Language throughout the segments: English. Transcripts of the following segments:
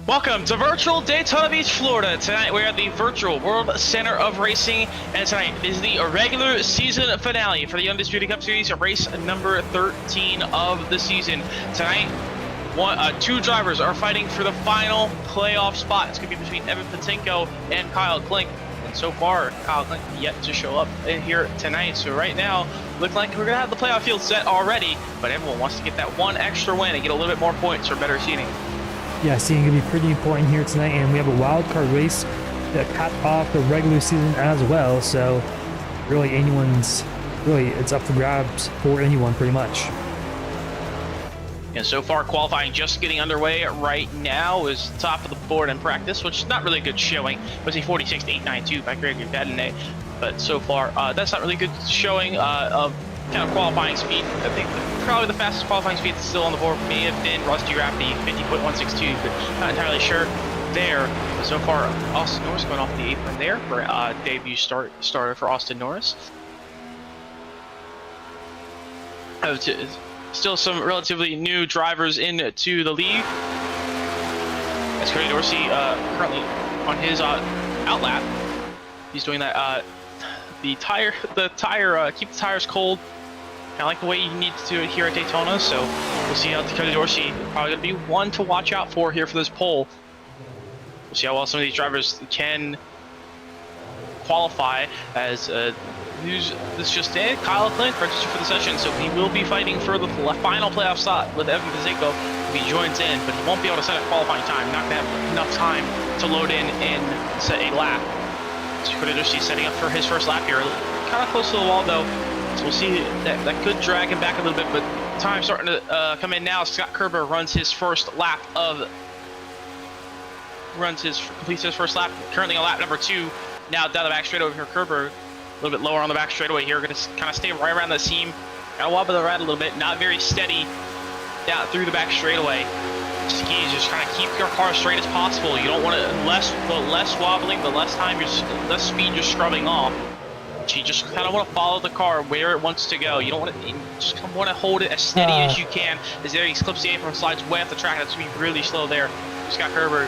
Welcome to virtual Daytona Beach, Florida. Tonight we're at the virtual World Center of Racing, and tonight is the regular season finale for the Undisputed Cup Series, race number 13 of the season. Tonight, two drivers are fighting for the final playoff spot. It's going to be between Evan Patinko and Kyle Klink. And so far, Kyle Klink yet to show up in here tonight. So right now, looks like we're going to have the playoff field set already, but everyone wants to get that one extra win and get a little bit more points for better seating. Yeah, seeing going to be pretty important here tonight, and we have a wild card race that cut off the regular season as well. So really, it's up for grabs for anyone pretty much. And so far, qualifying just getting underway right now is top of the board in practice, which is not really a good showing. It was a 46.892 by Greg Badene, but so far that's not really good showing of kind of qualifying speed. I think probably the fastest qualifying speed that's still on the board may have been Rusty Rafferty, 50.162, but not entirely sure there. But so far, Austin Norris going off the apron there for debut starter for Austin Norris. Still some relatively new drivers into the league. As Cody Dorsey currently on his outlap, he's doing that. The tire, keep the tires cold. Kind of like the way you need to do it here at Daytona. So we'll see how Cody Dorsey probably going to be one to watch out for here for this pole. We'll see how well some of these drivers can qualify. As news this just in, Kyle Klink registered for the session, so he will be fighting for the final playoff slot with Evan Patinko if he joins in, but he won't be able to set a qualifying time. Not going to have enough time to load in and set a lap. So Cody Dorsey setting up for his first lap here, kind of close to the wall though. So we'll see that could drag him back a little bit, but time starting to come in now. Scott Kerber runs his first lap completes his first lap, currently on lap number 2. Now down the back straightaway here, Kerber a little bit lower on the back straightaway here, going to kind of stay right around the seam, got to wobble the ride a little bit, not very steady down through the back straightaway. Just key is just kind of keep your car straight as possible. You don't want to the less wobbling, the less speed you're scrubbing off. You just kind of want to follow the car where it wants to go. You don't want to just want to hold it as steady as you can. As there he clips the apron, slides way off the track. That's going to be really slow there. Scott Kerber.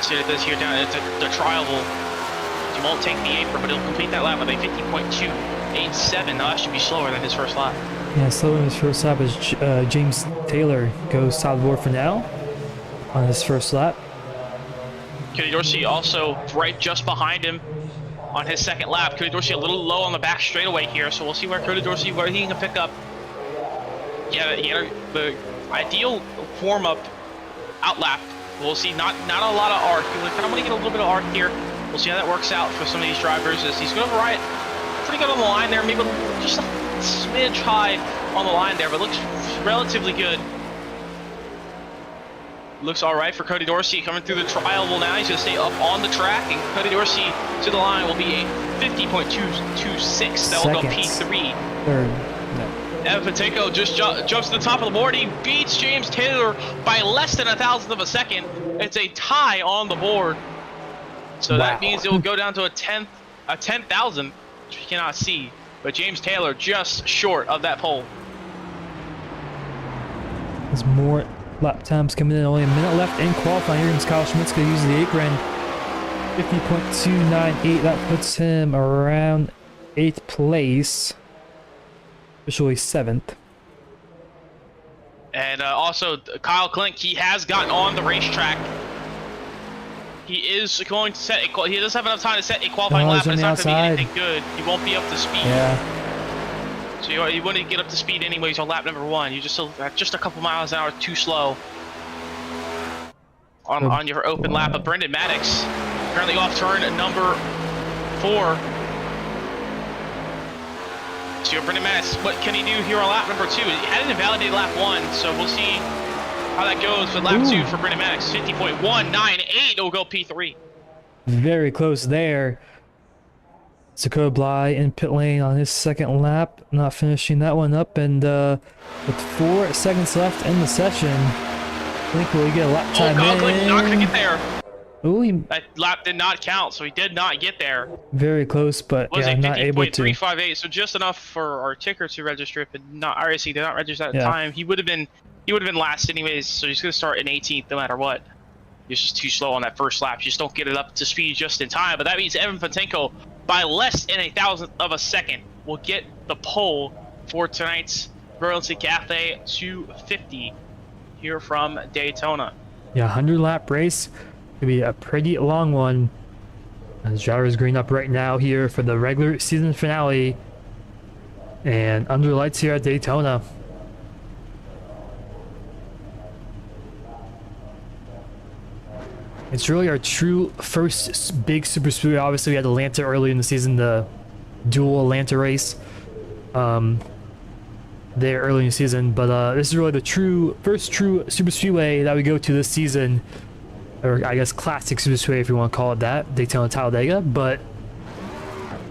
See what it does here down at the trial. He won't take the apron, but he'll complete that lap with a 50.287. Now that should be slower than his first lap. Yeah, slower than his first lap as James Taylor goes top of the board for now on his first lap. Cody Dorsey also right just behind him on his second lap. Cody Dorsey a little low on the back straightaway here, so we'll see where Cody Dorsey he can pick up. Yeah, he had the ideal warm-up outlap. We'll see not a lot of arc. You kind of want to get a little bit of arc here. We'll see how that works out for some of these drivers. As he's going to ride pretty good on the line there, maybe just a smidge high on the line there, but looks relatively good. Looks all right for Cody Dorsey coming through the trial. Well, now he's going to stay up on the track, and Cody Dorsey to the line will be a 50.226. That will go P3. Third. Evan Patinko just jumps to the top of the board. He beats James Taylor by less than 1,000th of a second. It's a tie on the board. So that means it will go down to a 10,000, which we cannot see. But James Taylor just short of that pole. There's more lap times coming in. Only a minute left in qualifying. Here comes Kyle Schmitz going to use the apron. 50.298. That puts him around 8th place. Officially 7th. And also, Kyle Klink, he has gotten on the racetrack. He is going to set he does have enough time to set a qualifying lap, but it's not going to be anything good. He won't be up to speed. Yeah. So you wouldn't get up to speed anyways on lap number 1. You just a couple miles an hour too slow on your open lap. But Brendan Maddox currently off turn number 4. So Brendan Maddox, what can he do here on lap number 2? He hadn't invalidated lap 1, so we'll see how that goes with lap 2 for Brendan Maddox. 50.198 will go P3. Very close there. Dakota Bly in pit lane on his second lap, not finishing that one up, and with 4 seconds left in the session, I think we'll get a lap time in. Not gonna get there. Ooh, that lap did not count, so he did not get there. Very close, but yeah, not able to. 50.358, so just enough for our ticker to register, but not RSC did not register at the time. He would have been last anyways, so he's gonna start in 18th no matter what. He was just too slow on that first lap. Just don't get it up to speed just in time. But that means Evan Patinko, by less than a thousandth of a second, will get the pole for tonight's Burlington Cafe 250 here from Daytona. Yeah, 100 lap race. Could be a pretty long one. As drivers green up right now here for the regular season finale. And under lights here at Daytona. It's really our true first big super speedway. Obviously, we had Atlanta early in the season, the dual Atlanta race. There early in the season, but this is really the first true super speedway that we go to this season, or I guess classic super speedway if you want to call it that, Daytona Talladega. But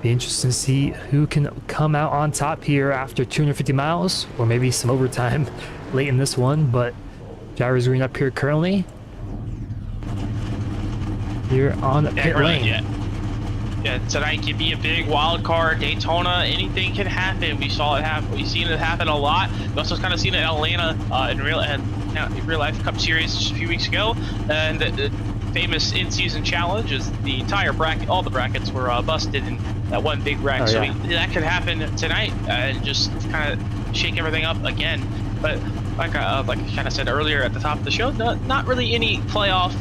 be interesting to see who can come out on top here after 250 miles, or maybe some overtime late in this one. But drivers green up here currently here on the pit lane. Yeah, tonight could be a big wild card. Daytona, anything can happen. We saw it happen. We've seen it happen a lot. We also kind of seen it in Atlanta in real life Cup Series just a few weeks ago, and the famous in-season challenge is the entire bracket. All the brackets were busted in that one big wreck. So that could happen tonight and just kind of shake everything up again. But like I kind of said earlier at the top of the show, not really any playoff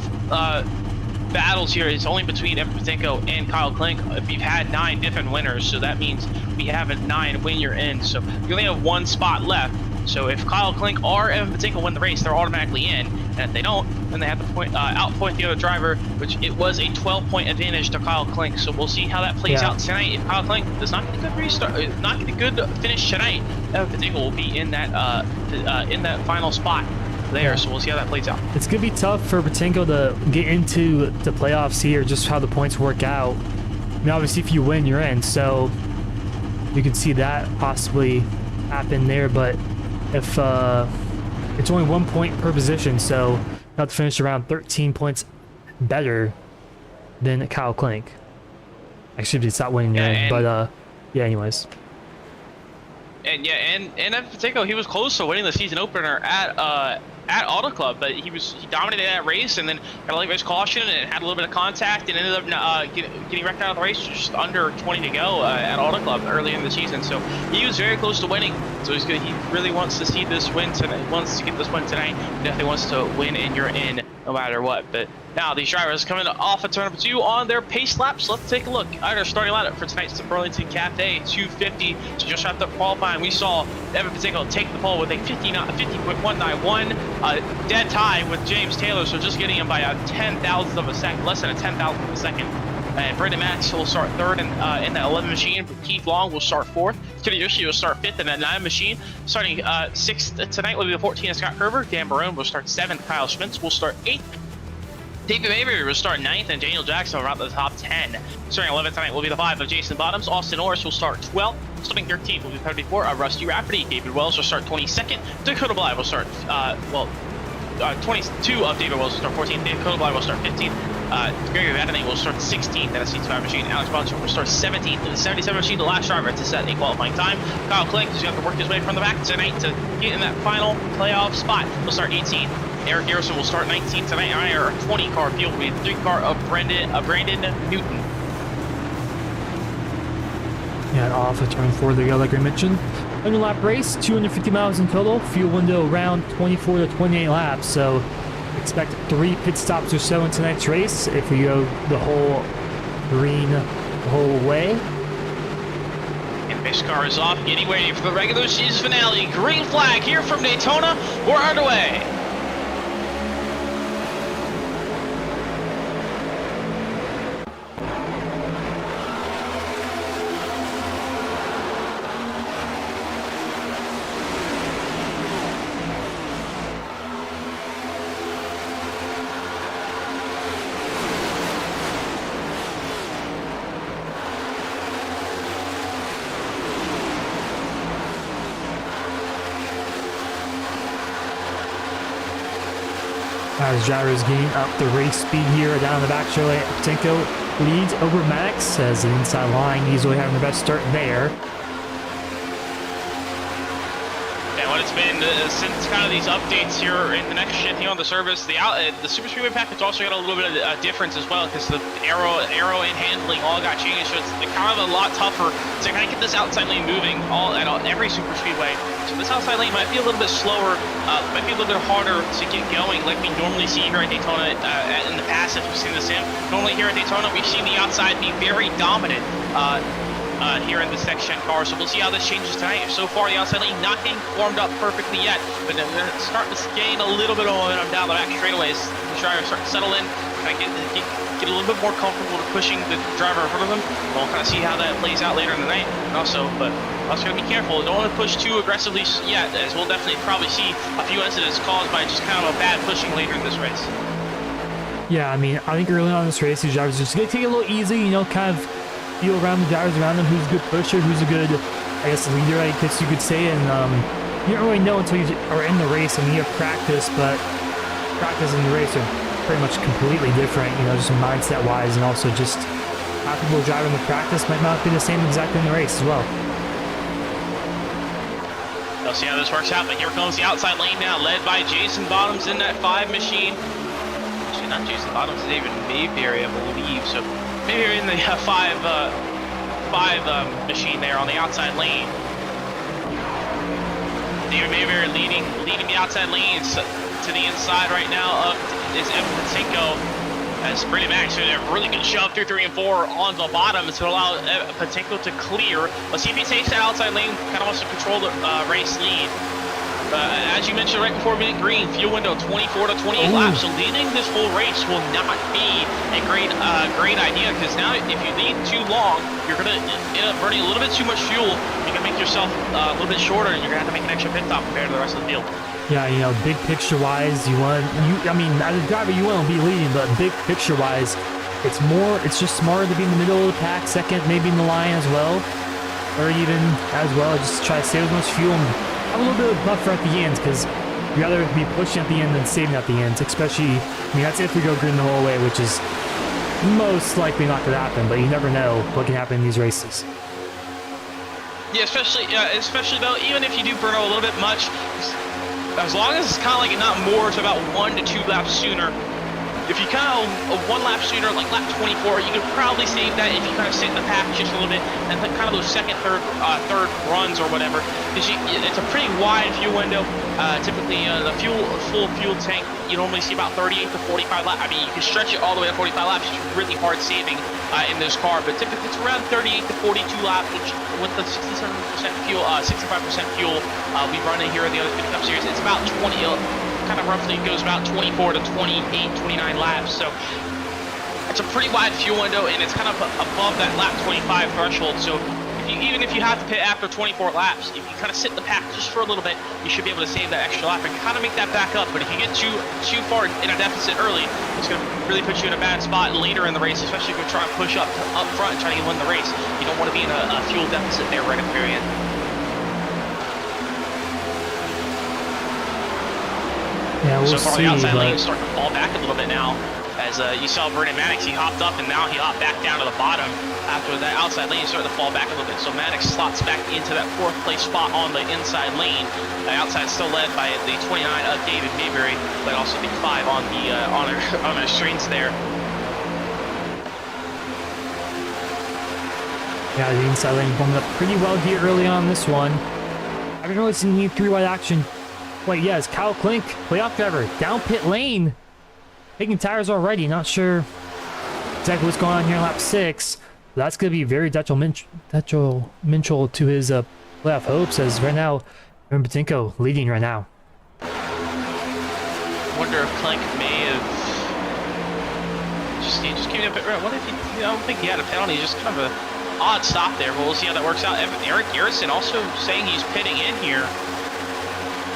battles here. It's only between Evan Patinko and Kyle Klink. We've had 9 different winners, so that means we have a 9 win you're in. So you only have 1 spot left. So if Kyle Klink or Evan Patinko win the race, they're automatically in. And if they don't, then they have to outpoint the other driver, which it was a 12-point advantage to Kyle Klink. So we'll see how that plays out tonight. If Kyle Klink does not get a good restart, not get a good finish tonight, Evan Patinko will be in that final spot there. So we'll see how that plays out. It's gonna be tough for Patinko to get into the playoffs here, just how the points work out. I mean, obviously if you win, you're in, so you can see that possibly happen there. But if it's only 1 point per position, so you have to finish around 13 points better than Kyle Klink. Actually, if it's not winning, you're in. But yeah, anyways. And Evan Patinko, he was close to winning the season opener at Auto Club, but he dominated that race and then got a late race caution and had a little bit of contact and ended up getting wrecked out of the race just under 20 to go at Auto Club early in the season. So he was very close to winning. So he's good. He really wants to see this win tonight. Wants to get this win tonight. He definitely wants to win, and you're in no matter what. But now these drivers coming off of turn number 2 on their pace laps. Let's take a look at our starting lineup for tonight's Burlington Cafe 250. So just after qualifying, we saw Evan Patinko take the pole with a 50.191, dead tie with James Taylor. So just getting him by a 10,000th of a second, less than a 10,000th of a second. And Brendan Max will start 3rd in that 11 machine. Keith Long will start 4th. Kenny Yoshi will start 5th in that 9 machine. Starting 6th tonight will be the 14 of Scott Kerber. Dan Barone will start 7th. Kyle Schmitz will start 8th. David Mayberry will start 9th, and Daniel Jackson will round the top 10. Starting 11th tonight will be the 5 of Jason Bottoms. Austin Norris will start 12th. Starting 13th will be 34 of Rusty Rafferty. David Wells will start 22nd. Dakota Bly will start 22 of David Wells will start 14th. Dakota Bly will start 15th. Gregory Vandenay will start 16th in a C5 machine. Alex Boncher will start 17th in the 77 machine, the last driver to set a qualifying time. Kyle Klink is going to have to work his way from the back tonight to get in that final playoff spot. He'll start 18th. Eric Garrison will start 19th tonight. And our 20-car field will be the 3-car of Brandon Newton. Yeah, off of turn 4 there, like I mentioned. Under lap race, 250 miles in total. Fuel window around 24 to 28 laps. So expect 3 pit stops or so in tonight's race if we go the whole green the whole way. And pace car is off, getting ready for the regular season finale. Green flag here from Daytona. We're underway. As drivers gain up the race speed here down the back straight, Patinko leads over Max as the inside line easily having the best start there. And what it's been since kind of these updates here in the next shift here on the service. The Super Speedway package also got a little bit of a difference as well, because the arrow and handling all got changed, so it's kind of a lot tougher to kind of get this outside lane moving at every Super Speedway. So this outside lane might be a little bit slower, might be a little bit harder to get going like we normally see here at Daytona in the past, as we've seen the sim. Normally here at Daytona, we've seen the outside be very dominant here in this next gen car, so we'll see how this changes tonight. So far, the outside lane not getting formed up perfectly yet, but they're starting to gain a little bit of momentum down the back straightaways. The drivers start to settle in, kind of get a little bit more comfortable with pushing the driver in front of them. We'll kind of see how that plays out later in the night. And also gotta be careful. Don't want to push too aggressively yet, as we'll definitely probably see a few incidents caused by just kind of a bad pushing later in this race. Yeah, I mean, I think early on in this race, these drivers are just gonna take it a little easy, you know, kind of feel around the drivers around them, who's a good pusher, who's a good, I guess, leader, I guess you could say, and you don't really know until you are in the race. I mean, you have practice, but practice and the race are pretty much completely different, you know, just mindset-wise, and also just how people drive in the practice might not be the same exactly in the race as well. We'll see how this works out, but here comes the outside lane now, led by Jason Bottoms in that 5 machine. Actually, not Jason Bottoms, David Mayberry, I believe, so maybe in the 5 machine there on the outside lane. David Mayberry leading the outside lanes to the inside right now is Evan Patinko, as Brady Max did a really good shove through 3 and 4 on the bottom to allow Patinko to clear. Let's see if he takes that outside lane, kind of wants to control the race lead. As you mentioned right before we went green, fuel window 24 to 28 laps, so leading this whole race will not be a great idea, because now if you lead too long, you're going to end up burning a little bit too much fuel. You're going to make yourself a little bit shorter, and you're going to have to make an extra pit stop compared to the rest of the field. Yeah, you know, big picture-wise, I mean, as a driver, you want to be leading, but big picture-wise, it's just smarter to be in the middle of the pack, second, maybe in the line as well, or even as well, just try to save as much fuel and have a little bit of buffer at the end, because you'd rather be pushing at the end than saving at the end, especially, I mean, that's if we go green the whole way, which is most likely not going to happen, but you never know what can happen in these races. Yeah, especially though, even if you do burn out a little bit much, as long as it's kind of like not more to about 1 to 2 laps sooner. If you kind of 1 lap sooner, like lap 24, you could probably save that if you kind of sit in the pack just a little bit, and kind of those second, third runs or whatever. Because it's a pretty wide fuel window. Typically, the full fuel tank, you normally see about 38 to 45 laps. I mean, you can stretch it all the way to 45 laps. It's really hard saving in this car, but typically it's around 38 to 42 laps, which with the 67% fuel, 65% fuel we run in here in the other 50 Cup Series, it's about 20. Kind of roughly goes about 24 to 28, 29 laps. So it's a pretty wide fuel window, and it's kind of above that lap 25 threshold. So even if you have to pit after 24 laps, if you kind of sit in the pack just for a little bit, you should be able to save that extra lap and kind of make that back up. But if you get too far in a deficit early, it's going to really put you in a bad spot later in the race, especially if you're trying to push up front and trying to win the race. You don't want to be in a fuel deficit there right at the very end. Yeah, we'll so far, see, the outside but... lane is starting to fall back a little bit now. As you saw Vernon Maddox, he hopped up and now he hopped back down to the bottom after that outside lane started to fall back a little bit. So Maddox slots back into that 4th place spot on the inside lane. The outside still led by the 29 of David Mayberry, but also the 5 on the on our screens there. Yeah, the inside lane warmed up pretty well here early on this one. I haven't really seen any 3-wide action. Wait, yeah, it's Kyle Klink, playoff driver, down pit lane. Taking tires already, not sure exactly what's going on here in lap 6. But that's going to be very detrimental to his playoff hopes, as right now, Aaron Patinko leading right now. Wonder if Klink may have just came up. What if he? I don't think he had a penalty. Just kind of an odd stop there. But we'll see how that works out. Eric Garrison also saying he's pitting in here.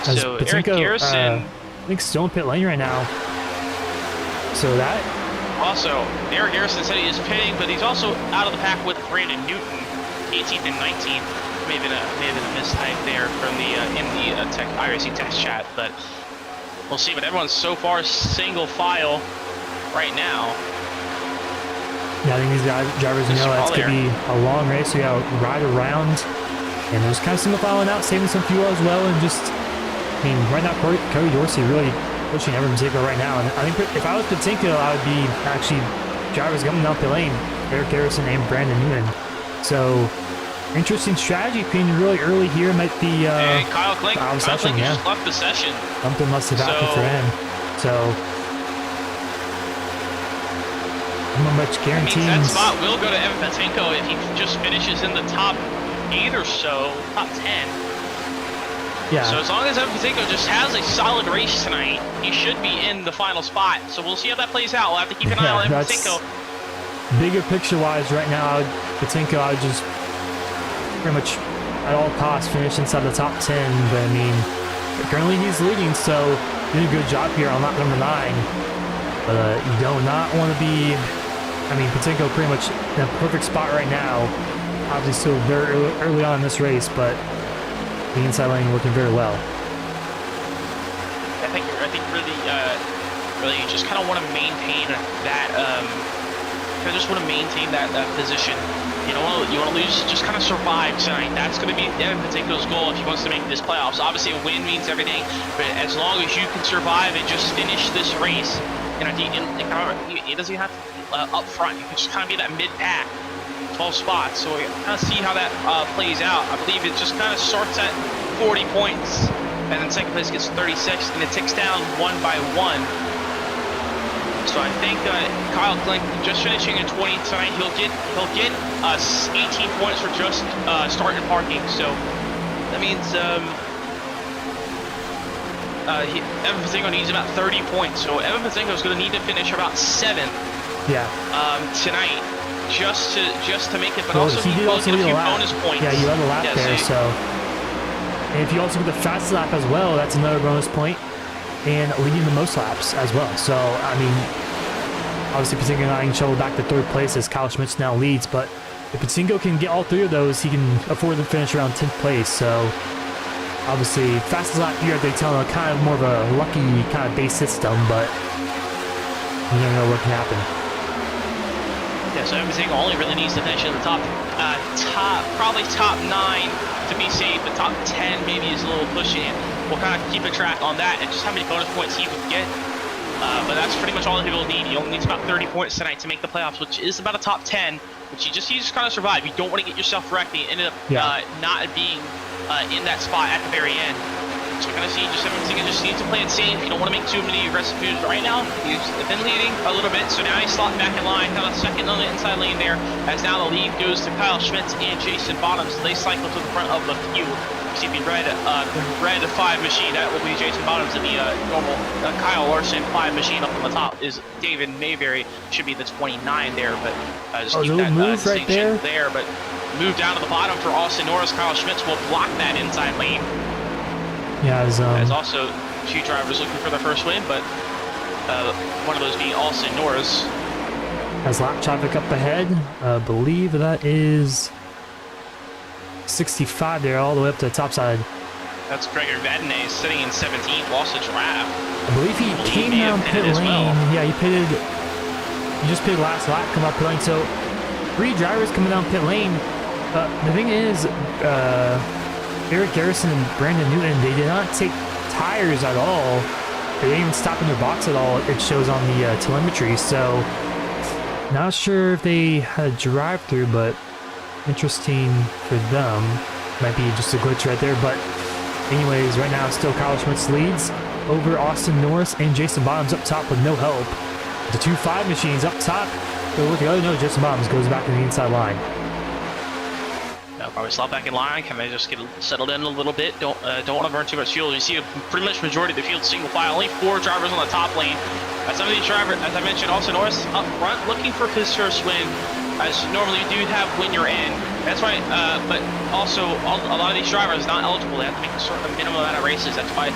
As So Patinko, Eric Garrison, I think still in pit lane right now. So that also Eric Garrison said he is pitting, but he's also out of the pack with Brandon Newton, 18th and 19th. May have been a mistype there from the in the iRacing text chat, but we'll see. But everyone's so far single file right now. Yeah, I think these drivers know that's going to be a long race. So you got to ride around, and there's kind of single filing out, saving some fuel as well, and just I mean, right now, Cody Dorsey really pushing Evan Patinko right now. And I think if I was Patinko, I would be actually drivers coming down pit lane, Eric Garrison and Brandon Newman. So, interesting strategy being really early here. Might be and Kyle Klink session, just left the session. Something must have happened for him. So, not much guarantees. That spot will go to Evan Patinko if he just finishes in the top 8 or so, top 10. Yeah. So as long as Evan Patinko just has a solid race tonight, he should be in the final spot. So we'll see how that plays out. We'll have to keep an eye on Evan Patinko. Bigger picture-wise, right now, Patinko, I would just pretty much at all costs finish inside the top 10. But I mean, currently he's leading, so doing a good job here on lap number 9. But you do not want to be. I mean, Patinko pretty much in a perfect spot right now. Obviously, still very early on in this race, but the inside lane working very well. I think really, you just kind of want to maintain that. You just want to maintain that position. You don't want to lose. Just kind of survive tonight. That's going to be Evan Patinko's goal if he wants to make this playoffs. Obviously, a win means everything, but as long as you can survive and just finish this race, it doesn't have to be up front. You can just kind of be that mid-pack, 12 spots. So we kind of see how that plays out. I believe it just kind of starts at 40 points, and then second place gets 36, and it ticks down one by one. So I think Kyle Klink just finishing in 20 tonight. He'll get 18 points for just starting parking. So that means Evan Patinko needs about 30 points. So Evan Patinko is going to need to finish about 7th. Yeah. Tonight, just to make it. But also he will get a few bonus points. Yeah, you had a lap there. So, and if you also get the fastest lap as well, that's another bonus point. And leading the most laps as well. So, I mean, obviously Patinko and I can shovel back to 3rd place as Kyle Schmitz now leads, but if Patinko can get all 3 of those, he can afford to finish around 10th place. So, obviously, fastest lap here at Daytona, kind of more of a lucky kind of base system, but you never know what can happen. Yeah, so Evan Patinko only really needs to finish in the probably top 9 to be safe, but top 10 maybe is a little pushing it. We'll kind of keep a track on that and just how many bonus points he would get. But that's pretty much all he will need. He only needs about 30 points tonight to make the playoffs, which is about a top 10, which you just kind of survive. You don't want to get yourself wrecked and end up not being in that spot at the very end. So we're going to see just everything just needs to play it safe. You don't want to make too many aggressive moves right now. He's been leading a little bit, so now he's slotting back in line, kind of second on the inside lane there, as now the lead goes to Kyle Schmitz and Jason Bottoms. They cycle to the front of the field. You see the red 5 machine, that will be Jason Bottoms, and the normal Kyle Larson 5 machine up on the top is David Mayberry. Should be the 29 there, but just keep that move right there. But move down to the bottom for Austin Norris. Kyle Schmitz will block that inside lane. Yeah, there's also 2 drivers looking for their first win, but one of those being Austin Norris. Has lap traffic up ahead. I believe that is 65 there, all the way up to the top side. That's Gregor Vadnais sitting in 17th, lost a draft. I believe he came down pit lane. Well. Yeah, he just pitted last lap, come up pit lane. So 3 drivers coming down pit lane. The thing is, Eric Garrison and Brandon Newton, they did not take tires at all. They didn't even stop in their box at all. It shows on the telemetry. So not sure if they had a drive-through, but interesting for them. Might be just a glitch right there. But anyways, right now still Kyle Schmitz leads over Austin Norris and Jason Bottoms up top with no help. The 2 5 machines up top. They're looking. Oh no, Jason Bottoms goes back to the inside line. Probably slot back in line, kind of just get settled in a little bit. Don't want to burn too much fuel. You see a pretty much majority of the field single file. Only 4 drivers on the top lane. Some of these drivers, as I mentioned, Austin Norris up front looking for his first win. As normally you do have when you're in. That's why, but also a lot of these drivers are not eligible. They have to make a certain minimum amount of races. That's why.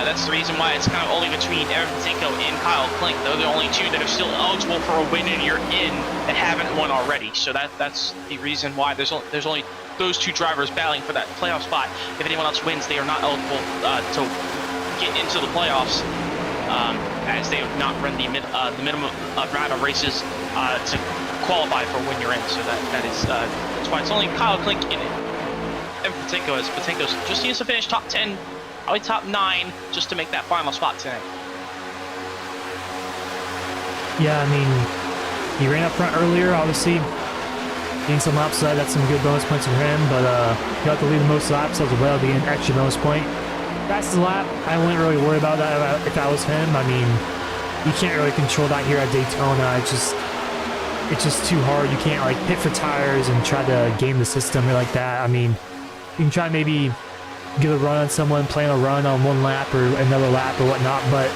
That's the reason why it's kind of only between Evan Patinko and Kyle Klink. They're the only 2 that are still eligible for a win, and you're in that haven't won already. So that's the reason why there's only those 2 drivers battling for that playoff spot. If anyone else wins, they are not eligible to get into the playoffs, as they have not run the minimum amount of races to qualify for when you're in. So that's why it's only Kyle Klink in it. And Patinko just needs to finish top 10 probably top 9 just to make that final spot tonight. Yeah, I mean, he ran up front earlier, obviously. Getting some laps, so that's some good bonus points for him, but he got to lead the most laps as well, being an extra bonus point. Fastest lap, I wouldn't really worry about that if I was him. I mean, you can't really control that here at Daytona. It's just too hard. You can't like pit for tires and try to game the system or like that. I mean, you can try maybe get a run on someone, plan a run on one lap or another lap or whatnot, but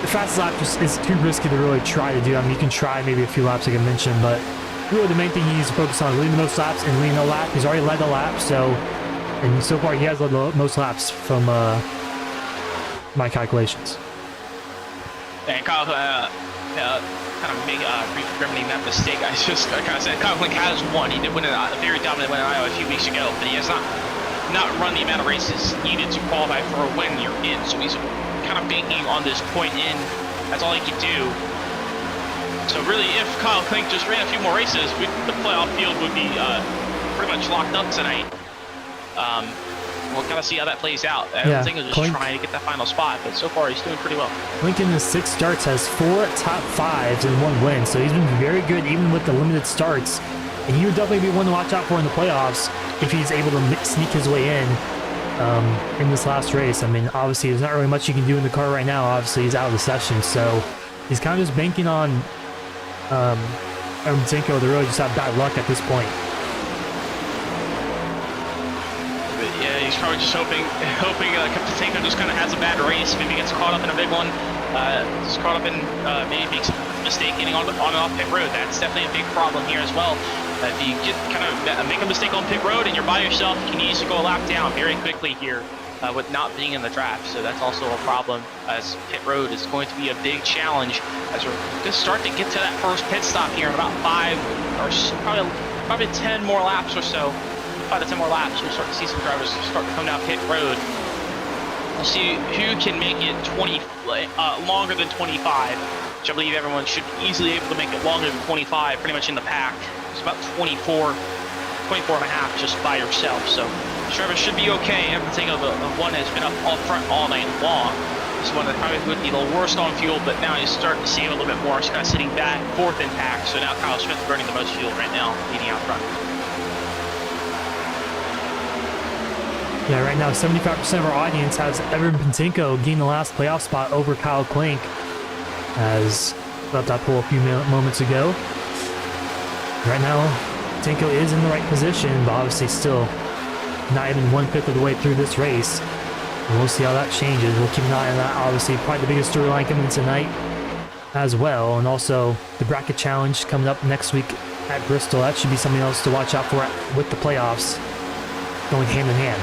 the fastest lap just is too risky to really try to do. I mean, you can try maybe a few laps like I mentioned, but really the main thing he needs to focus on is leading the most laps and leading a lap. He's already led the lap, and so far he has led the most laps from my calculations. And Kyle kind of recriminating that mistake. I kind of said Kyle Klink has won. He did win a very dominant win in Iowa a few weeks ago, but he has not run the amount of races needed to qualify for a win you're in. So he's kind of banking on this point in. That's all he can do. So really, if Kyle Klink just ran a few more races, the playoff field would be pretty much locked up tonight. We'll kind of see how that plays out. I don't think he'll just trying to get that final spot, but so far he's doing pretty well. Klink in his 6 starts has 4 top 5s and 1 win, so he's been very good even with the limited starts. And he would definitely be one to watch out for in the playoffs if he's able to sneak his way in this last race. I mean, obviously there's not really much you can do in the car right now. Obviously he's out of the session, so he's kind of just banking on Zinko to really just have bad luck at this point. But yeah, he's probably just hoping Kapatenko just kind of has a bad race, maybe gets caught up in a big one, just caught up in maybe makes a mistake getting on and off pit road. That's definitely a big problem here as well. If you make a mistake on pit road and you're by yourself, you can easily go a lap down very quickly here. With not being in the draft, so that's also a problem, as pit road is going to be a big challenge as we're going to start to get to that first pit stop here in about 5 or probably 10 more laps or so. 5 to 10 more laps, we'll start to see some drivers start to come down pit road. We'll see who can make it longer than 25, which I believe everyone should be easily able to make it longer than 25, pretty much in the pack. It's about 24 and a half just by yourself, so Trevor should be okay. Everything of one has been up front all night long. This one that probably would be the worst on fuel, but now he's starting to save a little bit more. He's kind of sitting back, 4th in pack, so now Kyle Smith burning the most fuel right now, leading out front. Yeah, right now 75% of our audience has Evan Patinko gain the last playoff spot over Kyle Klink, as about that poll a few moments ago. Right now, Patinko is in the right position, but obviously still not even 1/5 of the way through this race. And we'll see how that changes. We'll keep an eye on that. Obviously, probably the biggest storyline coming tonight as well. And also the bracket challenge coming up next week at Bristol. That should be something else to watch out for with the playoffs going hand in hand.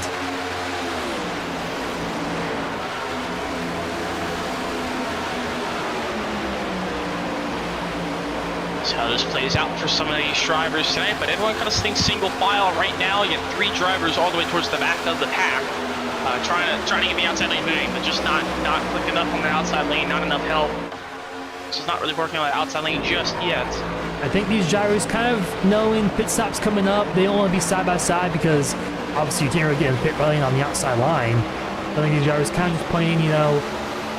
How this plays out for some of these drivers tonight, but everyone kind of stinks single file right now. You get 3 drivers all the way towards the back of the pack, trying to get the outside lane moving, but just not quick enough on the outside lane, not enough help. This is not really working on that outside lane just yet. I think these drivers kind of knowing pit stops coming up, they don't want to be side by side because obviously you can't really get in pit lane on the outside line. I think these drivers kind of just playing,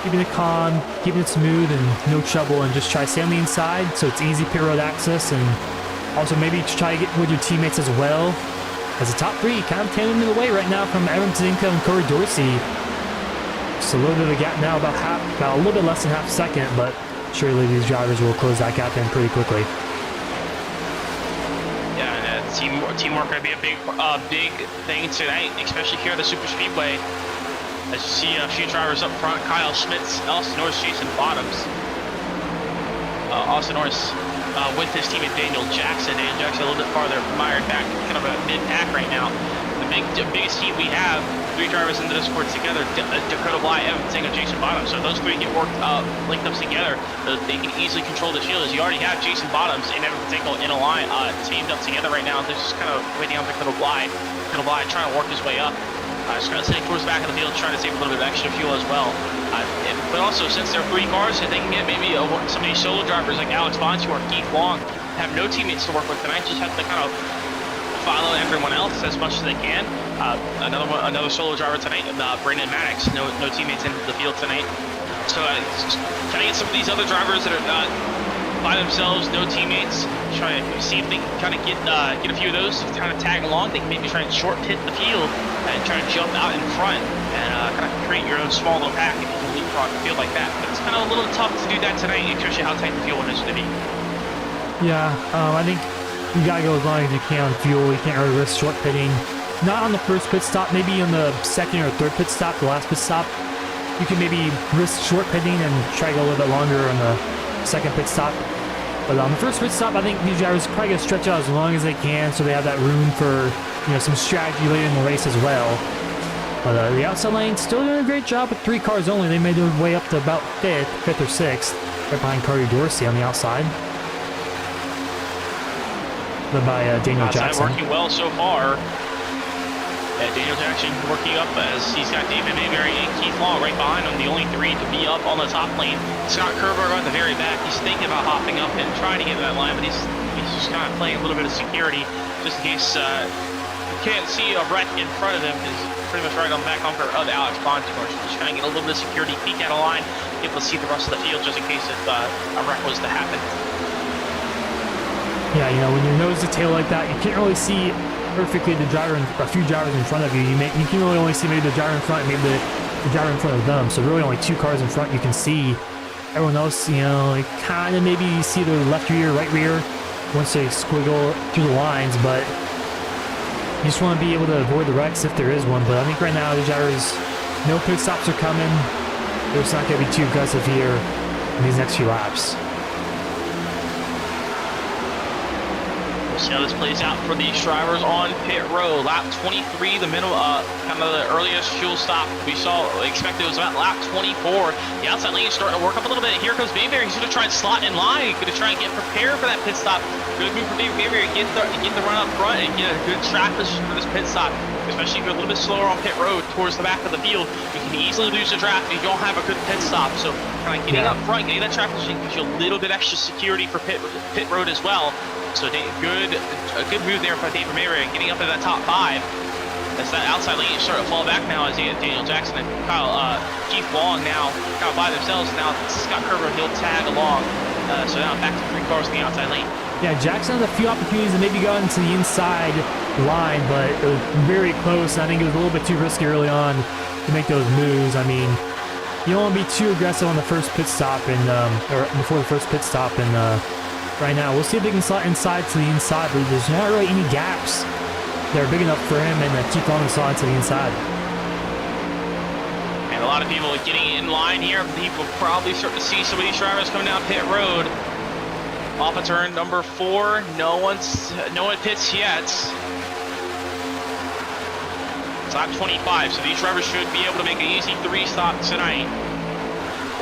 keeping it calm, keeping it smooth and no trouble, and just try to stay on the inside so it's easy pit road access, and also maybe try to get with your teammates as well. As the top 3 kind of tailing away right now from Evan Patinko and Corey Dorsey. Just a little bit of a gap now, about a little bit less than half a second, but surely these drivers will close that gap in pretty quickly. Yeah, and teamwork going to be a big thing tonight, especially here at the Super Speedway. As you see a few drivers up front, Kyle Schmitz, Austin Norris, Jason Bottoms. Austin Norris with his teammate Daniel Jackson. Daniel Jackson a little bit farther mired back, kind of a mid-pack right now. The biggest team we have, 3 drivers in the Discord together, Dakota Bly, Evan Patinko, Jason Bottoms. So those 3 get linked up together, they can easily control the field. As you already have Jason Bottoms and Evan Patinko in a line, teamed up together right now. They're just kind of waiting on Dakota Bly. Dakota Bly trying to work his way up. Just kind of sitting towards the back of the field, trying to save a little bit of extra fuel as well. But also, since there are 3 cars, if they can get maybe some of these solo drivers like Alex Bonsu or Keith Long, have no teammates to work with tonight, just have to kind of follow everyone else as much as they can. Another solo driver tonight, Brandon Maddox, no teammates in the field tonight. So trying to get some of these other drivers that are by themselves, no teammates, try to see if they can kind of get a few of those to kind of tag along. They can maybe try and short pit the field and try to jump out in front and kind of create your own small little pack if you can leapfrog the field like that. But it's kind of a little tough to do that tonight, especially how tight the field is going to be. Yeah, I think you gotta go as long as you can on fuel. You can't really risk short pitting. Not on the first pit stop, maybe on the second or third pit stop, the last pit stop. You can maybe risk short pitting and try to go a little bit longer on the second pit stop. But on the first pit stop, I think these drivers are probably gonna stretch out as long as they can, so they have that room for some strategy later in the race as well. But the outside lane still doing a great job with 3 cars only. They made their way up to about fifth or sixth, right behind Carter Dorsey on the outside. Led by Daniel Jackson. Working well so far. Daniel Jackson working up as he's got David Mayberry and Keith Long right behind him, the only 3 to be up on the top lane. Scott Kerber on the very back. He's thinking about hopping up and trying to get to that line, but he's just kind of playing a little bit of security just in case you can't see a wreck in front of him. Is pretty much right on the back bumper of Alex Bontour. So just trying to get a little bit of security, peek out of line, be able to see the rest of the field just in case if a wreck was to happen. Yeah, when you're nose to tail like that, you can't really see perfectly the driver, a few drivers in front of you. You can really only see maybe the driver in front, maybe the driver in front of them. So really only 2 cars in front you can see. Everyone else, kind of maybe see their left rear, right rear once they squiggle through the lines. But you just want to be able to avoid the wrecks if there is one. But I think right now the drivers, no pit stops are coming. They're just not going to be too aggressive here in these next few laps. We'll see how this plays out for these drivers on pit road. Lap 23, the minimum, kind of the earliest fuel stop we expected was about lap 24. The outside lane is starting to work up a little bit. Here comes Mayberry. He's going to try and slot in line. He's going to try and get prepared for that pit stop. Good move for David Mayberry. Get the run up front and get a good track position for this pit stop. Especially if you're a little bit slower on pit road towards the back of the field, you can easily lose the draft if you don't have a good pit stop. So kind of getting up front, getting that track position gives you a little bit extra security for pit road as well. So a good move there by David Mayberry, getting up in that top 5. As that outside lane is starting to fall back now as Daniel Jackson and Keith Long now kind of by themselves. Now Scott Kerber, he'll tag along. So now back to 3 cars in the outside lane. Yeah, Jackson had a few opportunities to maybe go into the inside line, but it was very close. I think it was a little bit too risky early on to make those moves. I mean, you don't want to be too aggressive on the first pit stop or before the first pit stop. And right now, we'll see if they can slot inside to the inside, but there's not really any gaps that are big enough for him and Keith Long to slot to the inside. And a lot of people getting in line here. People probably start to see some of these drivers coming down pit road. Off of turn number 4, no one pits yet. It's lap 25, so these drivers should be able to make an easy 3 stop tonight.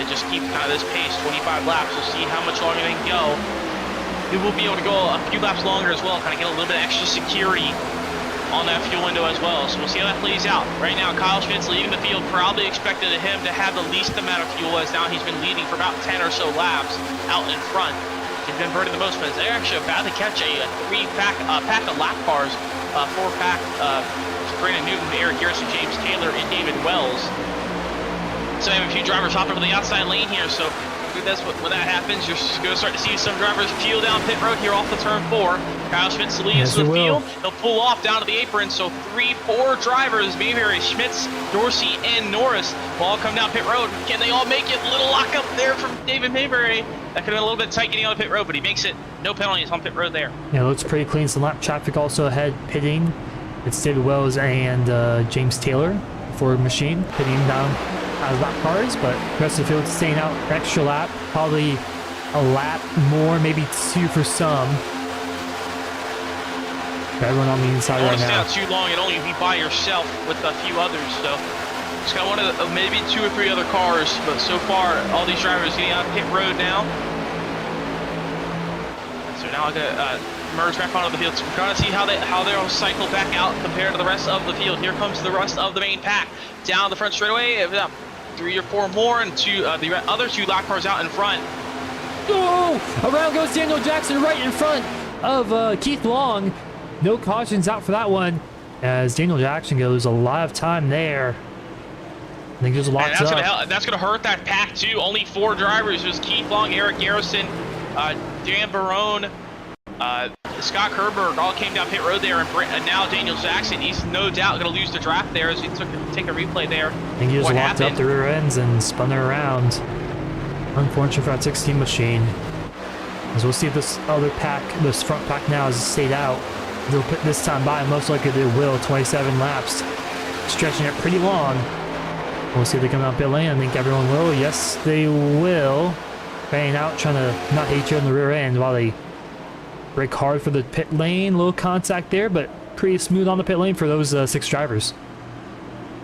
They just keep kind of this pace, 25 laps. We'll see how much longer they can go. They will be able to go a few laps longer as well, kind of get a little bit extra security on that fuel window as well. So we'll see how that plays out. Right now, Kyle Schmidt's leading the field. Probably expected him to have the least amount of fuel, as now he's been leading for about 10 or so laps out in front. He's been burning the most, but they're actually about to catch a pack of lap cars, 4-pack, Brandon Newton, Eric Garrison, James Taylor, and David Wells. So we have a few drivers hopping over the outside lane here, so when that happens, you're going to start to see some drivers peel down pit road here off the turn 4. Kyle Schmitz leads the field. They'll pull off down to the apron, so 3-4 drivers, Mayberry, Schmitz, Dorsey, and Norris will all come down pit road. Can they all make it? Little lock up there from David Mayberry. That could have been a little bit tight getting on the pit road, but he makes it. No penalties on pit road there. Yeah, it looks pretty clean. Some lap traffic also ahead pitting. It's David Wells and James Taylor, Ford machine, pitting down out of lap cars, but the rest of the field staying out an extra lap, probably a lap more, maybe 2 for some. Everyone on the inside right now. Don't stay out too long and only be by yourself with a few others, so just got one of maybe 2 or 3 other cars, but so far all these drivers getting out pit road now. So now I'm gonna merge back onto the field. So we're gonna see how they'll cycle back out compared to the rest of the field. Here comes the rest of the main pack down the front straightaway. About 3 or 4 more, and the other 2 lap cars out in front. Oh! Around goes Daniel Jackson right in front of Keith Long. no cautions out for that one, as Daniel Jackson goes a lot of time there. I think there's lots and up. that's gonna hurt that pack too. Only 4 drivers. There's Keith Long, Eric Garrison, Dan Barone, Scott Kerberg all came down pit road there, and now Daniel Jackson. He's no doubt gonna lose the draft there as he take a replay there. I think he just locked up the rear ends and spun it around. Unfortunate for that 16 machine. As we'll see if this other pack, this front pack now has stayed out. They'll put this time by, most likely they will. 27 laps, stretching it pretty long. We'll see if they come out pit lane. I think everyone will. Yes, they will. Banging out, trying to not hit you on the rear end while they brake hard for the pit lane. Little contact there, but pretty smooth on the pit lane for those 6 drivers.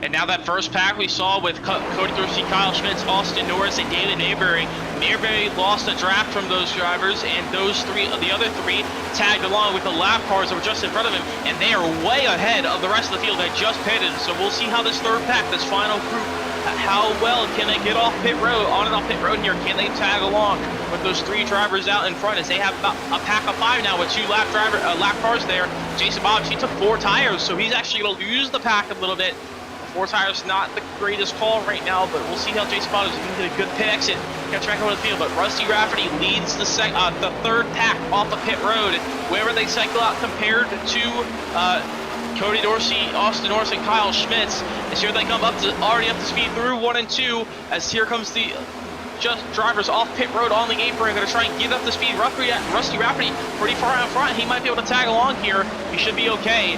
And now that first pack we saw with Cody Dorsey, Kyle Schmitz, Austin Norris, and David Mayberry. Mayberry lost a draft from those drivers, and the other three tagged along with the lap cars that were just in front of him, and they are way ahead of the rest of the field that just pitted. So we'll see how this third pack, this final group, how well can they get off pit road, on and off pit road here? Can they tag along with those 3 drivers out in front, as they have about a pack of 5 now with 2 lap cars there. Jason Bottoms, he took 4 tires, so he's actually going to lose the pack a little bit. 4 tires, not the greatest call right now, but we'll see how Jason Bottoms can get a good pit exit, catch back over the field. But Rusty Rafferty leads the third pack off of pit road, wherever they cycle out compared to Cody Dorsey, Austin Norris, and Kyle Schmitz. As here they come already up to speed through 1 and 2, as here comes the drivers off pit road on the apron, going to try and get up to speed. Rusty Rafferty pretty far out front. He might be able to tag along here. He should be okay.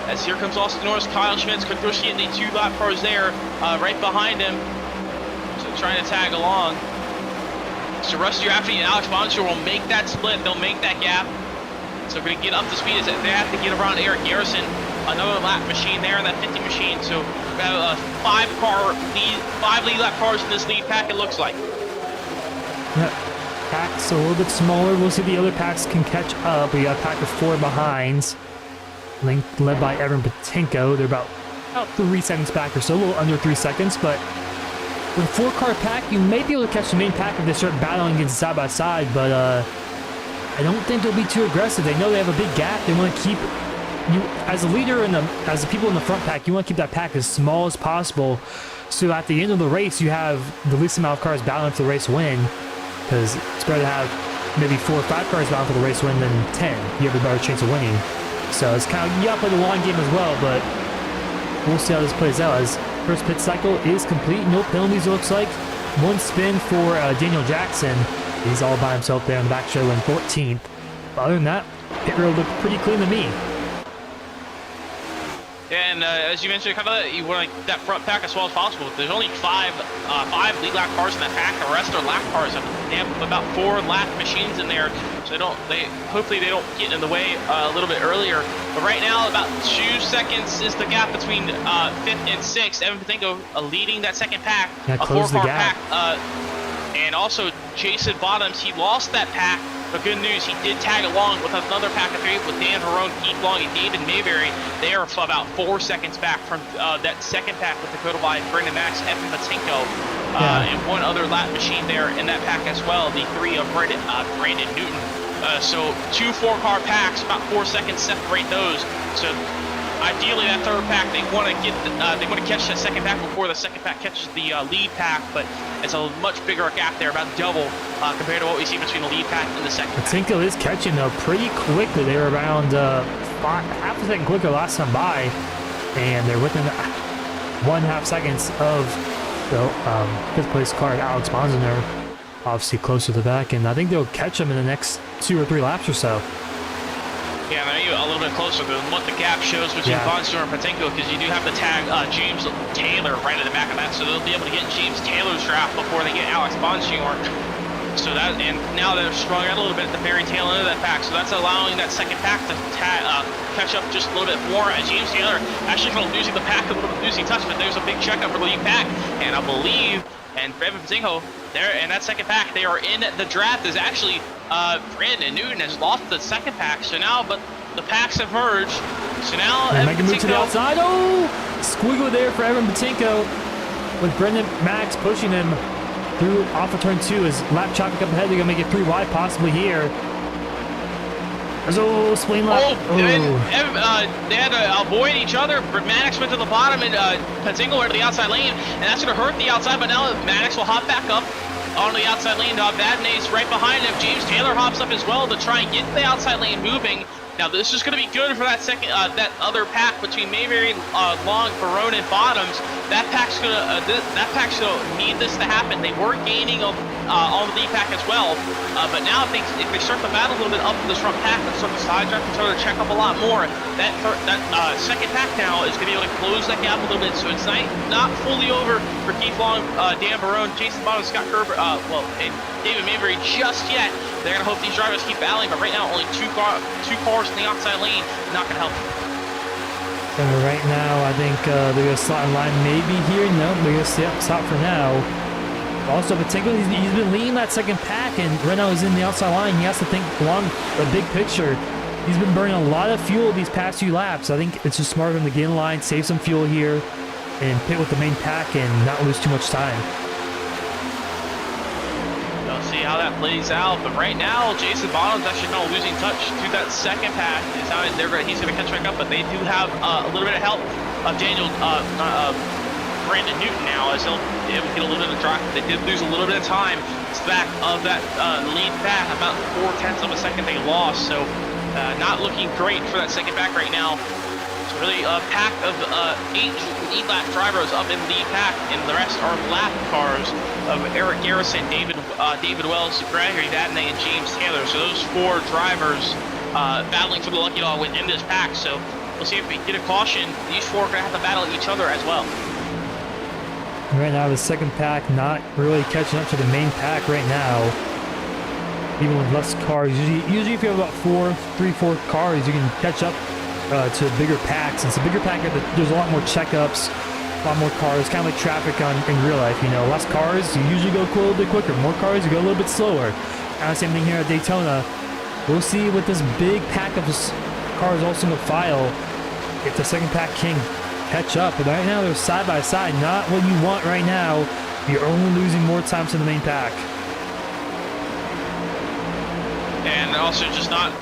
As here comes Austin Norris, Kyle Schmitz, Cody Dorsey, and the 2 lap cars there right behind him. So trying to tag along. So Rusty Rafferty and Alex Bonjour will make that split. They'll make that gap. So going to get up to speed as they have to get around Eric Garrison. Another lap machine there in that 50 machine. So we have a 5 lead lap cars in this lead pack, it looks like. Yeah, pack's a little bit smaller. We'll see if the other packs can catch up. We got a pack of 4 behinds, led by Evan Patinko. They're about 3 seconds back or so, a little under 3 seconds, but with a 4-car pack, you may be able to catch the main pack if they start battling against side by side, but I don't think they'll be too aggressive. They know they have a big gap. They want to keep you, as a leader and as the people in the front pack, you want to keep that pack as small as possible, so at the end of the race, you have the least amount of cars battling for the race win, because it's better to have maybe 4 or 5 cars battling for the race win than 10. You have a better chance of winning. So it's kind of, you got to play the long game as well, but we'll see how this plays out, as first pit cycle is complete. No penalties, it looks like. 1 spin for Daniel Jackson. He's all by himself there in the back show in 14th. But other than that, pit road looked pretty clean to me. And as you mentioned, you want to that front pack as well as possible. There's only 5 lead lap cars in that pack. The rest are lap cars. They have about 4 lap machines in there, so hopefully they don't get in the way a little bit earlier. But right now, about 2 seconds is the gap between 5th and 6th. Evan Patinko leading that second pack, yeah, a 4-car pack. And also Jason Bottoms, he lost that pack. But good news, he did tag along with another pack of 3 with Dan Verone, Keith Long, and David Mayberry. They are about 4 seconds back from that second pack with Dakota by Brendan Max, Evan Patinko, and 1 other lap machine there in that pack as well. The 3 of Brandon Newton. So 2 4-car packs, about 4 seconds separate those. So ideally, that third pack, they want to catch that second pack before the second pack catches the lead pack, but it's a much bigger gap there, about double compared to what we see between the lead pack and the second pack. Patinko is catching though pretty quickly. They were around half a second quicker last time by, and they're within 1.5 seconds of the 5th place car, Alex Bonziner, obviously close to the back, and I think they'll catch him in the next 2 or 3 laps or so. Yeah, they're a little bit closer than what the gap shows between Bonster and Patinko, because you do have to tag James Taylor right at the back of that, so they'll be able to get James Taylor's draft before they get Alex Bonster. So that, and now they're strung out a little bit at the very tail end of that pack, so that's allowing that second pack to catch up just a little bit more. As James Taylor actually kind of losing the pack, a little bit losing touch, but there's a big checkup for the lead pack, and I believe, and Evan Patinko, there in that second pack, they are in the draft. Is actually Brandon Newton has lost the second pack, so now, but the packs have merged. So now make a move to the outside. Oh, squiggle there for Evan Patinko, with Brendan Max pushing him through off of turn 2. As lap traffic up ahead, they're gonna make it 3 wide possibly here. There's a spleen lap. They had to avoid each other. Maddox went to the bottom, and Patinko went to the outside lane, and that's going to hurt the outside. But now Maddox will hop back up onto the outside lane. Vadnais right behind him. James Taylor hops up as well to try and get the outside lane moving. Now this is going to be good for that second, that other pack between Mayberry, Long, Barone, and Bottoms. That pack's gonna need this to happen. They were gaining on the lead pack as well, but now if they start the battle a little bit up in this front pack and start to side draft each other, check up a lot more. That second pack now is going to be able to close that gap a little bit, so it's not fully over for Keith Long, Dan Barone, Jason Bottoms, Scott Kerber, and David Mayberry just yet. They're going to hope these drivers keep battling, but right now only two cars in the outside lane, not going to help. Right now, I think they're going to slot in line maybe here. No, they're going to stop for now. Also, Patinko, he's been leading that second pack, and right now he's in the outside line. He has to think along the big picture. He's been burning a lot of fuel these past few laps. I think it's just smart of him to get in line, save some fuel here, and pit with the main pack and not lose too much time. See how that plays out, but right now Jason Bottoms actually kind of losing touch to that second pack. He's going to catch back up, but they do have a little bit of help of Brandon Newton now, as he'll be able to get a little bit of drive. They did lose a little bit of time. It's back of that lead pack, about 0.4 of a second they lost, so not looking great for that second pack right now. It's really a pack of 8 lead lap drivers up in the lead pack, and the rest are lap cars of Eric Garrison, David Wells, Gregory Vadnais, and James Taylor. So those 4 drivers battling for the lucky dog within this pack. So we'll see if we get a caution. These 4 are going to have to battle each other as well. Right now, the second pack not really catching up to the main pack right now. Even with less cars, usually if you have about 3-4 cars, you can catch up to bigger packs. It's a bigger pack. There's a lot more checkups, a lot more cars, kind of like traffic in real life. You know, less cars, you usually go a little bit quicker. More cars, you go a little bit slower. Kind of same thing here at Daytona. We'll see with this big pack of cars all single file if the second pack can catch up. But right now they're side by side. Not what you want right now. You're only losing more time to the main pack. And also just not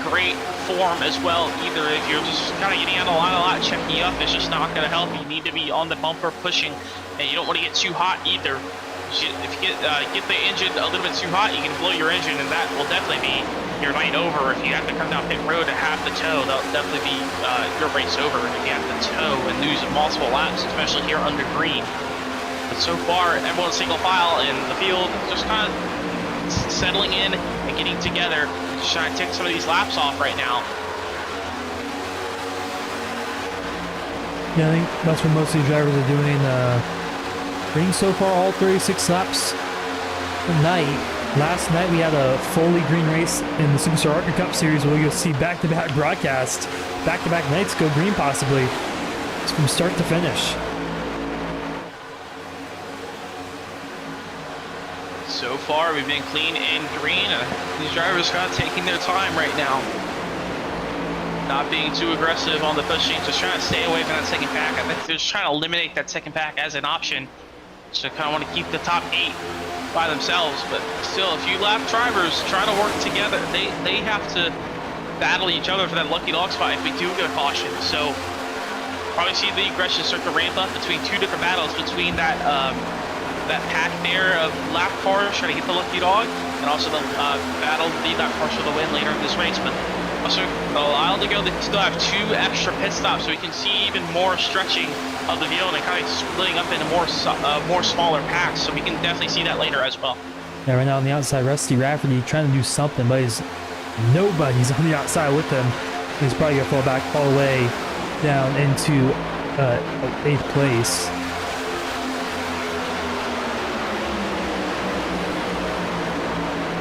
great form as well either. If you're just kind of getting out of the line a lot, checking you up, it's just not going to help. You need to be on the bumper pushing, and you don't want to get too hot either. If you get the engine a little bit too hot, you can blow your engine, and that will definitely be your night over. If you have to come down pit road to have the tow, that'll definitely be your race over. If you have to tow and lose multiple laps, especially here under green. But so far, everyone's single file in the field, just kind of settling in and getting together, just trying to take some of these laps off right now. Yeah, I think that's what most of these drivers are doing. Green so far, all 36 laps tonight. Last night we had a fully green race in the Superstar ARCA Cup Series where you'll see back-to-back broadcasts, back-to-back nights go green possibly. It's from start to finish. So far, we've been clean and green. These drivers are kind of taking their time right now. Not being too aggressive on the pushing, just trying to stay away from that second pack. I think they're just trying to eliminate that second pack as an option. So kind of want to keep the top 8 by themselves, but still a few lap drivers trying to work together. They have to battle each other for that lucky dog spot if we do get a caution. So probably see the aggression start to ramp up between 2 different battles, between that pack there of lap cars trying to get the lucky dog, and also the battle lead lap cars for the win later in this race. But also a while to go, they still have 2 extra pit stops, so we can see even more stretching of the field and kind of splitting up into more smaller packs. So we can definitely see that later as well. Yeah, right now on the outside, Rusty Rafferty trying to do something, but nobody's on the outside with him. He's probably gonna fall back all the way down into 8th place.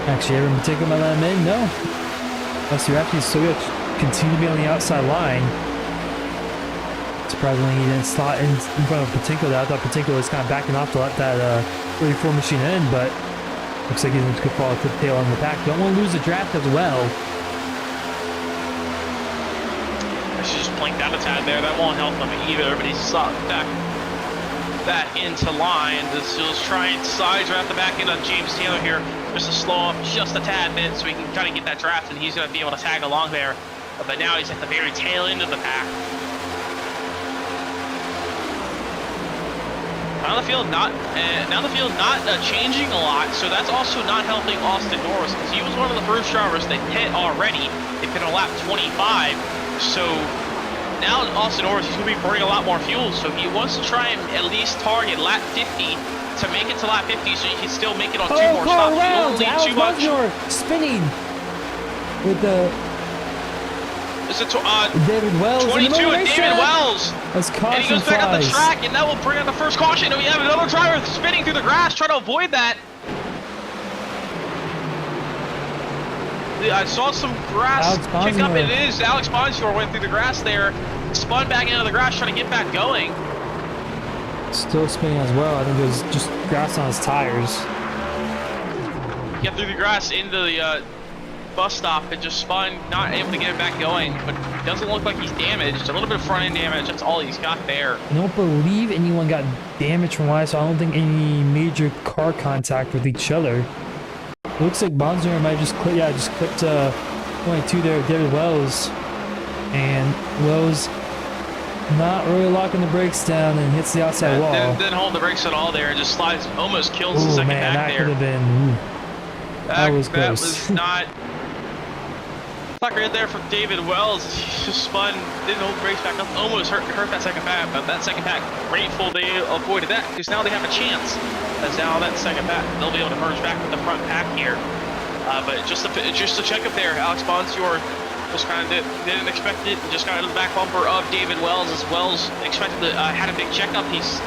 Actually, everyone particular might let him in? No. Rusty Rafferty's still going to continue to be on the outside line. Surprisingly, he didn't slot in front of Patinko. I thought Patinko was kind of backing off to let that 34 machine in, but looks like he's going to fall to the tail on the pack. Don't want to lose the draft as well. Actually just blinked out a tad there. That won't help him either, but he's slotted back. that into line. This will try and size right at the back end of James Taylor here, just to slow up just a tad bit so he can kind of get that draft, and he's going to be able to tag along there. But now he's at the very tail end of the pack. Now the field not changing a lot, so that's also not helping Austin Norris, because he was one of the first drivers that hit already. They pit on lap 25, so now Austin Norris, he's going to be burning a lot more fuel, so he wants to try and at least target lap 50 to make it to lap 50, so he can still make it on 2 more stops. Rounds. Too much. Spinning with the David Wells. 22 and David Wells. As caution and he goes back on the flies. track, and that will bring out the first caution. And we have another driver spinning through the grass, trying to avoid that. I saw some grass kick up, and it is Alex Bonsior went through the grass there, spun back into the grass, trying to get back going. Still spinning as well. I think it was just grass on his tires. Get through the grass into the bus stop and just spun, not able to get it back going, but it doesn't look like he's damaged. A little bit of front end damage, that's all he's got there. I don't believe anyone got damaged from what I saw. I don't think any major car contact with each other. It looks like Bonsior might just clipped 22 there, David Wells. And Wells not really locking the brakes down and hits the outside wall. Didn't hold the brakes at all there and just slides, almost kills the second back there. That could have been... That was close. That was not... Not great there from David Wells. He just spun, didn't hold the brakes back up, almost hurt that second pack, but that second pack, grateful they avoided that, because now they have a chance. As now that second pack, they'll be able to merge back with the front pack here. But just to check up there, Alex Bonsior just kind of didn't expect it, just got into the back bumper of David Wells, as Wells expected to, had a big checkup. He's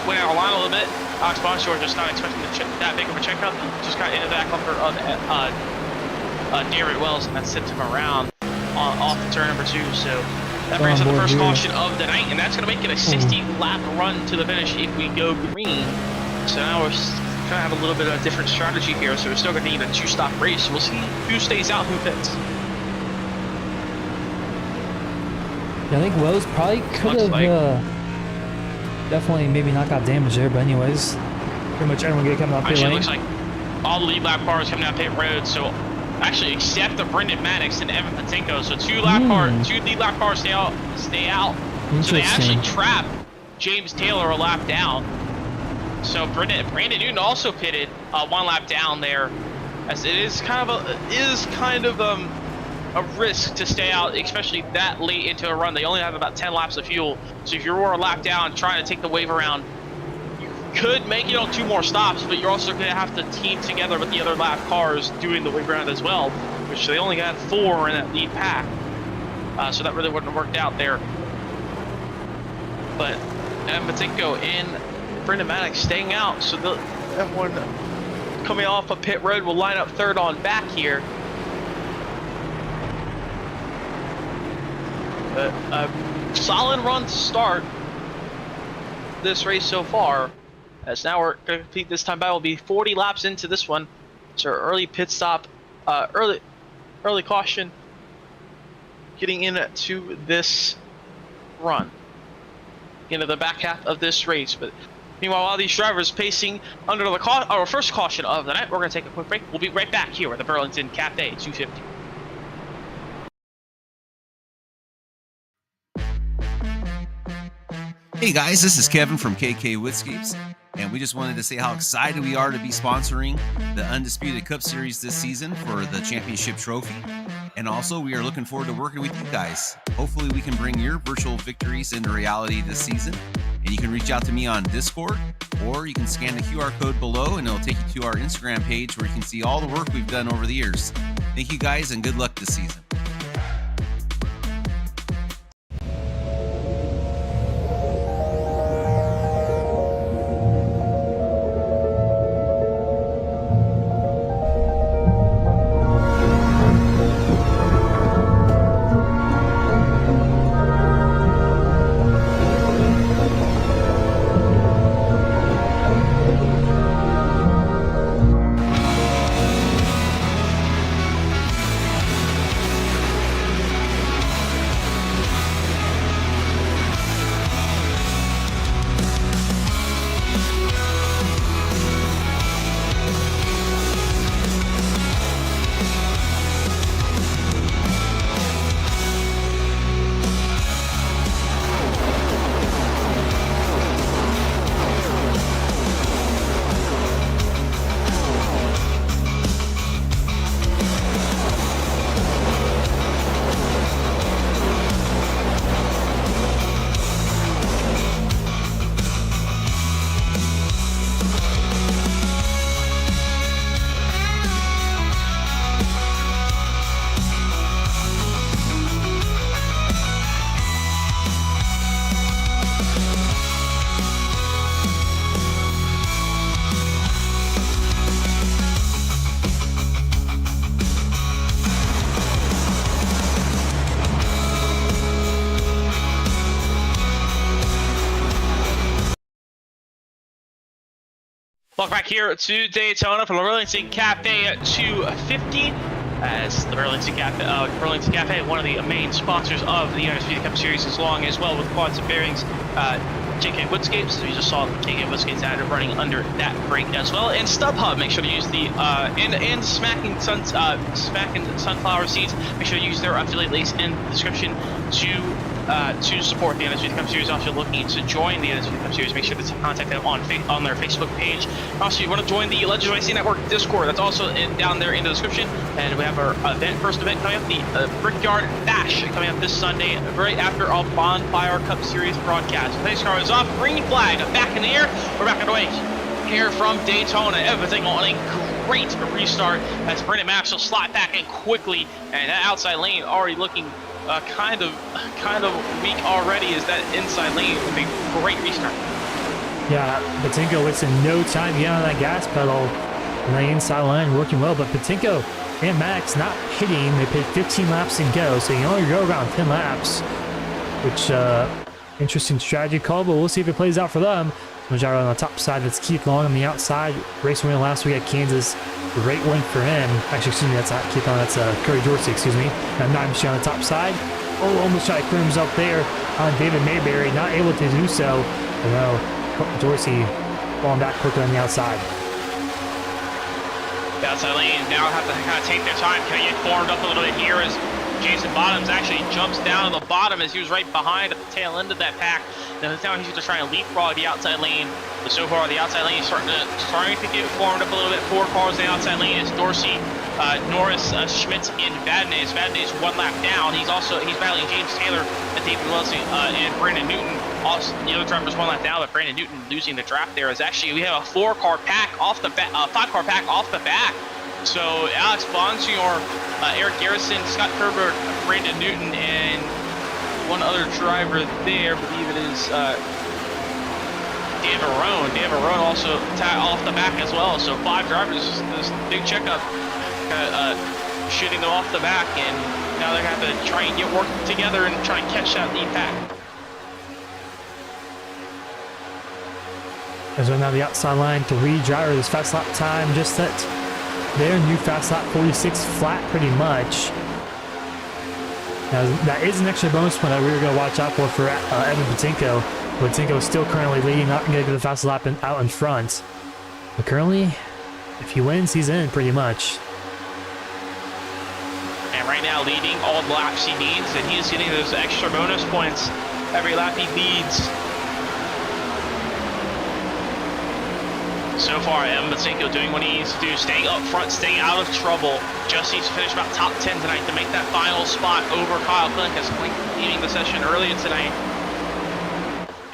went out of line a little bit. Alex Bonsior just not expecting that big of a checkup. He just got into the back bumper of David Wells, and that sent him around off the turn number 2. So that brings up the first caution of the night, and that's going to make it a 60-lap run to the finish if we go green. So now we're going to have a little bit of a different strategy here. So we're still going to need a 2-stop race. We'll see who stays out, who pits. Yeah, I think Wells probably could have definitely maybe not got damaged there, but anyways, pretty much everyone coming out pit lane. It looks like all the lead lap cars coming down pit road. So actually, except the Brendan Maddox and Evan Patinko. So two lead lap cars stay out. So they actually trap James Taylor a lap down. So Brandon Newton also pitted 1 lap down there, as it is kind of a risk to stay out, especially that late into a run. They only have about 10 laps of fuel. So if you're a lap down trying to take the wave around, you could make it on 2 more stops, but you're also going to have to team together with the other lap cars doing the wave around as well, which they only got 4 in that lead pack. So that really wouldn't have worked out there. But Matinko and Brendan Maddox staying out, so everyone coming off of pit road will line up third on back here. A solid run to start this race so far, as now we're going to complete this time by. Will be 40 laps into this one, so early pit stop, early caution getting into this run, into the back half of this race. But meanwhile, while these drivers pacing under the our first caution of the night, we're going to take a quick break. We'll be right back here at the Burlington Cap Day 250. Hey guys, this is Kevin from KK Woodscapes, and we just wanted to say how excited we are to be sponsoring the Undisputed Cup Series this season for the championship trophy. And also, we are looking forward to working with you guys. Hopefully, we can bring your virtual victories into reality this season. And you can reach out to me on Discord, or you can scan the QR code below, and it'll take you to our Instagram page where you can see all the work we've done over the years. Thank you guys, and good luck this season. Welcome back here to Daytona from the Burlington Cafe 250. As the Burlington Cafe, one of the main sponsors of the Undisputed Cup Series, is along as well with quads and bearings. JK Woodscapes, so you just saw JK Woodscapes additive running under that brake as well. And StubHub, make sure to use the and Smacking Sunflower Seeds. Make sure to use their affiliate links in the description to support the Undisputed Cup Series. Also, looking to join the Undisputed Cup Series, make sure to contact them on their Facebook page. Also, you want to join the Legends Racing Network Discord. That's also down there in the description. And we have our first event coming up, the Brickyard Bash, coming up this Sunday, right after our Bonfire Cup Series broadcast. Today's car is off. Green flag back in the air. We're back underway here from Daytona. Everything on a great restart as Brendan Maxwell slot back in quickly, and that outside lane already looking kind of weak already. Is that inside lane with a great restart? Yeah, Patinko wasting no time getting on that gas pedal, and the inside line working well. But Patinko and Max not pitting. They pit 15 laps and go, so you only go around 10 laps, which interesting strategy call. But we'll see if it plays out for them. Majaro on the top side. That's Keith Long on the outside. Race win last week at Kansas. Great win for him. Actually, excuse me, that's not Keith Long, that's Curry Dorsey, excuse me. And not machine on the top side. Oh, almost tried to clear himself there on David Mayberry. Not able to do so. Dorsey falling back quickly on the outside. The outside lane now have to kind of take their time, kind of get formed up a little bit here as Jason Bottoms actually jumps down to the bottom as he was right behind at the tail end of that pack. Now he's just trying to leapfrog the outside lane. But so far, the outside lane is starting to get formed up a little bit. 4 cars in the outside lane is Dorsey, Norris, Schmitz, and Vadnais. Vadnais one lap down. He's battling James Taylor, David Wilson, and Brandon Newton. Also, the other drivers one lap down, but Brandon Newton losing the draft there. Is actually we have a 4-car pack off the 5-car pack off the back. So Alex Bonsignor, Eric Garrison, Scott Kerber, Brandon Newton, and one other driver there, I believe it is Dan Verone. Dan Verone also off the back as well. So 5 drivers, this big checkup, shooting them off the back, and now they're going to have to try and get work together and try and catch that lead pack. As we're now the outside line, 3 drivers, fast lap time, just that their new fast lap 46 flat pretty much. Now, that is an extra bonus point that we were going to watch out for Evan Patinko. Patinko is still currently leading, not going to get the fast lap out in front. But currently, if he wins, he's in pretty much. And right now, leading all the laps he needs, and he is getting those extra bonus points every lap he leads. So far, Evan Patinko doing what he needs to do, staying up front, staying out of trouble. Just needs to finish about top 10 tonight to make that final spot over Kyle Klink, as Klink leading the session earlier tonight.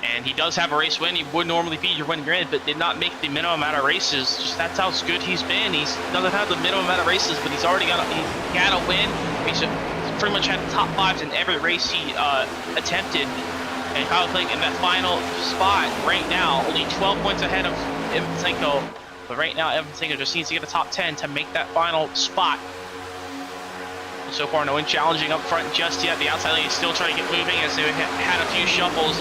And he does have a race win. He would normally be your win granted, but did not make the minimum amount of races. Just that's how good he's been. He doesn't have the minimum amount of races, but he's already got a win. He's pretty much had top 5s in every race he attempted. And Kyle Klink in that final spot right now, only 12 points ahead of Evan Patinko, but right now Evan Patinko just needs to get a top 10 to make that final spot. So far, no one challenging up front just yet. The outside lane is still trying to get moving as they had a few shuffles.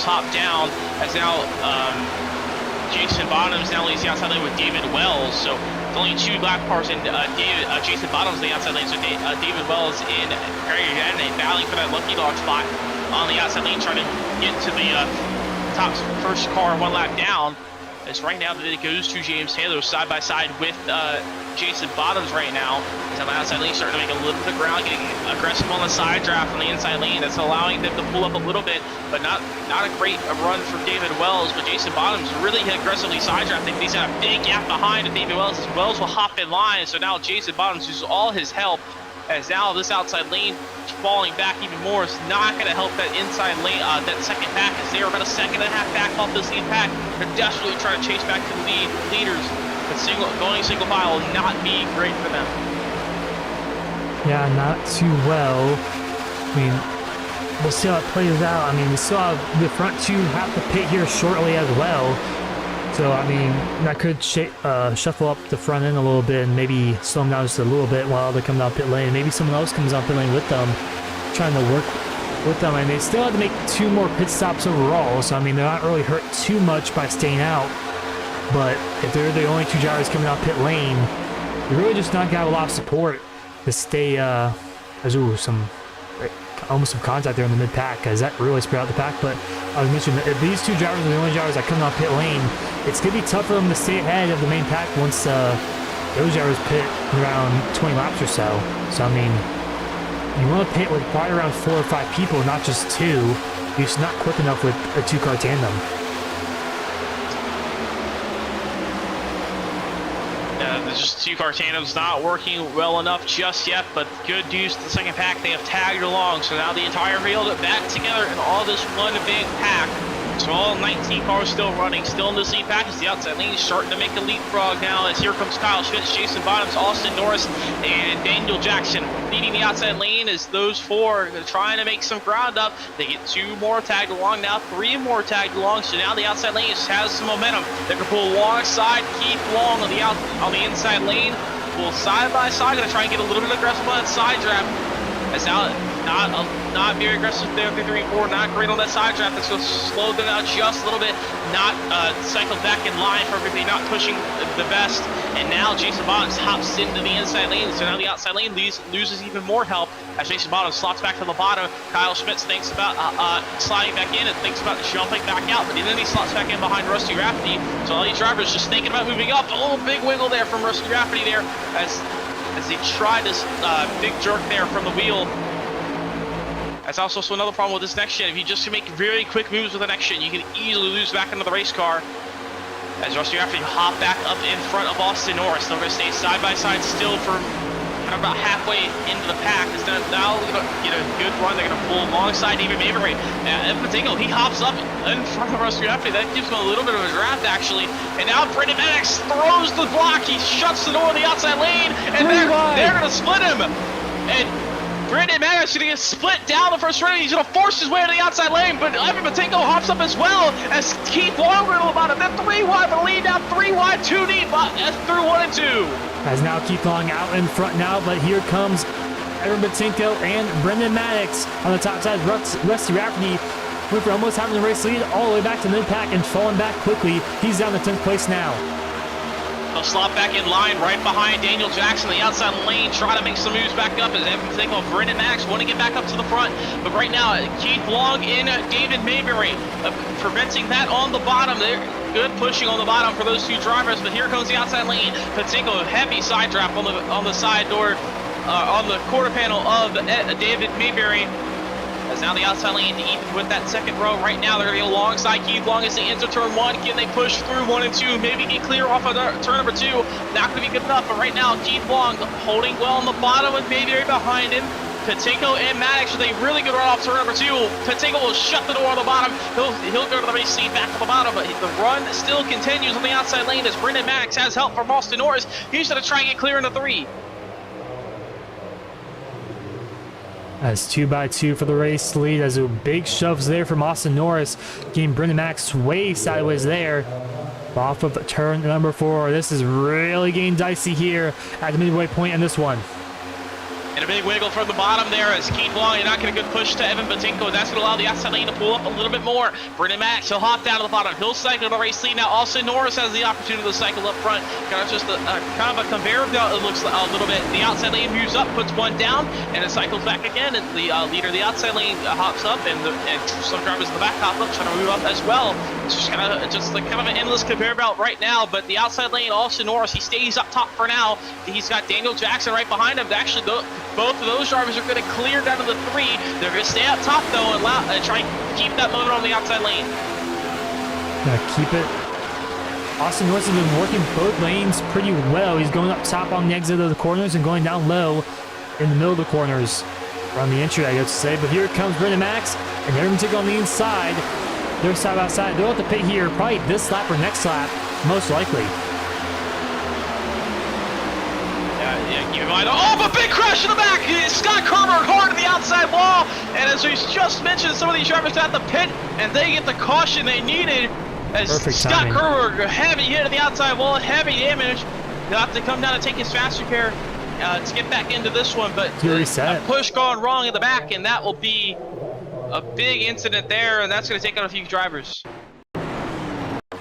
Hopped down as now Jason Bottoms now leads the outside lane with David Wells. So it's only 2 lap cars in Jason Bottoms in the outside lane. So David Wells in Gary Vadnais battling for that lucky dog spot on the outside lane, trying to get to the top first car 1 lap down. As right now it goes to James Taylor side by side with Jason Bottoms right now. He's on the outside lane, starting to make a little bit of ground, getting aggressive on the side draft on the inside lane. That's allowing them to pull up a little bit, but not a great run for David Wells. But Jason Bottoms really aggressively side drafting. He's got a big gap behind of David Wells, as Wells will hop in line. So now Jason Bottoms uses all his help, as now this outside lane falling back even more. It's not going to help that inside lane, that second pack, as they are about a 1.5 seconds back off this lead pack. They're desperately trying to chase back to the leaders, but going single file will not be great for them. Yeah, not too well. I mean, we'll see how it plays out. I mean, we still have the front 2 have to pit here shortly as well. So, I mean, that could shuffle up the front end a little bit and maybe slow them down just a little bit while they come down pit lane. Maybe someone else comes down pit lane with them, trying to work with them. And they still have to make 2 more pit stops overall. So, I mean, they're not really hurt too much by staying out. but if they're the only 2 drivers coming out pit lane, you really just not got a lot of support to stay, there's almost some contact there in the mid-pack, because that really spread out the pack. But I was mentioning that if these 2 drivers are the only drivers that come out pit lane, it's going to be tough for them to stay ahead of the main pack once those drivers pit around 20 laps or so. So, I mean, you want to pit with probably around 4 or 5 people, not just 2. You're just not quick enough with a 2-car tandem. There's just 2-car tandems not working well enough just yet, but good news to the second pack. They have tagged along, so now the entire field back together in all this one big pack. So all 19 cars still running, still in this lead pack as the outside lane is starting to make a leapfrog now, as here comes Kyle Schmitz, Jason Bottoms, Austin Norris, and Daniel Jackson leading the outside lane as those 4 are trying to make some ground up. They get 2 more tagged along now, 3 more tagged along, so now the outside lane just has some momentum. They can pull alongside Keith Long on the inside lane, pull side by side, gonna try and get a little bit aggressive on that side draft. As now not very aggressive there, 3, 4, not great on that side draft. That's going to slow them out just a little bit, not cycle back in line for everybody, not pushing the best. And now Jason Bottoms hops into the inside lane, so now the outside lane loses even more help as Jason Bottoms slots back to the bottom. Kyle Schmitz thinks about sliding back in and thinks about jumping back out, but then he slots back in behind Rusty Rafferty. So all these drivers just thinking about moving up. A little big wiggle there from Rusty Rafferty there as he tried this big jerk there from the wheel. That's also another problem with this next gen. If you just make very quick moves with the next gen, you can easily lose back into the race car. As Rusty Rafferty hop back up in front of Austin Norris. They're going to stay side by side still for kind of about halfway into the pack. Now they're going to get a good run. They're going to pull alongside David Mabry. Evan Patinko, he hops up in front of Rusty Rafferty. That gives him a little bit of a draft, actually. And now Brendan Maddox throws the block. He shuts the door on the outside lane, and they're going to split him. And Brandon Maddox is going to get split down the first round. He's going to force his way to the outside lane, but Evan Patinko hops up as well as Keith Long to the bottom. Then 3 wide, the lead now 3 wide, 2 deep through 1 and 2. As now Keith Long out in front now, but here comes Evan Patinko and Brendan Maddox on the top side. Rusty Rafferty went for almost having the race lead all the way back to mid-pack and falling back quickly. He's down to 10th place now. They'll slot back in line right behind Daniel Jackson, the outside lane, try to make some moves back up as Evan Patinko and Brendan Maddox want to get back up to the front. But right now, Keith Long in David Mayberry, preventing that on the bottom. They're good pushing on the bottom for those 2 drivers, but here comes the outside lane. Patinko, heavy side draft on the side door, on the quarter panel of David Mayberry. As now the outside lane to Ethan with that second row. Right now they're going to be alongside Keith Long as they enter turn 1. Can they push through 1 and 2? Maybe get clear off of turn number 2. Not going to be good enough, but right now Keith Long holding well on the bottom with Mayberry behind him. Patinko and Maddox with a really good run off turn number 2. Patinko will shut the door on the bottom. He'll go to the race lead back to the bottom, but the run still continues on the outside lane as Brendan Maddox has help from Austin Norris. He's going to try and get clear into 3. As 2x2 for the race lead, as a big shoves there from Austin Norris, getting Brendan Maddox way sideways there. Off of turn number 4. This is really getting dicey here at the midway point in this one. And a big wiggle from the bottom there as Keith Long, you're not getting a good push to Evan Patinko. That's going to allow the outside lane to pull up a little bit more. Brendan Maddox, he'll hop down to the bottom. He'll cycle to the race lead now. Austin Norris has the opportunity to cycle up front. Kind of just kind of a conveyor belt, it looks like a little bit. The outside lane moves up, puts 1 down, and it cycles back again. And the leader of the outside lane hops up, and some drivers in the back hop up, trying to move up as well. It's just kind of an endless conveyor belt right now. But the outside lane, Austin Norris, he stays up top for now. He's got Daniel Jackson right behind him. Actually, both of those drivers are going to clear down to the 3. They're going to stay up top, though, and try and keep that momentum on the outside lane. Keep it. Austin Norris has been working both lanes pretty well. He's going up top on the exit of the corners and going down low in the middle of the corners. Around the entry, I guess to say. But here comes Brendan Maddox, and they're going to take on the inside. They're side by side. They'll have to pit here probably this lap or next lap, most likely. Keep in mind, but big crash in the back. Scott Kerber hard to the outside wall, and as we just mentioned, some of these drivers got the pit, and they get the caution they needed. As Perfect Scott timing. Kerber, heavy hit to the outside wall, heavy damage. He'll have to come down and take his fast repair to get back into this one, but a push gone wrong in the back, and that will be a big incident there, and that's going to take out a few drivers.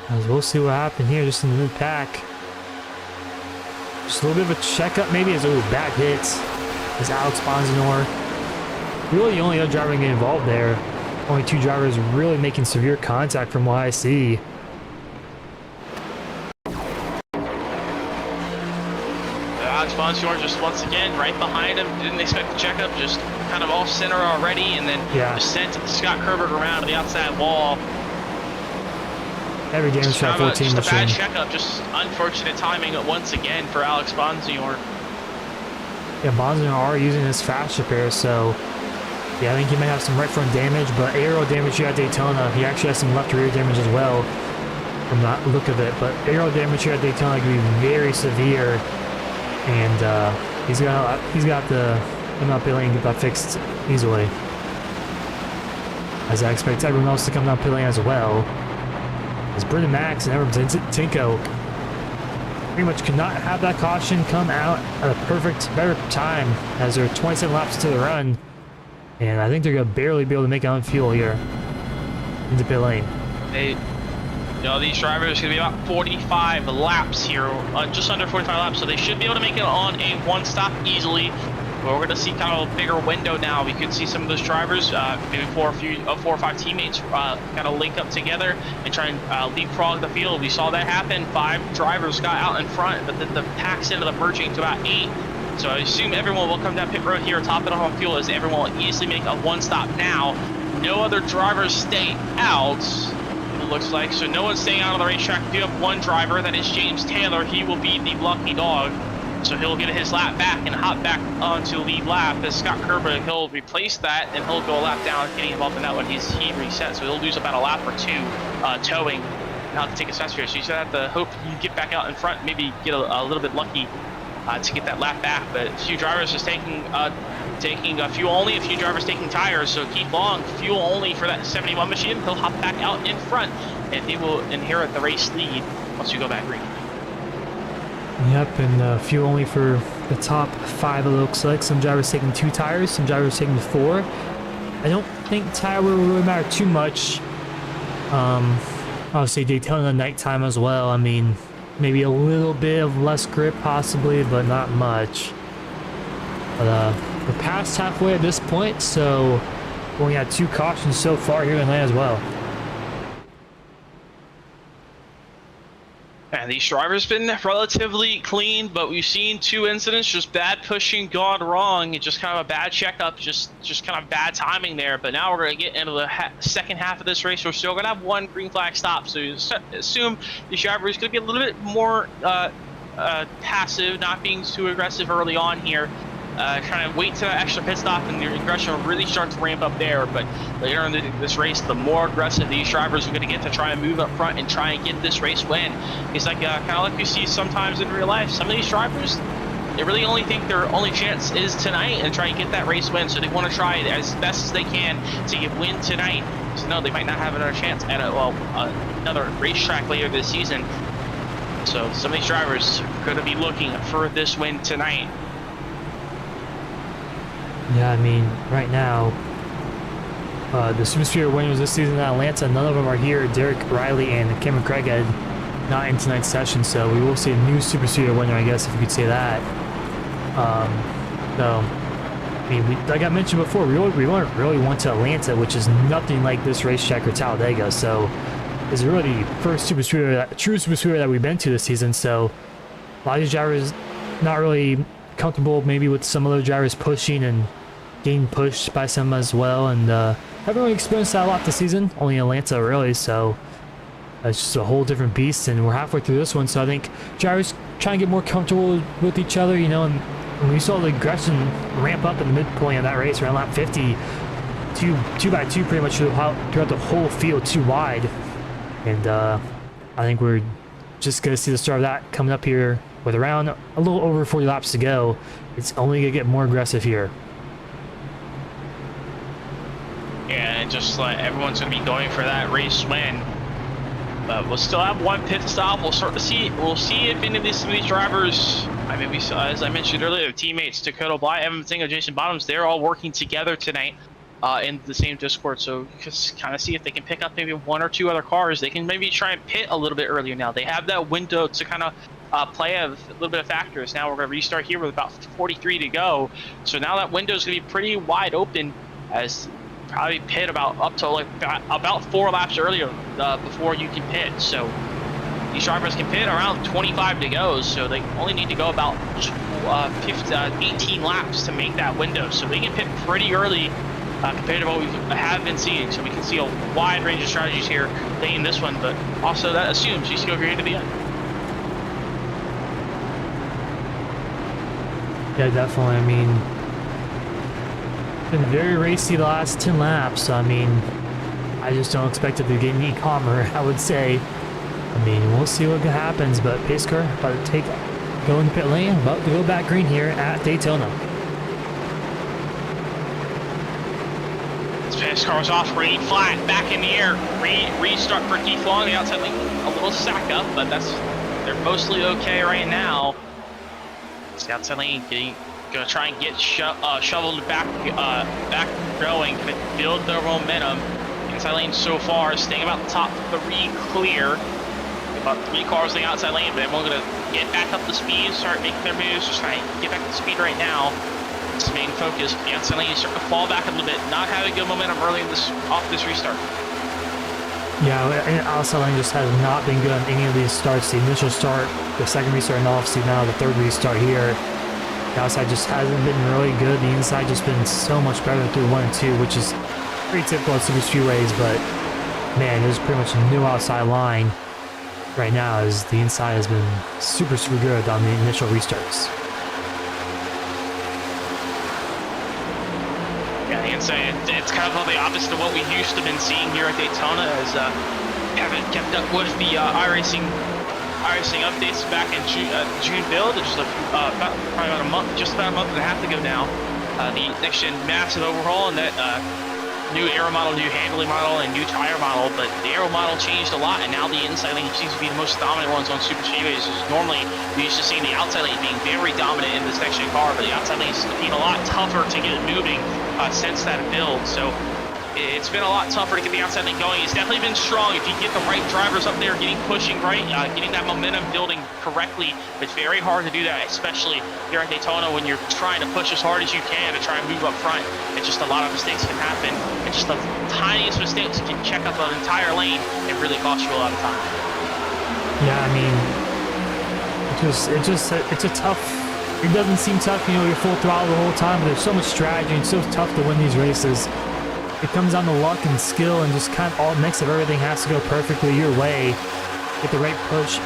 As we'll see what happened here just in the mid-pack. Just a little bit of a checkup maybe as bad hits. Is Alex Bonsignor. Really the only other driver getting involved there. Only 2 drivers really making severe contact from what I see. Alex Bonsignor just once again right behind him. Didn't expect the checkup. Just kind of off center already, and then just sent Scott Kerberg around to the outside wall. Every damage shot 14 just machine. a bad checkup. Just unfortunate timing once again for Alex Bonsignor. Yeah, Bonsignor are using his fast repair, so yeah, I think he may have some right front damage, but aero damage here at Daytona. He actually has some left rear damage as well, from that look of it. But aero damage here at Daytona can be very severe, and he's got the MLP lane get that fixed easily. As I expect everyone else to come down pit lane as well. As Brendan Max and Everton Tinko pretty much could not have that caution come out at a better time, as they're 27 laps to the run, and I think they're gonna barely be able to make it on fuel here into pit lane. These drivers are gonna be about 45 laps here, just under 45 laps, so they should be able to make it on a one-stop easily. But we're going to see kind of a bigger window now. We could see some of those drivers, maybe 4 or 5 teammates, kind of link up together and try and leapfrog the field. We saw that happen. 5 drivers got out in front, but then the packs ended up merging to about 8. So I assume everyone will come down pit road here, top it on fuel, as everyone will easily make a one-stop now. No other drivers stay out, it looks like. So no one's staying out on the racetrack. We do have one driver, that is James Taylor. He will be the lucky dog. So he'll get his lap back and hop back onto lead lap. As Scott Kerber, he'll replace that and he'll go a lap down, getting involved in that one. He's reset, so he'll lose about a lap or 2 towing. Now to take his fast here. So you should have to hope you get back out in front, maybe get a little bit lucky to get that lap back. But a few drivers just taking fuel only, a few drivers taking tires. So Keith Long, fuel only for that 71 machine. He'll hop back out in front and he will inherit the race lead once you go back green. Yep, and fuel only for the top 5, it looks like. Some drivers taking 2 tires, some drivers taking 4. I don't think tire will really matter too much. Obviously Daytona nighttime as well. I mean, maybe a little bit of less grip possibly, but not much. But we're past halfway at this point, so we only had 2 cautions so far here tonight as well. And these drivers been relatively clean, but we've seen 2 incidents, just bad pushing gone wrong, and just kind of a bad checkup, just kind of bad timing there. But now we're going to get into the second half of this race. We're still going to have 1 green flag stop, so you assume these drivers going to be a little bit more passive, not being too aggressive early on here. Trying to wait to that extra pit stop, and your aggression will really start to ramp up there. But later in this race, the more aggressive these drivers are going to get to try and move up front and try and get this race win. It's like kind of like you see sometimes in real life. Some of these drivers, they really only think their only chance is tonight and try and get that race win. So they want to try it as best as they can to get win tonight. So no, they might not have another chance at another racetrack later this season. So some of these drivers are going to be looking for this win tonight. Yeah, I mean, right now, the Super Speedway winners this season in Atlanta, none of them are here. Derek Riley and Cameron Craighead not in tonight's session, so we will see a new Super Speedway winner, I guess, if you could say that. So, I mean, like I mentioned before, we really went to Atlanta, which is nothing like this racetrack or Talladega. So, it's really the first true Super Speedway that we've been to this season. So, a lot of these drivers not really comfortable maybe with some other drivers pushing and getting pushed by some as well, and haven't really experienced that a lot this season, only in Atlanta really, so it's just a whole different beast, and we're halfway through this one, so I think drivers trying to get more comfortable with each other, you know, and when we saw the aggression ramp up in the midpoint of that race around lap 50, 2 by 2 pretty much throughout the whole field, 2 wide, and I think we're just going to see the start of that coming up here with around a little over 40 laps to go. It's only going to get more aggressive here. Yeah, and just like everyone's going to be going for that race win. But we'll still have 1 pit stop. We'll start to see. We'll see if any of some of these drivers. I mean, we saw, as I mentioned earlier, teammates Dakota Bly, Evan Tingo, Jason Bottoms. They're all working together tonight. in the same Discord, so just kind of see if they can pick up maybe 1 or 2 other cars. They can maybe try and pit a little bit earlier now. They have that window to kind of play a little bit of factors. Now we're going to restart here with about 43 to go. So now that window is going to be pretty wide open, as probably pit up to like about 4 laps earlier before you can pit. So these drivers can pit around 25 to go, so they only need to go about 18 laps to make that window. So they can pit pretty early compared to what we have been seeing. So we can see a wide range of strategies here in this one, but also that assumes you still agree to the end. Yeah, definitely. I mean, been very racy the last 10 laps. I mean, I just don't expect it to get any calmer, I would say. I mean, we'll see what happens, but pace car about to go into pit lane, about to go back green here at Daytona. This pace car was off, green flat, back in the air, restart for Keith Long, the outside lane, a little sack up, but they're mostly okay right now. It's the outside lane gonna try and get shoveled back going, gonna build their momentum. Inside lane so far staying about the top 3 clear. About 3 cars in the outside lane, but everyone's gonna get back up to speed, start making their moves, just trying to get back to speed right now. It's the main focus. The outside lane is starting to fall back a little bit, not having good momentum early off this restart. Yeah, and outside lane just has not been good on any of these starts. The initial start, the second restart, and obviously now the third restart here. The outside just hasn't been really good. The inside just been so much better through 1 and 2, which is pretty typical of super speedways, but man, there's pretty much a new outside line right now, as the inside has been super good on the initial restarts. Yeah, the inside, it's kind of the opposite of what we used to been seeing here at Daytona, as haven't kept up with the iRacing updates back in June build. It's just probably about a month, just about a month and a half ago now. The next gen massive overhaul, and that new aero model, new handling model, and new tire model, but the aero model changed a lot, and now the inside lane seems to be the most dominant ones on super speedways. Normally, we used to see the outside lane being very dominant in this next-gen car, but the outside lane is being a lot tougher to get it moving since that build. So it's been a lot tougher to get the outside lane going. It's definitely been strong if you get the right drivers up there, pushing right, getting that momentum building correctly. It's very hard to do that, especially here at Daytona when you're trying to push as hard as you can to try and move up front. It's just a lot of mistakes can happen, and just the tiniest mistakes can check up an entire lane and really cost you a lot of time. Yeah, I mean, it's a tough. It doesn't seem tough, you know, you're full throttle the whole time, but there's so much strategy and it's so tough to win these races. It comes down to luck and skill, and just kind of all mix of everything has to go perfectly your way. Get the right push,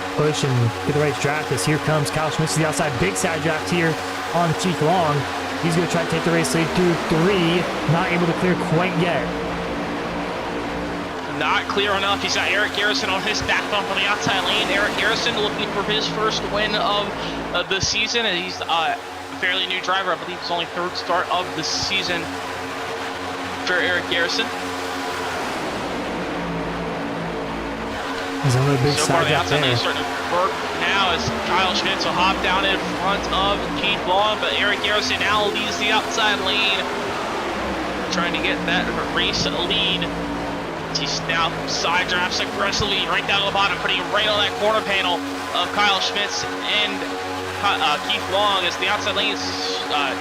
and get the right draft. As here comes Kyle Schmitz to the outside, big side draft here on Keith Long. He's going to try to take the race lead through 3, not able to clear quite yet. Not clear enough. He's got Eric Garrison on his back bump on the outside lane. Eric Garrison looking for his first win of the season, and he's a fairly new driver. I believe it's only 3rd start of the season for Eric Garrison. There's another big so far, side the draft outside lane there. is starting to work now as Kyle Schmitz will hop down in front of Keith Long, but Eric Garrison now leads the outside lane, trying to get that race lead. He's now side drafts aggressively right down to the bottom, putting right on that corner panel of Kyle Schmitz and Keith Long, as the outside lane is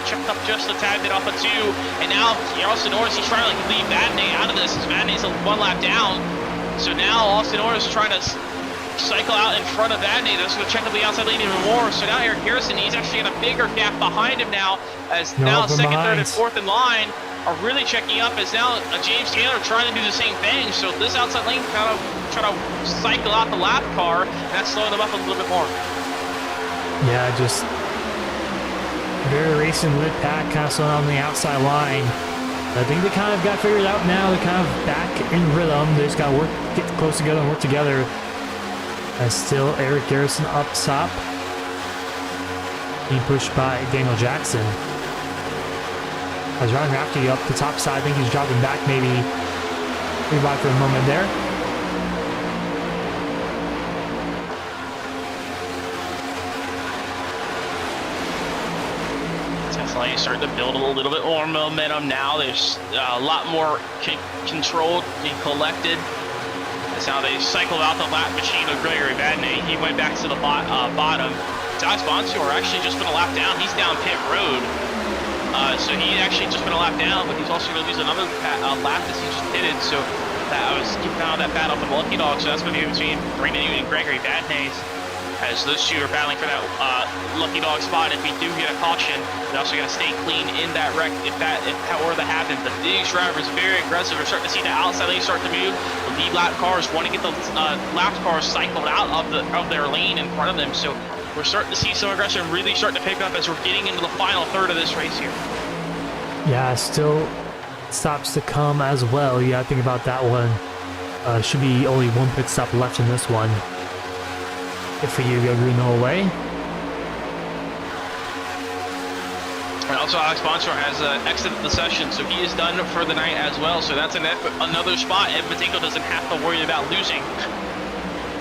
checked up just a tad bit off of 2. And now Austin Norris, he's trying to leave Vadnais out of this, as Vadnais's 1 lap down. So now Austin Norris is trying to cycle out in front of Vadnais. That's going to check up the outside lane even more. So now Eric Garrison, he's actually got a bigger gap behind him now, as now 2nd, 3rd, and 4th in line are really checking up, as now James Taylor trying to do the same thing. So this outside lane kind of trying to cycle out the lap car, and that's slowing them up a little bit more. Yeah, just very racing lit pack, kind of slowing on the outside line. I think they kind of got figured out now. They're kind of back in rhythm. They just got to get close together and work together. As still Eric Garrison up top, being pushed by Daniel Jackson. As Ryan Rafferty up the top side, I think he's dropping back, maybe revive for a moment there. Lane starting to build a little bit more momentum now. There's a lot more controlled and collected. That's how they cycled out the lap machine of Gregory Vadnais. He went back to the bottom. Alex Bonsior actually just been a lap down. He's down pit road. So he actually just been a lap down, but he's also going to lose another lap as he just pitted. So that I was keeping an eye on that battle for the Lucky Dog. So that's going to be between Brandon Newton and Gregory Vadnais, as those two are battling for that Lucky Dog spot. If we do get a caution, we also got to stay clean in that wreck if that were to happen. But these drivers very aggressive. We're starting to see the outside lane start to move. The lead lap cars want to get the lap cars cycled out of their lane in front of them. So we're starting to see some aggression really starting to pick up as we're getting into the final third of this race here. Yeah, still stops to come as well. You gotta think about that one. Should be only one pit stop left in this one. Good for you, go green the whole way. And also Alex Bonsior has exited the session, so he is done for the night as well. So that's another spot Ed Matenko doesn't have to worry about losing.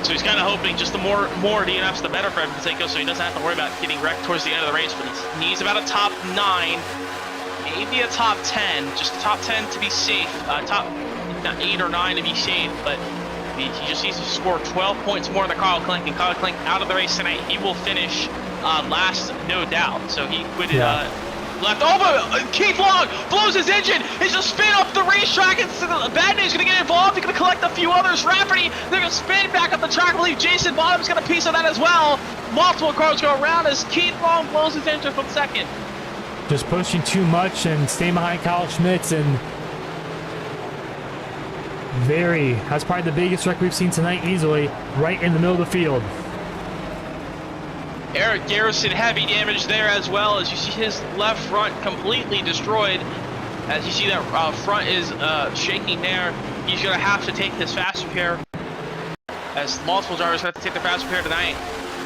So he's kind of hoping just the more DNFs, the better for Ed Matenko, so he doesn't have to worry about getting wrecked towards the end of the race. But he needs about a top 9, maybe a top 10, just top 10 to be safe, top 8 or 9 to be safe. But he just needs to score 12 points more than Kyle Klink, and Kyle Klink out of the race tonight. He will finish last, no doubt. So he quitted. Left over. Keith Long blows his engine. He's just spin up the racetrack, and Vadnais is going to get involved. He's going to collect a few others. Rafferty, they're going to spin back up the track. I believe Jason Bottom's got a piece of that as well. Multiple cars go around as Keith Long blows his engine from second. Just pushing too much and staying behind Kyle Schmitz, and that's probably the biggest wreck we've seen tonight, easily, right in the middle of the field. Eric Garrison, heavy damage there as well, as you see his left front completely destroyed. As you see that front is shaking there. He's going to have to take his fast repair, as multiple drivers have to take their fast repair tonight.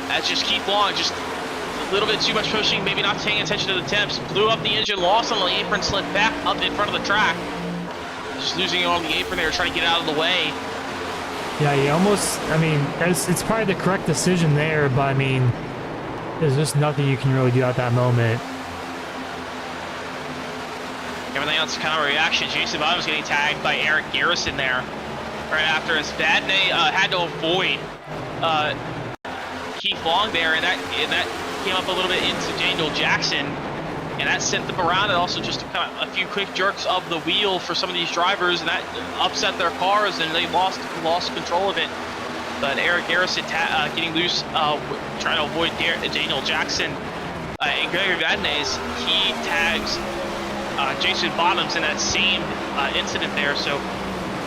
That's just Keith Long, just a little bit too much pushing, maybe not paying attention to the temps. Blew up the engine, lost on the apron, slid back up in front of the track. Just losing it on the apron there, trying to get out of the way. Yeah, he almost, I mean, it's probably the correct decision there, but I mean, there's just nothing you can really do at that moment. Everything else is kind of a reaction. Jason Bottom's getting tagged by Eric Garrison there. Right after his Vadnais had to avoid Keith Long there, and that came up a little bit into Daniel Jackson, and that sent them around, and also just kind of a few quick jerks of the wheel for some of these drivers, and that upset their cars, and they lost control of it. But Eric Garrison getting loose, trying to avoid Daniel Jackson. And Gregory Vadnais, he tags Jason Bottoms in that same incident there. So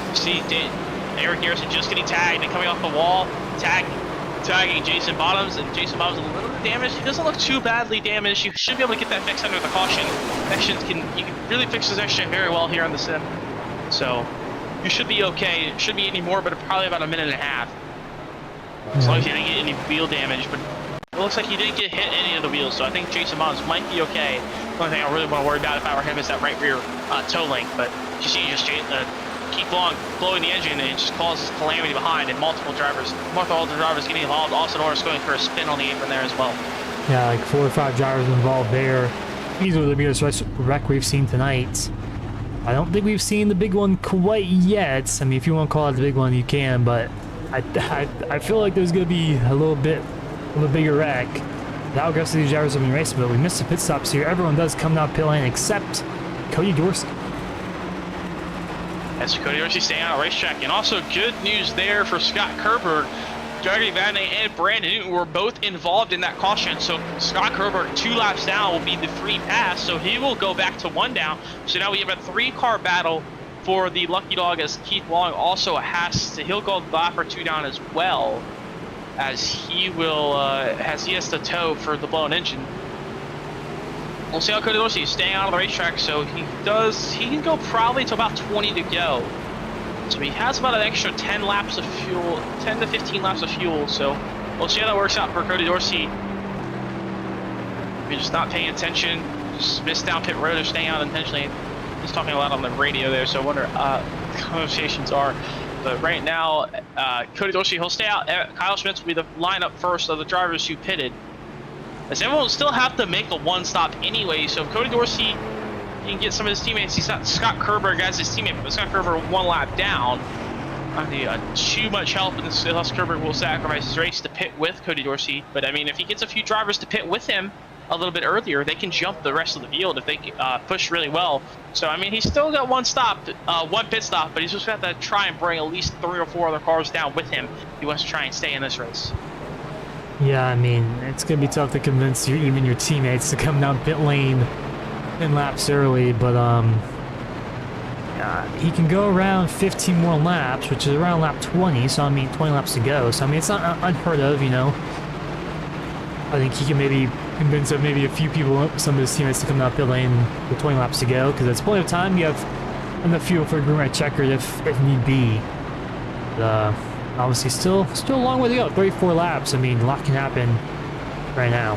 you see Eric Garrison just getting tagged and coming off the wall, tagging Jason Bottoms, and Jason Bottoms a little bit damaged. He doesn't look too badly damaged. You should be able to get that fixed under the caution. You can really fix this extra very well here on the sim. So you should be okay. It shouldn't be any more, but probably about a minute and a half. As long as he didn't get any wheel damage, but it looks like he didn't get hit any of the wheels, so I think Jason Bottoms might be okay. The only thing I really want to worry about if I were him is that right rear toe link, but you see just keep Long blowing the engine, and it just causes calamity behind, and multiple drivers getting involved. Austin Orris going for a spin on the apron there as well. Yeah, like 4 or 5 drivers involved there. Easily the biggest wreck we've seen tonight. I don't think we've seen the big one quite yet. I mean, if you want to call it the big one, you can, but I feel like there's going to be a little bit of a bigger wreck. How aggressive these drivers have been racing, but we missed the pit stops here. Everyone does come down pit lane except Cody Dorsey. As Cody Dorsey staying on a racetrack. And also good news there for Scott Kerberg. Gregory Vadnais and Brandon Newton were both involved in that caution. So Scott Kerberg, 2 laps down, will be the free pass. So he will go back to 1 down. So now we have a 3-car battle for the Lucky Dog, as Keith Long also he'll go a lap or 2 down as well, as he has to tow for the blown engine. We'll see how Cody Dorsey is staying out of the racetrack, so he can go probably to about 20 to go. So he has about an extra 10 laps of fuel, 10 to 15 laps of fuel, so we'll see how that works out for Cody Dorsey. If you're just not paying attention, just missed down pit road or staying out intentionally. He's talking a lot on the radio there, so I wonder what the conversations are. But right now, Cody Dorsey, he'll stay out. Kyle Schmitz will be the lineup first of the drivers who pitted. as everyone will still have to make the one stop anyway. So if Cody Dorsey can get some of his teammates, he's got Scott Kerberg as his teammate, but Scott Kerber one lap down. Not need too much help, and thus Kerber will sacrifice his race to pit with Cody Dorsey. But I mean, if he gets a few drivers to pit with him a little bit earlier, they can jump the rest of the field if they push really well. So I mean, he's still got one pit stop, but he's just got to try and bring at least 3 or 4 other cars down with him if he wants to try and stay in this race. Yeah, I mean, it's going to be tough to convince even your teammates to come down pit lane in laps early, but he can go around 15 more laps, which is around lap 20, so I mean 20 laps to go, so I mean it's not unheard of, you know. I think he can maybe convince maybe a few people, some of his teammates, to come down pit lane with 20 laps to go, because that's plenty of time. You have enough fuel for a green light checker if need be. But, obviously still a long way to go, 34 laps. I mean, a lot can happen right now.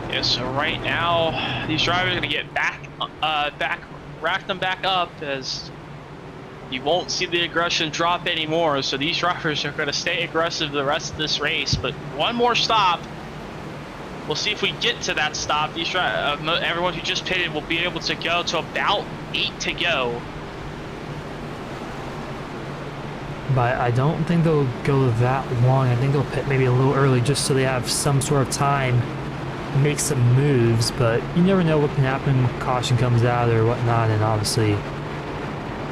Yeah, so right now, these drivers are going to get rack them back up, as you won't see the aggression drop anymore. So these drivers are going to stay aggressive the rest of this race. But one more stop. We'll see if we get to that stop. These everyone who just pitted will be able to go to about 8 to go. But I don't think they'll go that long. I think they'll pit maybe a little early just so they have some sort of time to make some moves. But you never know what can happen. Caution comes out or whatnot, and obviously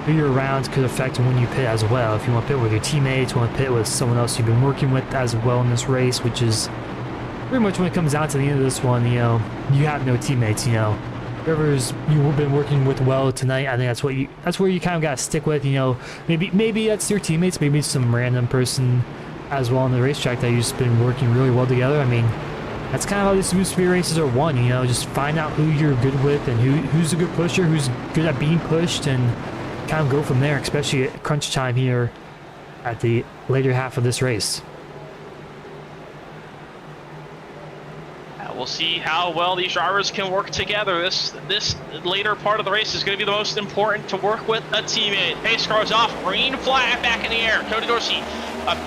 who you're around could affect when you pit as well. If you want to pit with your teammates, want to pit with someone else you've been working with as well in this race, which is pretty much when it comes down to the end of this one, you know, you have no teammates, you know. Whoever's you've been working with well tonight, I think that's where you kind of got to stick with, you know. Maybe that's your teammates, maybe it's some random person as well on the racetrack that you've just been working really well together. I mean, that's kind of how these Super Speed races are won, you know. Just find out who you're good with and who's a good pusher, who's good at being pushed, and kind of go from there, especially at crunch time here at the later half of this race. We'll see how well these drivers can work together. This later part of the race is going to be the most important, to work with a teammate. Pace car's off, green flag back in the air. Cody Dorsey, a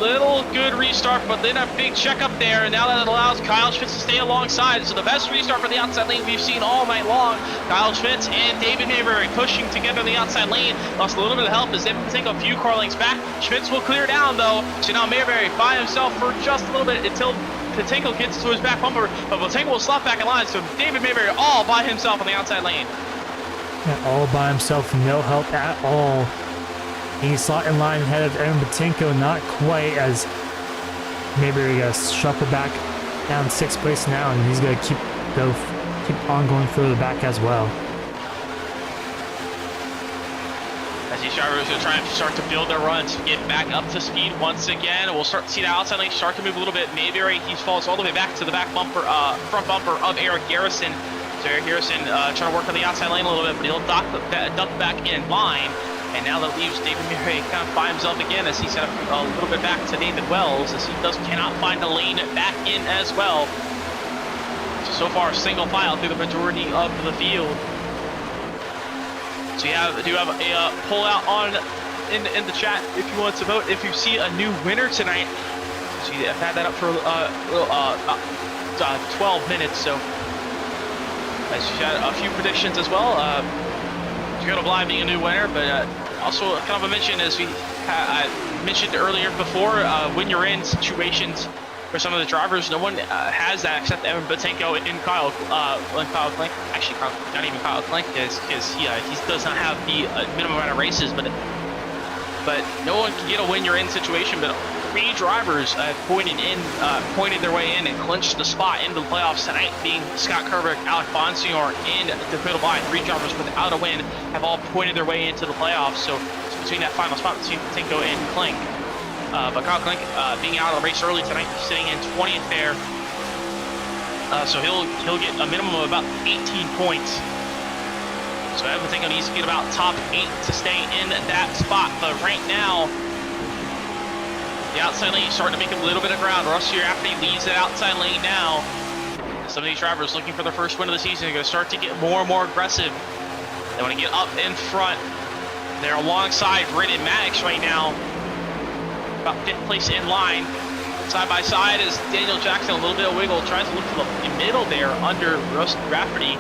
little good restart, but then a big check up there, and now that allows Kyle Schmitz to stay alongside. So the best restart for the outside lane we've seen all night long. Kyle Schmitz and David Mayberry pushing together in the outside lane. Lost a little bit of help as they take a few car lengths back. Schmitz will clear down though, so now Mayberry by himself for just a little bit until Patinko gets to his back bumper, but Patinko will slot back in line, so David Mayberry all by himself on the outside lane. Yeah, all by himself, no help at all. He's slot in line ahead of Aaron Patinko, not quite, as Mayberry got shuffle back down 6th place now, and he's gonna keep on going further back as well. As these drivers are trying to start to build their runs, get back up to speed once again. We'll start to see the outside lane start to move a little bit. Mayberry, he falls all the way back to the back bumper, front bumper of Eric Garrison. So Eric Garrison trying to work on the outside lane a little bit, but he'll duck back in line. And now that leaves David Mayberry kind of by himself again, as he set up a little bit back to David Wells, as he cannot find a lane back in as well. So far, single file through the majority of the field. So do have a poll out in the chat if you want to vote. If you see a new winner tonight, so I've had that up for 12 minutes. So I had a few predictions as well. Dakota Bly being a new winner, but also kind of a mention, as I mentioned earlier before, when you're in situations for some of the drivers, no one has that except Evan Patinko and Kyle Klink. Actually, not even Kyle Klink, because he does not have the minimum amount of races, but no one can get a win you're in situation. But 3 drivers pointed their way in and clinched the spot into the playoffs tonight, being Scott Kerber, Alec Bonsignor, and Dakota Bly. 3 drivers without a win have all pointed their way into the playoffs. So it's between that final spot between Patinko and Klink. But Kyle Klink being out of the race early tonight, sitting in 20th there. So he'll get a minimum of about 18 points. So Evan Patinko needs to get about top 8 to stay in that spot. But right now, the outside lane is starting to make a little bit of ground. Rusty Rafferty leads that outside lane now. Some of these drivers looking for their first win of the season are going to start to get more and more aggressive. They want to get up in front. They're alongside Brendan Maddox right now, about 5th place in line. Side by side is Daniel Jackson, a little bit of wiggle, tries to look for the middle there under Rusty Rafferty.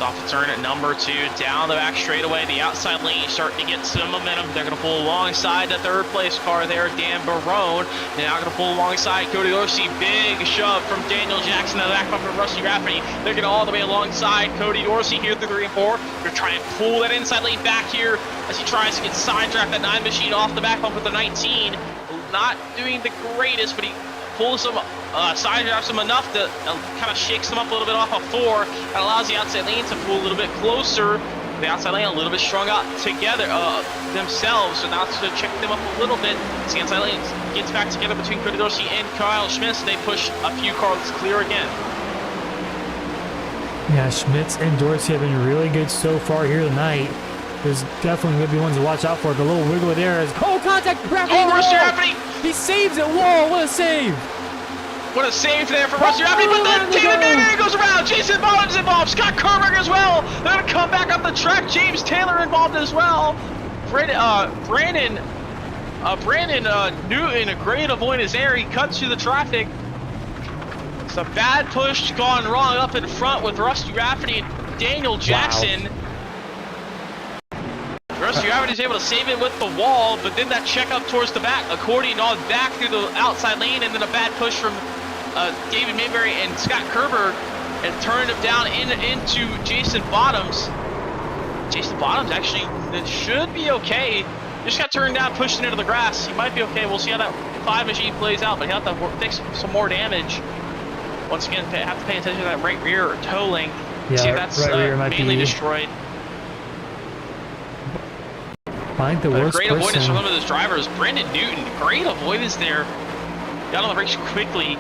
Off the turn at number 2, down the back straightaway. The outside lane starting to get some momentum. They're going to pull alongside the 3rd place car there, Dan Barone. They're now going to pull alongside Cody Dorsey. Big shove from Daniel Jackson to the back bumper of Rusty Rafferty. They're getting all the way alongside Cody Dorsey here through 3 and 4. They're trying to pull that inside lane back here as he tries to get side draft that 9 machine off the back bumper with the 19. Not doing the greatest, but he pulls some side drafts him enough to kind of shakes him up a little bit off of 4. That allows the outside lane to pull a little bit closer. The outside lane a little bit strung out together themselves, so now to check them up a little bit. The inside lane gets back together between Cody Dorsey and Kyle Schmitz. They push a few cars clear again. Yeah, Schmitz and Dorsey have been really good so far here tonight. There's definitely going to be ones to watch out for. The little wiggle there is... Oh, contact! Rusty Rafferty! He saves it! Whoa, what a save! What a save there for Rusty Rafferty, but then David Mayberry goes around. Jason Bottoms involved. Scott Kerberg as well. They're going to come back up the track. James Taylor involved as well. Brandon Newton, a great avoidance there. He cuts through the traffic. It's a bad push gone wrong up in front with Rusty Rafferty and Daniel Jackson. Wow. Rusty Rafferty is able to save it with the wall, but then that check up towards the back, accordion on back through the outside lane, and then a bad push from David Mayberry and Scott Kerber, and turned him down into Jason Bottoms. Jason Bottoms actually should be okay. Just got turned down, pushed into the grass. He might be okay. We'll see how that 5 machine plays out, but he'll have to fix some more damage. Once again, have to pay attention to that right rear toe link. Yeah, see if that's mainly destroyed. Find the worst great person. Avoidance from some of those drivers. Brandon Newton, great avoidance there. Got on the brakes quickly.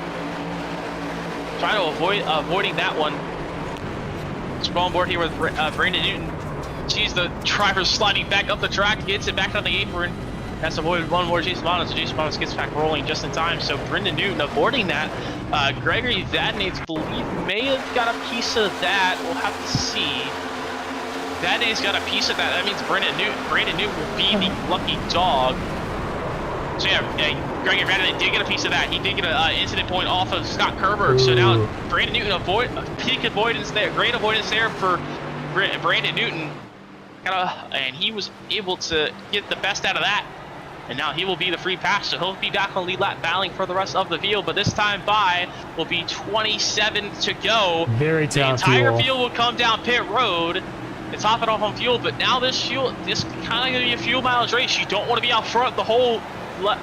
Trying to avoiding that one. Let's go on board here with Brandon Newton. Sees the driver sliding back up the track, gets it back on the apron. Has avoided one more Jason Bottoms, so Jason Bottoms gets back rolling just in time. So Brendan Newton avoiding that. Gregory Vadnates, believe, may have got a piece of that. We'll have to see. Vadnate's got a piece of that. That means Brandon Newton will be the lucky dog. So yeah, Gregory Vadnate did get a piece of that. He did get an incident point off of Scott Kerberg. So now Brandon Newton peak avoidance there, great avoidance there for Brandon Newton. And he was able to get the best out of that. And now he will be the free pass, so he'll be back on lead lap battling for the rest of the field. But this time by will be 27 to go. Very talented. The entire field will come down pit road to top it off on fuel. But now this kind of going to be a fuel mileage race. You don't want to be out front the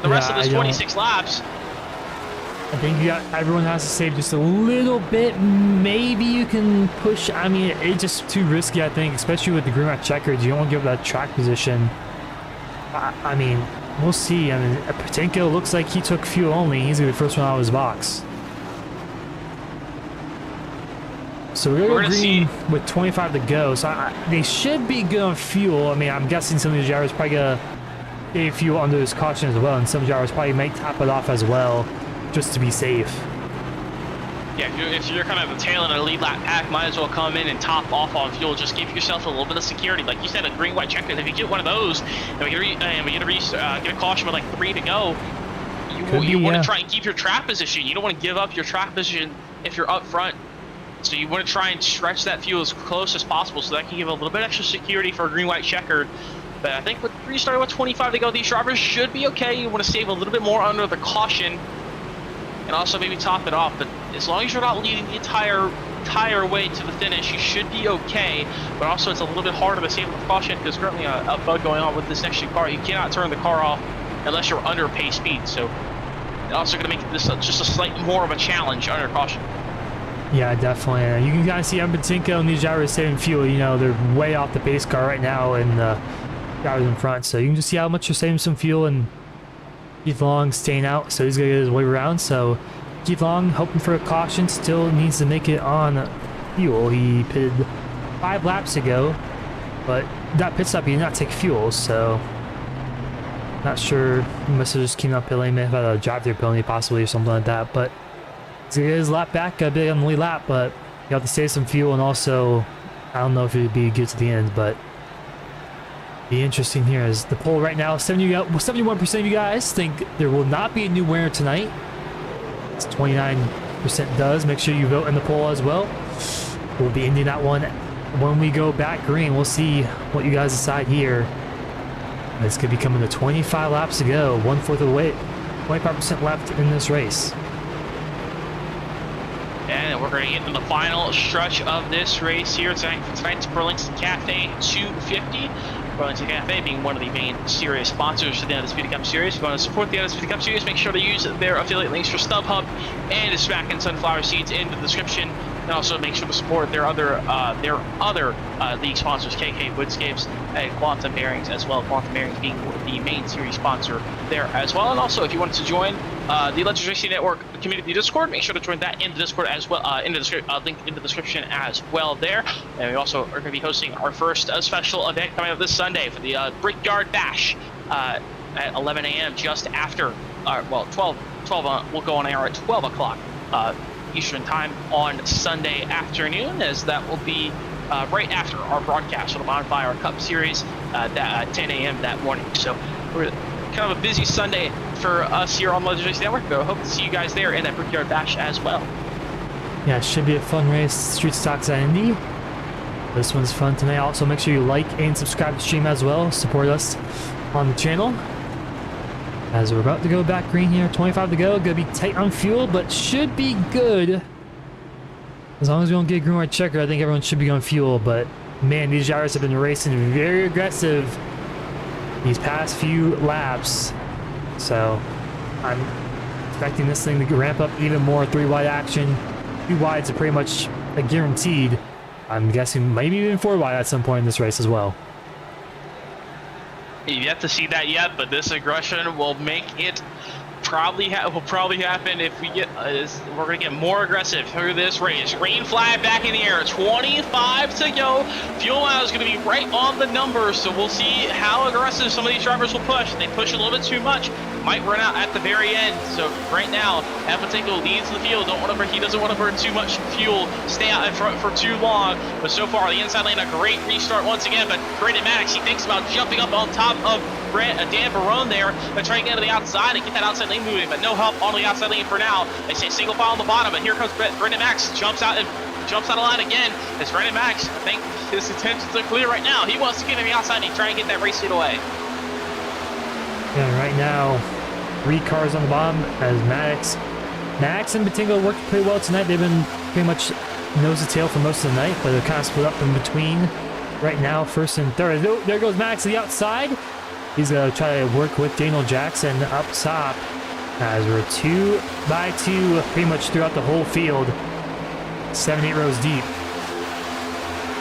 rest of this 26 laps. I think everyone has to save just a little bit. Maybe you can push. I mean, it's just too risky, I think, especially with the green light checkers. You don't want to give up that track position. I mean, we'll see. I mean, Patenko looks like he took fuel only. He's going to be the first one out of his box. So we're going to go green with 25 to go. So they should be good on fuel. I mean, I'm guessing some of these drivers probably going to get fuel under this caution as well. And some drivers probably might top it off as well, just to be safe. Yeah, if you're kind of the tail end of the lead lap pack, might as well come in and top off on fuel. Just give yourself a little bit of security. Like you said, a green, white checker. If you get one of those, and we get a caution with like 3 to go, you want to try and keep your track position. You don't want to give up your track position if you're up front. So you want to try and stretch that fuel as close as possible, so that can give a little bit extra security for a green, white checker. But I think with restarting with 25 to go, these drivers should be okay. You want to save a little bit more under the caution, and also maybe top it off. But as long as you're not leading the entire way to the finish, you should be okay. But also it's a little bit harder to save with caution because currently a bug going on with this next car. You cannot turn the car off unless you're under pace speed. So it's also going to make this just a slight more of a challenge under caution. Yeah, definitely. You can kind of see Patenko and these drivers saving fuel. You know, they're way off the pace car right now, and drivers in front. So you can just see how much they're saving some fuel. And Keith Long staying out, so he's gonna get his way around. So Keith Long, hoping for a caution, still needs to make it on fuel. He pitted 5 laps ago, but that pit stop he did not take fuel, so Not sure. He must have just came up pit lane, may have had a drive-through penalty possibly or something like that. But he's gonna get his lap back a bit on the lead lap, but you have to save some fuel, and also I don't know if it would be good to the end, but be interesting here as the poll right now, 71% of you guys think there will not be a new winner tonight. It's 29% does. Make sure you vote in the poll as well. We'll be ending that one when we go back green. We'll see what you guys decide here. This could be coming to 25 laps to go, 1/4 of the way, 25% left in this race. And we're going to get into the final stretch of this race here tonight's Burlington Cafe 250. Burlington Cafe being one of the main series sponsors for the Undisputed Cup Series. If you want to support the Undisputed Cup Series, make sure to use their affiliate links for StubHub and Smack and Sunflower Seeds in the description. And also make sure to support their other league sponsors, KK Woodscapes and Quantum Bearings as well. Quantum Bearings being the main series sponsor there as well. And also, if you wanted to join the Legends Racing Network community Discord, make sure to join that in the Discord as well. Link in the description as well there. And we also are going to be hosting our first special event coming up this Sunday for the Brickyard Bash at 11 a.m. just after, 12. We'll go on air at 12 o'clock. Eastern time on Sunday afternoon, as that will be right after our broadcast for the Bonfire Cup Series at 10 a.m. that morning. So we're kind of a busy Sunday for us here on Legends Racing Network. I hope to see you guys there in that Brickyard Bash as well. Yeah, it should be a fun race. Street Stocks at Indy. This one's fun tonight. Also, make sure you like and subscribe to the stream as well. Support us on the channel. As we're about to go back green here, 25 to go. Gonna be tight on fuel, but should be good. As long as we don't get a green white checker, I think everyone should be on fuel. But man, these drivers have been racing very aggressive these past few laps. So I'm expecting this thing to ramp up even more. 3 wide action. 2 wides are pretty much a guaranteed. I'm guessing maybe even 4 wide at some point in this race as well. You've yet to see that yet, but this aggression will make it probably happen if we get we're gonna get more aggressive through this race. Green flag back in the air, 25 to go. Fuel miles is gonna be right on the number, so we'll see how aggressive some of these drivers will push. If they push a little bit too much, might run out at the very end. So right now, Patinko leads the field. He doesn't want to burn too much fuel, stay out in front for too long. But so far, the inside lane, a great restart once again. But Brandon Maddox, he thinks about jumping up on top of Dan Barone there and trying to get to the outside and get that outside lane moving, but no help on the outside lane for now. They say single file on the bottom, but here comes Brandon Maddox, jumps out of line again. As Brandon Maddox, I think his intentions are clear right now. He wants to get to the outside and try and get that race lead away. Yeah, right now, 3 cars on the bottom as Maddox and Patinko worked pretty well tonight. They've been pretty much nose to tail for most of the night, but they're kind of split up in between right now, first and third. There goes Maddox to the outside. He's going to try to work with Daniel Jackson up top as we're 2 by 2 pretty much throughout the whole field. 7-8 rows deep.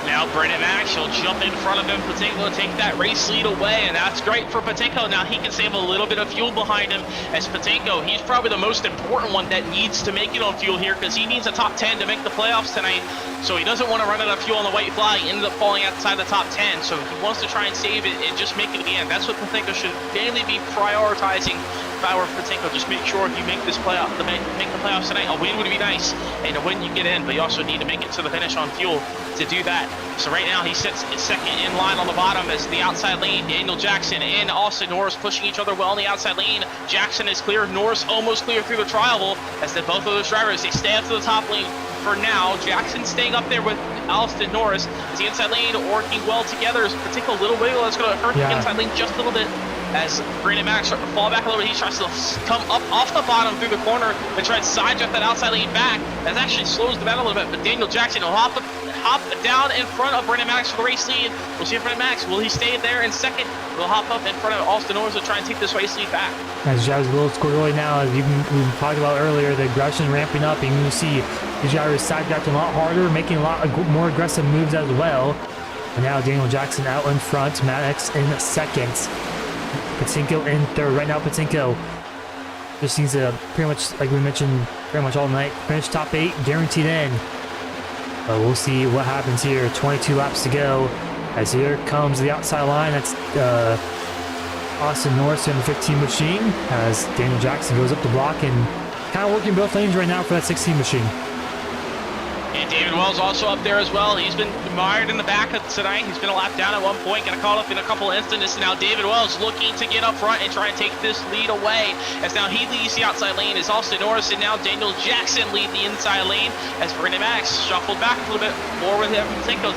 Now Brandon Maddox will jump in front of him. Patinko will take that race lead away, and that's great for Patinko. Now he can save a little bit of fuel behind him, as Patinko, he's probably the most important one that needs to make it on fuel here, because he needs a top 10 to make the playoffs tonight. So he doesn't want to run out of fuel on the white flag. He ended up falling outside the top 10, so he wants to try and save it and just make it to the end. That's what Patinko should mainly be prioritizing. If I were Patinko, just make sure you make this playoff, make the playoffs tonight. A win would be nice, and a win you get in, but you also need to make it to the finish on fuel to do that. So right now he sits second in line on the bottom as the outside lane. Daniel Jackson and Austin Norris pushing each other well in the outside lane. Jackson is clear, Norris almost clear through the trial, as both of those drivers, they stay up to the top lane for now. Jackson staying up there with Austin Norris as the inside lane working well together. As Patinko, a little wiggle that's going to hurt the inside lane just a little bit. As Brandon Maddox starting to fall back a little bit, he tries to come up off the bottom through the corner and try to sidetrack that outside lane back. That actually slows the battle a little bit, but Daniel Jackson will hop down in front of Brandon Maddox for the race lead. We'll see if Brandon Maddox, will he stay there in second? We'll hop up in front of Austin Norris to try and take this race lead back. As drivers a little squirrely now, as we talked about earlier, the aggression ramping up, and you see these drivers sidetracking a lot harder, making a lot more aggressive moves as well. And now Daniel Jackson out in front, Maddox in second. Patinko in third. Right now, Patinko just needs to pretty much, like we mentioned, pretty much all night, finish top 8, guaranteed in. But we'll see what happens here. 22 laps to go. As here comes the outside line. That's Austin Norris in the 15 machine as Daniel Jackson goes up the block and kind of working both lanes right now for that 16 machine. And David Wells also up there as well. He's been mired in the back tonight. He's been a lap down at one point, got caught up in a couple of incidents. Now David Wells looking to get up front and try and take this lead away. As now he leads the outside lane as Austin Norris and now Daniel Jackson lead the inside lane. As Brandon Maddox shuffled back a little bit more with him.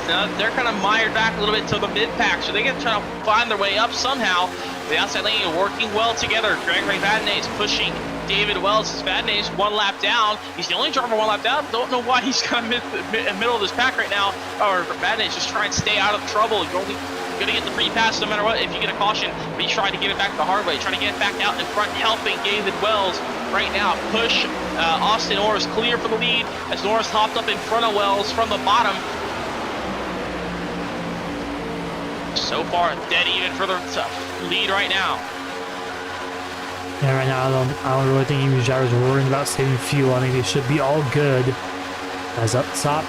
Now they're kind of mired back a little bit to the mid pack, so they're going to try to find their way up somehow. The outside lane working well together. Gregory Vadnais is pushing David Wells. Vadnais one lap down. He's the only driver one lap down. Don't know why he's kind of in the middle of this pack right now. Or Vadnais just trying to stay out of trouble. You're only going to get the free pass no matter what if you get a caution. But he's trying to get it back the hard way. Trying to get it back out in front, helping David Wells right now push Austin Norris clear for the lead as Norris hopped up in front of Wells from the bottom. So far, dead even for the lead right now. Yeah, right now I don't really think any of these drivers are worrying about saving fuel. I think they should be all good. As up top,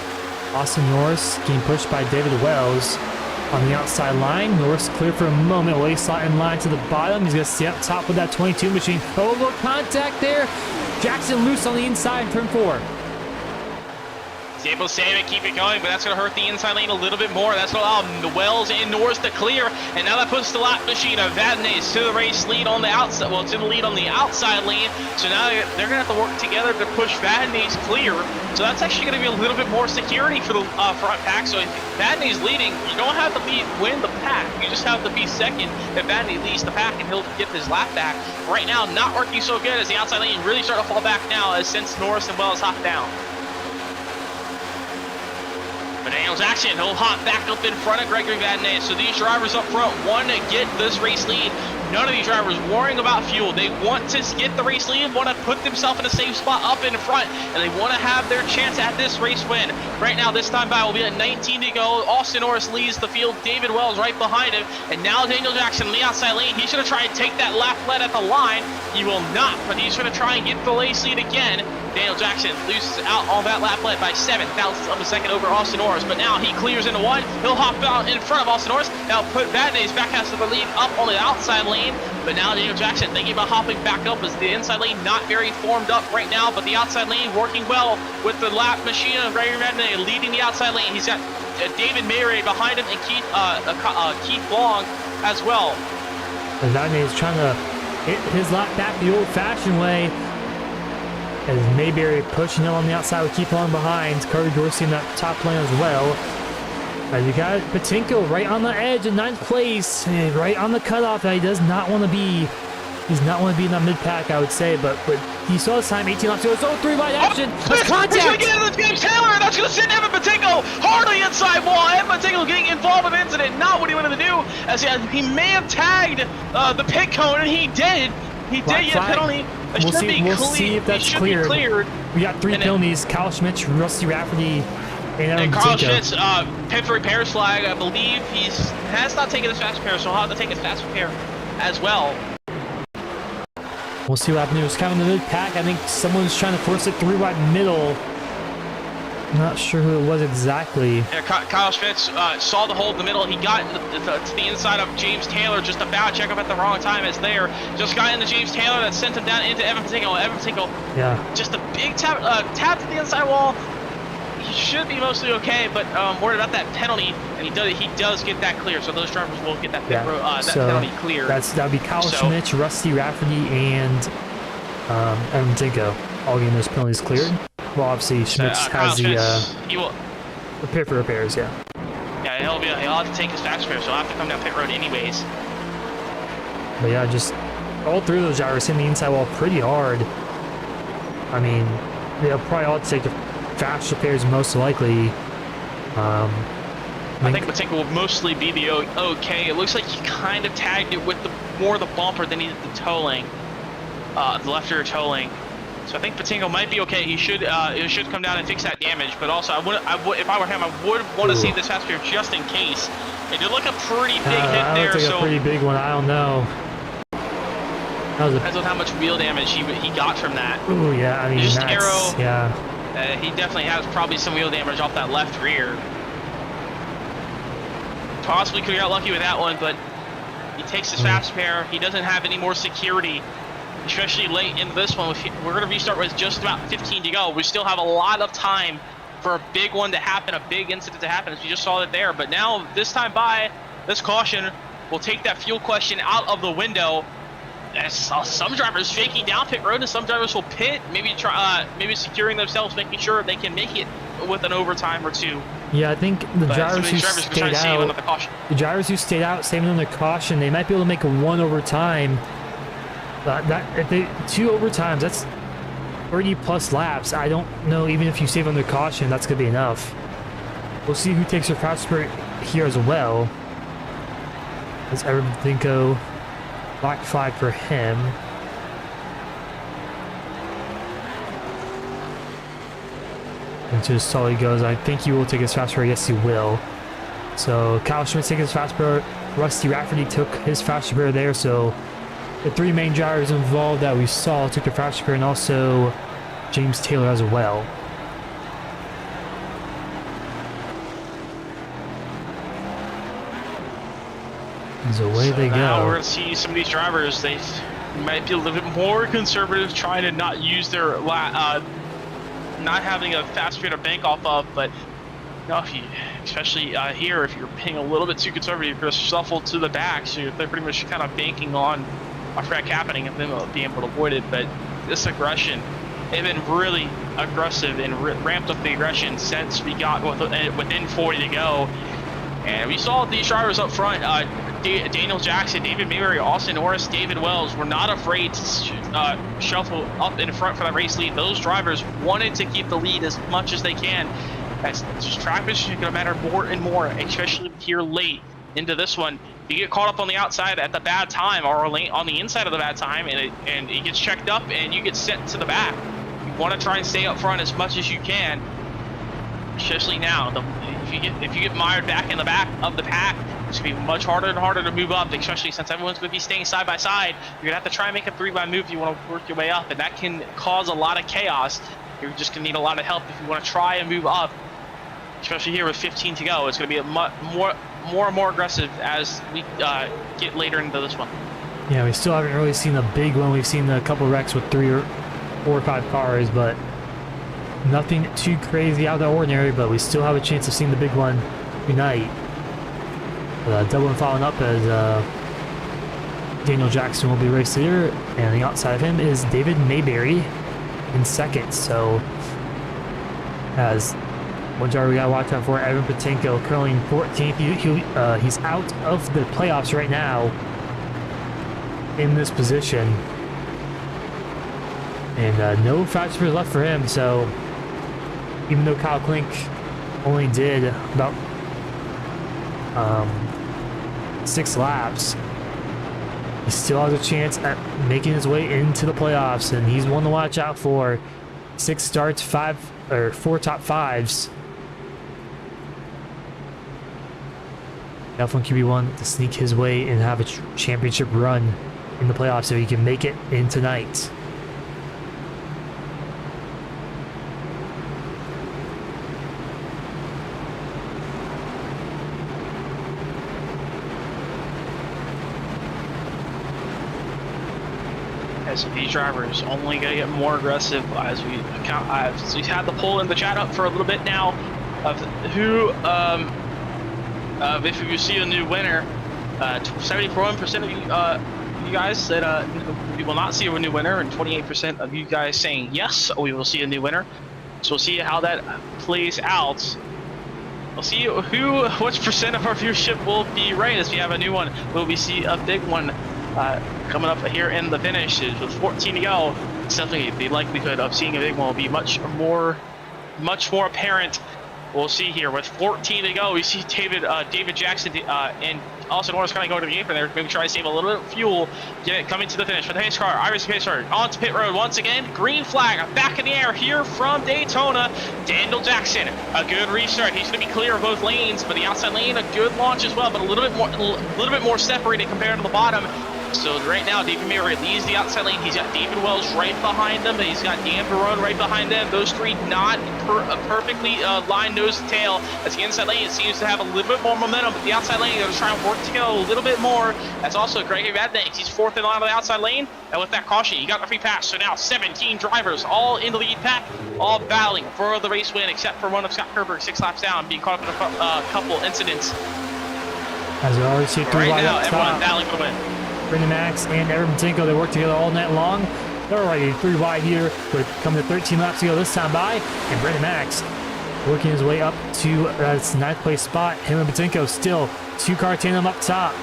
Austin Norris getting pushed by David Wells on the outside line. Norris clear for a moment. Will he slide in line to the bottom? He's going to stay up top with that 22 machine. Oh, look, contact there. Jackson loose on the inside, turn 4. He's able to save it, keep it going, but that's going to hurt the inside lane a little bit more. That's going to allow Wells and Norris to clear, and now that puts the lap machine of Vadnais to the race lead on the outside. Well, to the lead on the outside lane. So now they're going to have to work together to push Vadnais clear. So that's actually going to be a little bit more security for the front pack. So if Vadnais leading, you don't have to win the pack. You just have to be second. If Vadnais leads the pack, and he'll get his lap back. Right now, not working so good as the outside lane really starting to fall back now, as since Norris and Wells hop down. But Daniel Jackson, he'll hop back up in front of Gregory Vadnais. So these drivers up front want to get this race lead. None of these drivers worrying about fuel. They want to get the race lead, want to put themselves in a safe spot up in front, and they want to have their chance at this race win. Right now, this time by will be at 19 to go. Austin Norris leads the field. David Wells right behind him. And now Daniel Jackson in the outside lane. He's going to try and take that lap lead at the line. He will not, but he's going to try and get the race lead again. Daniel Jackson loses out on that lap lead by 7 thousandths of a second over Austin Norris, but now he clears into 1. He'll hop out in front of Austin Norris. Now put Vadnais back out to the lead up on the outside lane, but now Daniel Jackson thinking about hopping back up as the inside lane not very formed up right now, but the outside lane working well with the lap machine of Gregory Vadnais leading the outside lane. He's got David Mayray behind him and Keith Long as well. And Vadnais is trying to hit his lap back the old-fashioned way. As Mayberry pushing him on the outside with Keith Long behind. Cody Dorsey in that top lane as well. As you got Patinko right on the edge in 9th place, right on the cutoff that he does not want to be. He's not want to be in that mid pack, I would say, but he saw his time 18 laps to go. So 3 wide action. That's contact. He's going to get into James Taylor, and that's going to send Evan Patinko hard on the inside wall. Evan Patinko getting involved with the incident, not what he wanted to do, as he may have tagged the pit cone, and he did. He did get a penalty. We'll see if that's cleared. We got 3 penalties. Kyle Schmitz, Rusty Rafferty, and Carl Schmitz, pit for repairs flag. I believe has not taken his fast repair, so he'll have to take his fast repair as well. We'll see what happens. It was kind of in the mid pack. I think someone's trying to force it 3 wide middle. Not sure who it was exactly. Yeah, Kyle Schmitz saw the hole in the middle. He got to the inside of James Taylor, just about check up at the wrong time as there. Just got into James Taylor that sent him down into Evan Patinko. Evan Patinko, yeah, just a big tap to the inside wall. He should be mostly okay, but worried about that penalty, and he does get that clear. So those drivers will get that, penalty cleared. That'll be Kyle Schmitz, Rusty Rafferty, and Evan Patinko all getting those penalties cleared. Well, obviously Schmitz has the pit for repairs, yeah. Yeah, he'll have to take his fast repair, so he'll have to come down pit road anyways. But yeah, just all 3 of those drivers hitting the inside wall pretty hard. I mean, they'll probably all take the fast repairs most likely. I think Patinko will mostly be the okay. It looks like he kind of tagged it with more the bumper than he did the towing, the left rear towing. So I think Patinko might be okay. He should come down and fix that damage. But also, if I were him, I would want to save this fast repair just in case. It did look a pretty big hit there. A pretty big one. I don't know. Depends on how much wheel damage he got from that. Ooh, yeah. I mean, just arrow. Yeah. He definitely has probably some wheel damage off that left rear. Possibly could have got lucky with that one, but He takes his fast pair. He doesn't have any more security, especially late into this one. We're going to restart with just about 15 to go. We still have a lot of time for a big one to happen, a big incident to happen, as we just saw it there. But now, this time by, this caution will take that fuel question out of the window. As some drivers faking down pit road, and some drivers will pit, maybe securing themselves, making sure they can make it with an overtime or two. Yeah, I think the drivers who stayed out, saving on the caution, they might be able to make a 1 overtime. If they 2 overtimes, that's 30 plus laps. I don't know, even if you save on the caution, that's gonna be enough. We'll see who takes their fast spurt here as well. Let's everything go. Black flag for him. Into his stall he goes. I think he will take his fast spurt. Yes, he will. So Kyle Schmidt taking his fast spurt. Rusty Rafferty took his fast spurt there. So the 3 main drivers involved that we saw took their fast spurt, and also James Taylor as well. So away they go. Now we're going to see some of these drivers, they might be a little bit more conservative, trying to not use their, not having a fast straight to bank off of, but no, if you, especially here, if you're being a little bit too conservative, you're going to shuffle to the back, so they're pretty much kind of banking on a wreck happening and then being able to avoid it. But this aggression, they've been really aggressive and ramped up the aggression since we got within 40 to go. And we saw these drivers up front, Daniel Jackson, David Mayberry, Austin Norris, David Wells were not afraid to shuffle up in front for that race lead. Those drivers wanted to keep the lead as much as they can. As track position is going to matter more and more, especially here late into this one. You get caught up on the outside at the bad time, or on the inside of the bad time, and it gets checked up, and you get sent to the back. You want to try and stay up front as much as you can, especially now. If you get mired back in the back of the pack, it's going to be much harder and harder to move up, especially since everyone's going to be staying side by side. You're going to have to try and make a 3-by move if you want to work your way up, and that can cause a lot of chaos. You're just going to need a lot of help if you want to try and move up, especially here with 15 to go. It's going to be more and more aggressive as we get later into this one. Yeah, we still haven't really seen a big one. We've seen a couple wrecks with 3 or 4 or 5 cars, but nothing too crazy out of the ordinary. But we still have a chance of seeing the big one tonight. Double and following up as Daniel Jackson will be race leader, and the outside of him is David Mayberry in second. So as one driver we got to watch out for, Evan Patinko currently 14th. He's out of the playoffs right now in this position, and no fast spurs left for him. So even though Kyle Klink only did about 6 laps, he still has a chance at making his way into the playoffs, and he's one to watch out for. 6 starts, 4 top 5s. F1 QB1 to sneak his way and have a championship run in the playoffs so he can make it in tonight. As these drivers only going to get more aggressive as we we've had the poll in the chat up for a little bit now of who, if you see a new winner, 74% of you guys said we will not see a new winner, and 28% of you guys saying yes, we will see a new winner. So we'll see how that plays out. We'll see which percent of our viewership will be right as we have a new one. Will we see a big one coming up here in the finish? With 14 to go, definitely the likelihood of seeing a big one will be much more apparent. We'll see here with 14 to go. We see David Jackson and Austin Norris kind of going to the apron there, maybe try to save a little bit of fuel, get it coming to the finish for the pace car. Iris pace car onto pit road once again. Green flag back in the air here from Daytona. Daniel Jackson, a good restart. He's going to be clear of both lanes, but the outside lane a good launch as well, but a little bit more separated compared to the bottom. So right now, David Murray leads the outside lane. He's got David Wells right behind him. He's got Dan Barone right behind them. Those three not perfectly line nose to tail. As the inside lane, it seems to have a little bit more momentum, but the outside lane, they're trying to work together a little bit more. That's also Gregory Vadnais. He's fourth in line on the outside lane. And with that caution, he got the free pass. So now 17 drivers all in the lead pack, all battling for the race win, except for one of Scott Kerberg, 6 laps down, being caught up in a couple incidents. As we already see three Right wide now, up everyone top. battling for the win. Brendan Max and Aaron Matinko, they work together all night long. They're already 3 wide here, but coming to 13 laps to go this time by. And Brendan Max working his way up to his 9th place spot. Him and Matinko still 2-car tandem up top.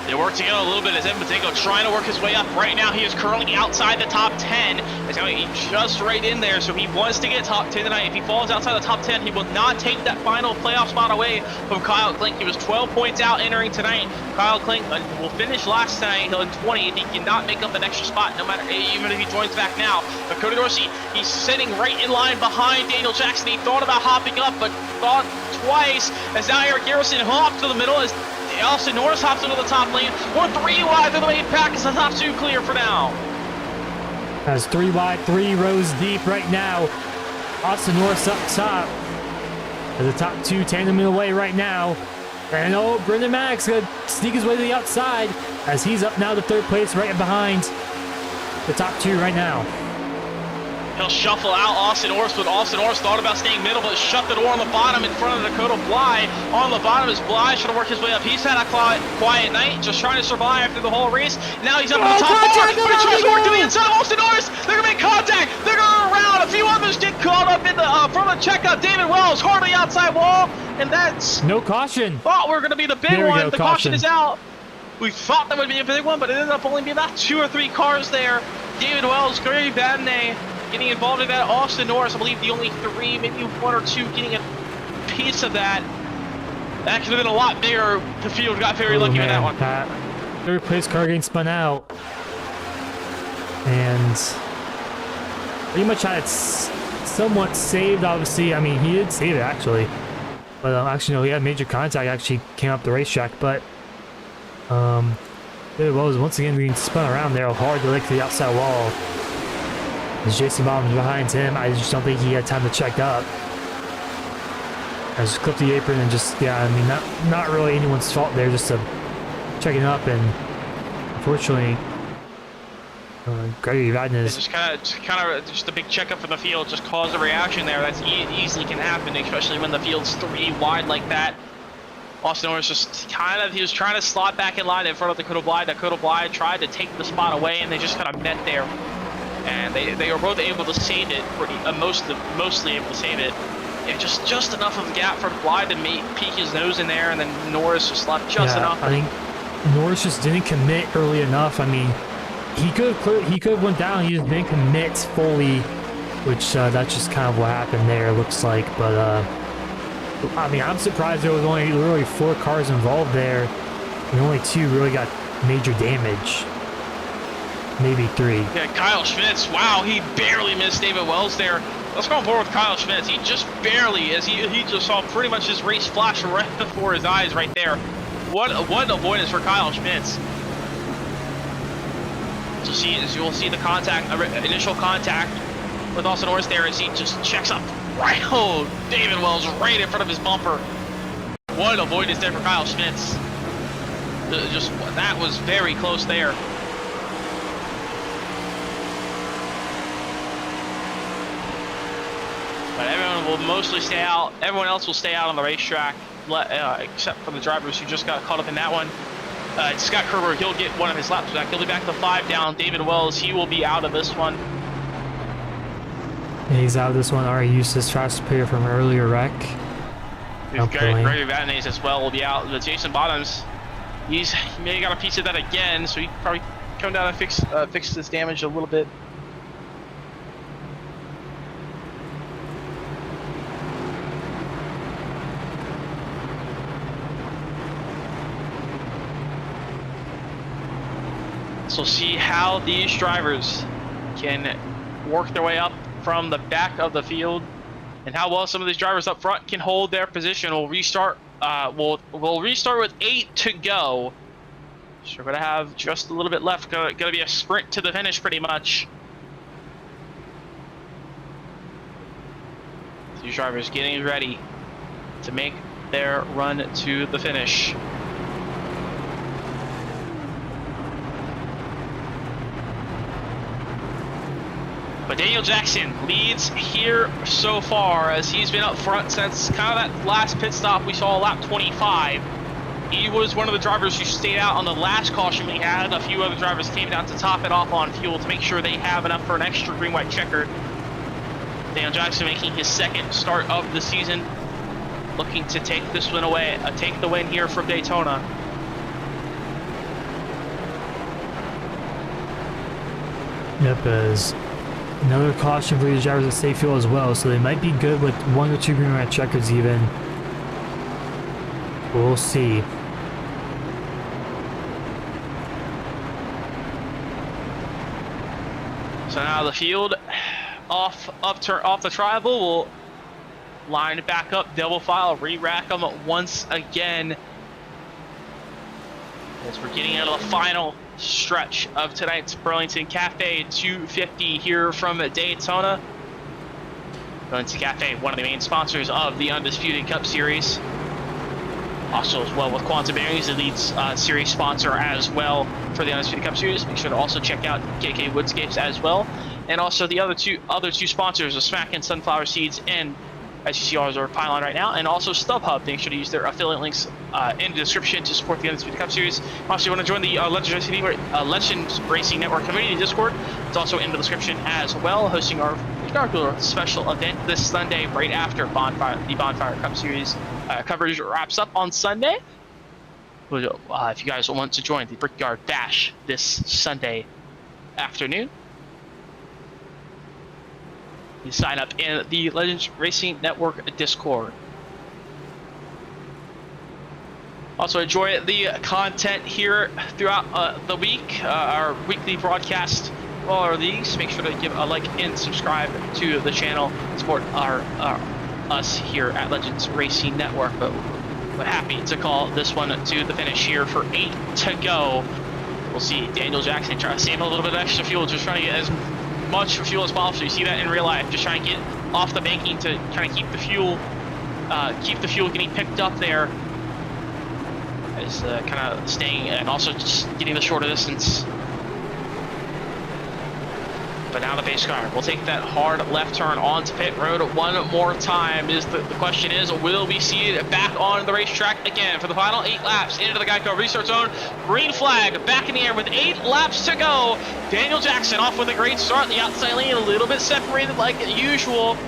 They work together a little bit as Matinko trying to work his way up. Right now, he is currently outside the top 10. It's going to be just right in there, so he wants to get top 10 tonight. If he falls outside the top 10, he will not take that final playoff spot away from Kyle Klink. He was 12 points out entering tonight. Kyle Klink will finish last tonight. He'll in 20 if he cannot make up an extra spot, no matter, even if he joins back now. But Cody Dorsey, he's sitting right in line behind Daniel Jackson. He thought about hopping up, but thought twice, as now Eric Garrison hopped to the middle as Austin Norris hops into the top lane. We're 3 wide through the main pack as the top 2 clear for now. As 3 wide, 3 rows deep right now. Austin Norris up top. As the top 2 tandeming away right now. And Brendan Max gonna sneak his way to the outside as he's up now to 3rd place right behind the top 2 right now. He'll shuffle out Austin Norris, but Austin Norris thought about staying middle, but shut the door on the bottom in front of Dakota Bly. On the bottom is Bly, trying to work his way up. He's had a quiet night, just trying to survive through the whole race. Now he's up on the top 4, but he tries to work to the inside of Austin Norris. They're going to make contact. They're going to around. A few others get caught up in the from the checkup. David Wells, hard on the outside wall, and that's... No caution. Thought we were going to be the big one. The caution is out. We thought that would be a big one, but it ended up only being about 2 or 3 cars there. David Wells, Gregory Vadnais getting involved in that. Austin Norris, I believe the only 3, maybe 1 or 2 getting a piece of that. That could have been a lot bigger. The field got very lucky with that one. That 3rd place car getting spun out. And pretty much had it somewhat saved, obviously. I mean, he did save it, actually. But actually, no, he had major contact, actually came up the racetrack. But David Wells once again being spun around there hard to like to the outside wall. As Jason Bottoms behind him, I just don't think he had time to check up. I just clipped the apron and just, yeah, I mean, not really anyone's fault there, just checking up, and unfortunately, Gregory Vadnais. Just kind of just a big checkup from the field just caused a reaction there. That's easily can happen, especially when the field's 3 wide like that. Austin Norris just he was trying to slot back in line in front of Dakota Bly. Dakota Bly tried to take the spot away, and they just kind of met there. And they were both able to save it, mostly able to save it. Yeah, just enough of a gap for Bly to peek his nose in there, and then Norris just left just enough. I think Norris just didn't commit early enough. I mean, he could have went down. He just didn't commit fully, which that's just kind of what happened there. It looks like, but I mean, I'm surprised there was only literally 4 cars involved there, and only 2 really got major damage. Maybe 3. Yeah, Kyle Schmitz, wow, he barely missed David Wells there. Let's go forward with Kyle Schmitz. He just barely, as he just saw pretty much his race flash right before his eyes right there. What avoidance for Kyle Schmitz. So you'll see the initial contact with Austin Norris there as he just checks up right. Oh, David Wells right in front of his bumper. What avoidance there for Kyle Schmitz. That was very close there. But everyone will mostly stay out. Everyone else will stay out on the racetrack, except for the drivers who just got caught up in that one. Scott Kerber, he'll get one of his laps back. He'll be back to 5 down. David Wells, he will be out of this one. Yeah, he's out of this one. Already used his fast player from earlier wreck. Gregory Vadnais as well will be out. But Jason Bottoms, he may have got a piece of that again, so he probably come down and fix this damage a little bit. So see how these drivers can work their way up from the back of the field, and how well some of these drivers up front can hold their position. We'll restart. We'll restart with 8 to go. So we're going to have just a little bit left. Going to be a sprint to the finish pretty much. These drivers getting ready to make their run to the finish. But Daniel Jackson leads here so far as he's been up front since kind of that last pit stop we saw lap 25. He was one of the drivers who stayed out on the last caution we had. A few other drivers came down to top it off on fuel to make sure they have enough for an extra green-white checker. Daniel Jackson making his second start of the season, looking to take this win away, take the win here from Daytona. Yep, as another caution for these drivers to stay fuel as well, so they might be good with 1 or 2 green-white checkers even. We'll see. So now the field off the tribal will line it back up, double file, re-rack them once again. As we're getting out of the final stretch of tonight's Burlington Cafe 250 here from Daytona. Burlington Cafe, one of the main sponsors of the Undisputed Cup Series. Also as well with Quantum Bearings, the lead series sponsor as well for the Undisputed Cup Series. Make sure to also check out KK Woodscapes as well. And also the other two sponsors of Smack and Sunflower Seeds and SCCRs or Pylon right now, and also StubHub. Make sure to use their affiliate links in the description to support the Undisputed Cup Series. Also, you want to join the Legends Racing Network Community Discord. It's also in the description as well, hosting our regular special event this Sunday right after the Bonfire Cup Series coverage wraps up on Sunday. If you guys want to join the Brickyard Bash this Sunday afternoon, you sign up in the Legends Racing Network Discord. Also enjoy the content here throughout the week, our weekly broadcast, all our leagues. Make sure to give a like and subscribe to the channel, support us here at Legends Racing Network. But we're happy to call this one to the finish here for 8 to go. We'll see Daniel Jackson try to save a little bit of extra fuel, just trying to get as much fuel as possible. You see that in real life, just trying to get off the banking to kind of keep the fuel getting picked up there, as kind of staying and also just getting the shorter distance. But now the pace car will take that hard left turn onto pit road one more time. The question is, will we see it back on the racetrack again for the final 8 laps into the Geico restart zone? Green flag back in the air with 8 laps to go. Daniel Jackson off with a great start. The outside lane a little bit separated like usual.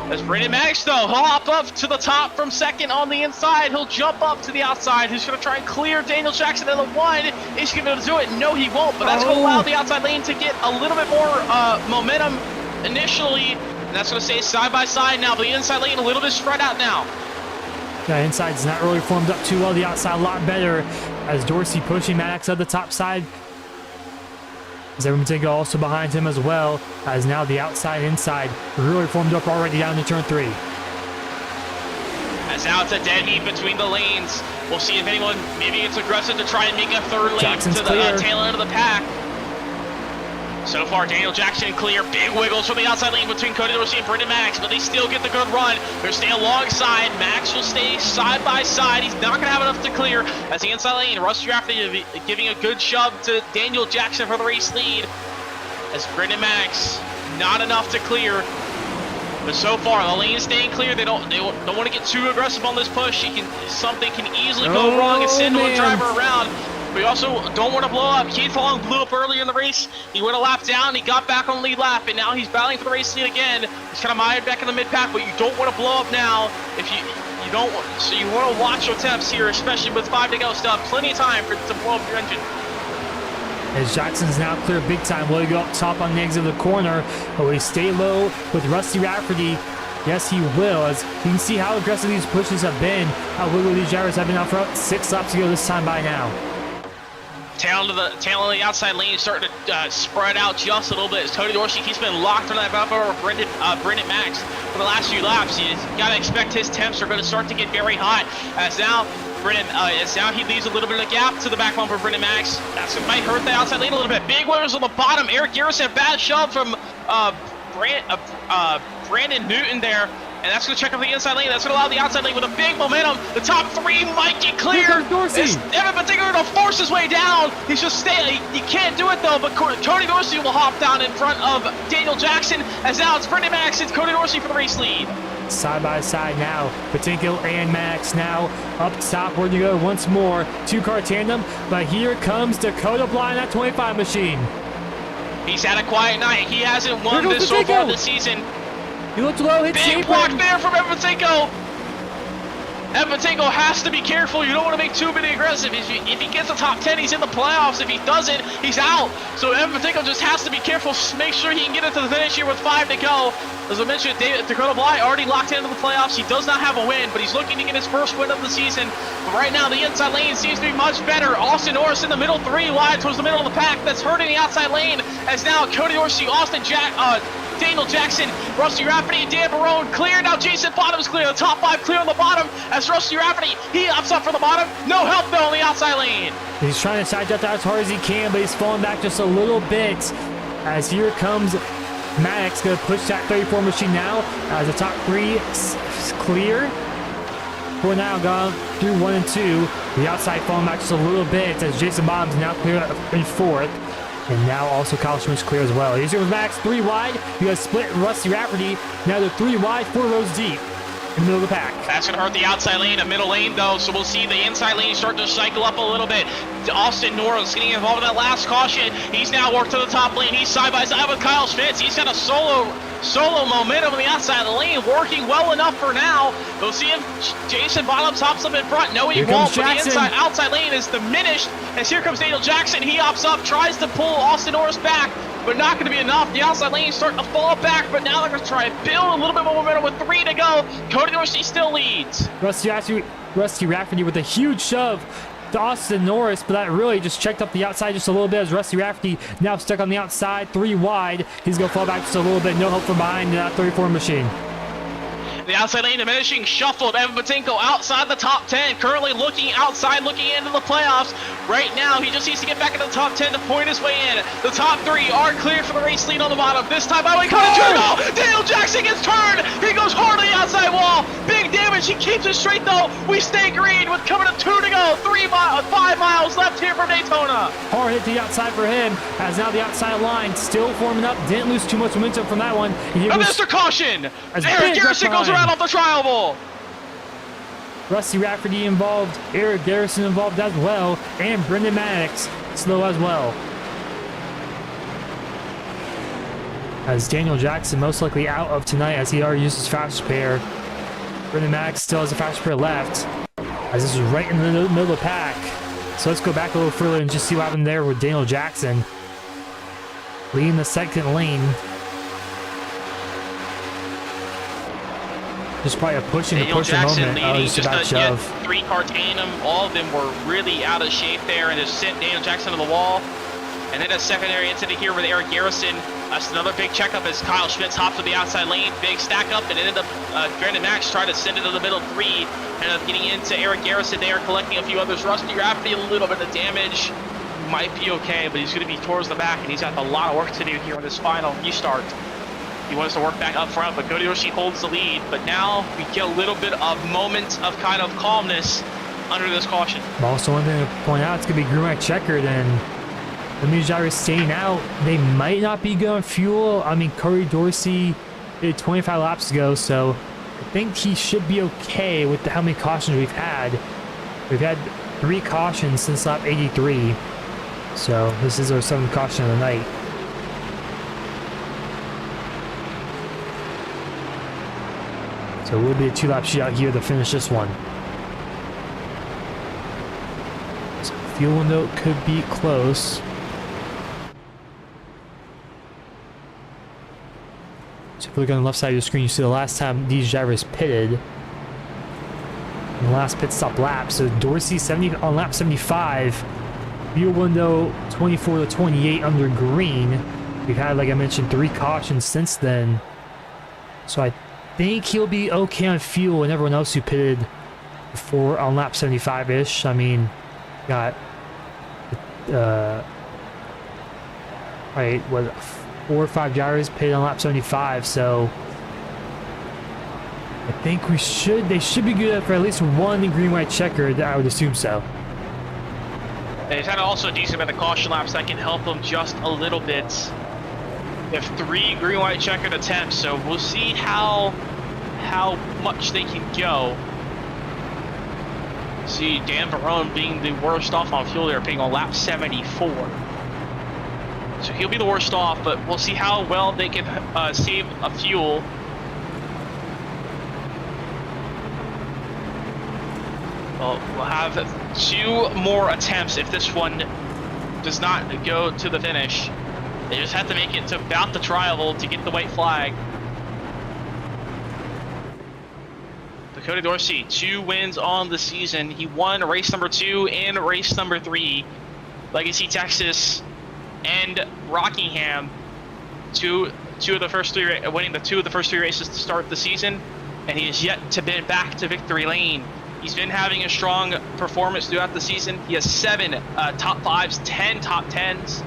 As Brandon Maddox, though, he'll hop up to the top from second on the inside. He'll jump up to the outside. He's going to try and clear Daniel Jackson in the 1. Is he going to be able to do it? No, he won't. But that's going to allow the outside lane to get a little bit more momentum initially. And that's going to stay side by side now. The inside lane a little bit spread out now. Yeah, inside's not really formed up too well. The outside a lot better as Dorsey pushing Maddox up the top side. Zermatinga also behind him as well, as now the outside inside really formed up already down to turn 3. As now it's a dead heat between the lanes. We'll see if anyone maybe gets aggressive to try and make a third lane Jackson's to the tail end of the pack. So far, Daniel Jackson clear. Big wiggles from the outside lane between Cody Dorsey and Brendan Maddox, but they still get the good run. They're staying alongside. Max will stay side by side. He's not going to have enough to clear as the inside lane. Rusty Rafferty giving a good shove to Daniel Jackson for the race lead. As Brendan Maddox, not enough to clear. But so far, the lane is staying clear. They don't want to get too aggressive on this push. Something can easily go wrong and send one driver around. We also don't want to blow up. Keith Long blew up earlier in the race. He went a lap down. He got back on the lead lap, and now he's battling for the race lead again. He's kind of mired back in the mid pack, but you don't want to blow up now. If you don't, so you want to watch your temps here, especially with 5 to go. Still have plenty of time to blow up your engine. As Jackson's now clear big time. Will he go up top on the exit of the corner? Will he stay low with Rusty Rafferty? Yes, he will. As you can see how aggressive these pushes have been. How wiggle these drivers have been out front. 6 laps to go this time by now. Tail of the outside lane starting to spread out just a little bit. As Cody Dorsey, he's been locked on that buffer over Brendan Max for the last few laps. You got to expect his temps are going to start to get very hot. As now he leaves a little bit of a gap to the back bumper, Brendan Max. That's might hurt the outside lane a little bit. Big winners on the bottom. Eric Garrison, bad shove from Brandon Newton there. And that's going to check up the inside lane. That's going to allow the outside lane with a big momentum. The top three might get clear. Evan Batinko going to force his way down. He's just staying. He can't do it, though. But Cody Dorsey will hop down in front of Daniel Jackson. As now it's Brendan Max and Cody Dorsey for the race lead. Side by side now. Batinko and Max now up top. Where to go once more. Two-car tandem. But here comes Dakota Bly in that 25 machine. He's had a quiet night. He hasn't won this so far this season. He looked low, hit big block there from Evan Batinko. Evan Batinko has to be careful. You don't want to make too many aggressive. If he gets the top 10, he's in the playoffs. If he doesn't, he's out. So Evan Batinko just has to be careful. Make sure he can get it to the finish here with 5 to go. As I mentioned, Dakota Bly already locked into the playoffs. He does not have a win, but he's looking to get his first win of the season. But right now, the inside lane seems to be much better. Austin Norris in the middle, 3 wide towards the middle of the pack. That's hurting the outside lane. As now Cody Dorsey, Daniel Jackson, Rusty Rafferty, and Dan Barone clear. Now Jason Bottom's clear. The top 5 clear on the bottom. As Rusty Rafferty, he ups up for the bottom. No help though on the outside lane. He's trying to side jet that as hard as he can, but he's falling back just a little bit. As here comes Maddox, going to push that 34 machine now. As the top 3 clear. For now, gone through 1 and 2. The outside falling back just a little bit as Jason Bottom's now clear in 4th. And now also Kyle Schmidt's clear as well. He's here with Max, 3 wide. You got split Rusty Rafferty. Now they're 3 wide, 4 rows deep in the middle of the pack. That's going to hurt the outside lane, the middle lane, though. So we'll see the inside lane start to cycle up a little bit. Austin Norris getting involved in that last caution. He's now worked to the top lane. He's side by side with Kyle Schmitz. He's got a solo momentum on the outside of the lane, working well enough for now. We'll see if Jason Bottoms hops up in front. No, he won't, but the outside lane is diminished. As here comes Daniel Jackson. He hops up, tries to pull Austin Norris back, but not going to be enough. The outside lane is starting to fall back, but now they're going to try and build a little bit more momentum with 3 to go. Cody Dorsey still leads. Rusty Rafferty with a huge shove to Austin Norris, but that really just checked up the outside just a little bit as Rusty Rafferty now stuck on the outside, 3 wide. He's going to fall back just a little bit. No help from behind that 34 machine. The outside lane diminishing, shuffled. Evan Batinko outside the top 10, currently looking outside, looking into the playoffs. Right now, he just needs to get back into the top 10 to point his way in. The top 3 are clear for the race lead on the bottom. This time, by the way, Daniel Jackson gets turned. He goes hard on the outside wall. Big damage. He keeps it straight, though. We stay green with coming to 2 to go. 5 miles left here from Daytona. Hard hit to the outside for him, as now the outside line still forming up. Didn't lose too much momentum from that one. And Mr. Caution. Eric Garrison goes around off the trial. Rusty Rafferty involved, Eric Garrison involved as well, and Brendan Maddox slow as well. As Daniel Jackson most likely out of tonight as he already used his fast pair. Brendan Maddox still has a fast pair left, as this is right in the middle of the pack. So let's go back a little further and just see what happened there with Daniel Jackson leading the second lane. Just probably a pushing to push moment. Oh, just about shove. 3-car tandem. All of them were really out of shape there and just sent Daniel Jackson to the wall. And then a secondary incident here with Eric Garrison. That's another big checkup as Kyle Schmitz hops to the outside lane. Big stack up and ended up Brandon Max tried to send it to the middle 3. Ended up getting into Eric Garrison there, collecting a few others. Rusty Rafferty, a little bit of damage. Might be okay, but he's going to be towards the back and he's got a lot of work to do here on this final restart. He wants to work back up front, but Cody Dorsey holds the lead. But now we get a little bit of moment of kind of calmness under this caution. Also, one thing to point out, it's going to be Grumac checkered, and the new drivers staying out. They might not be good on fuel. I mean, Cody Dorsey did 25 laps ago, so I think he should be okay with how many cautions we've had. We've had 3 cautions since lap 83, so this is our 7th caution of the night. So it will be a 2-lap shootout here to finish this one. So fuel window could be close. So if we look on the left side of your screen, you see the last time these drivers pitted. In the last pit stop lap. So Dorsey on lap 75 fuel window 24 to 28 under green. We've had, like I mentioned, 3 cautions since then. So I think he'll be okay on fuel, and everyone else who pitted before on lap 75-ish. I mean, got right, what, 4 or 5 drivers pitted on lap 75, so I think they should be good for at least one green white checkered. I would assume so. They've had also a decent amount of caution laps that can help them just a little bit. They have 3 green white checkered attempts, so we'll see how much they can go. See Dan Barone being the worst off on fuel there, being on lap 74. So he'll be the worst off, but we'll see how well they can save a fuel. Well, we'll have 2 more attempts if this one does not go to the finish. They just have to make it to about the tri-oval to get the white flag. Cody Dorsey, 2 wins on the season. He won race number 2 and race number 3. Legacy, Texas, and Rockingham. Winning the 2 of the first 3 races to start the season, and he has yet to be back to victory lane. He's been having a strong performance throughout the season. He has 7 top 5s, 10 top 10s.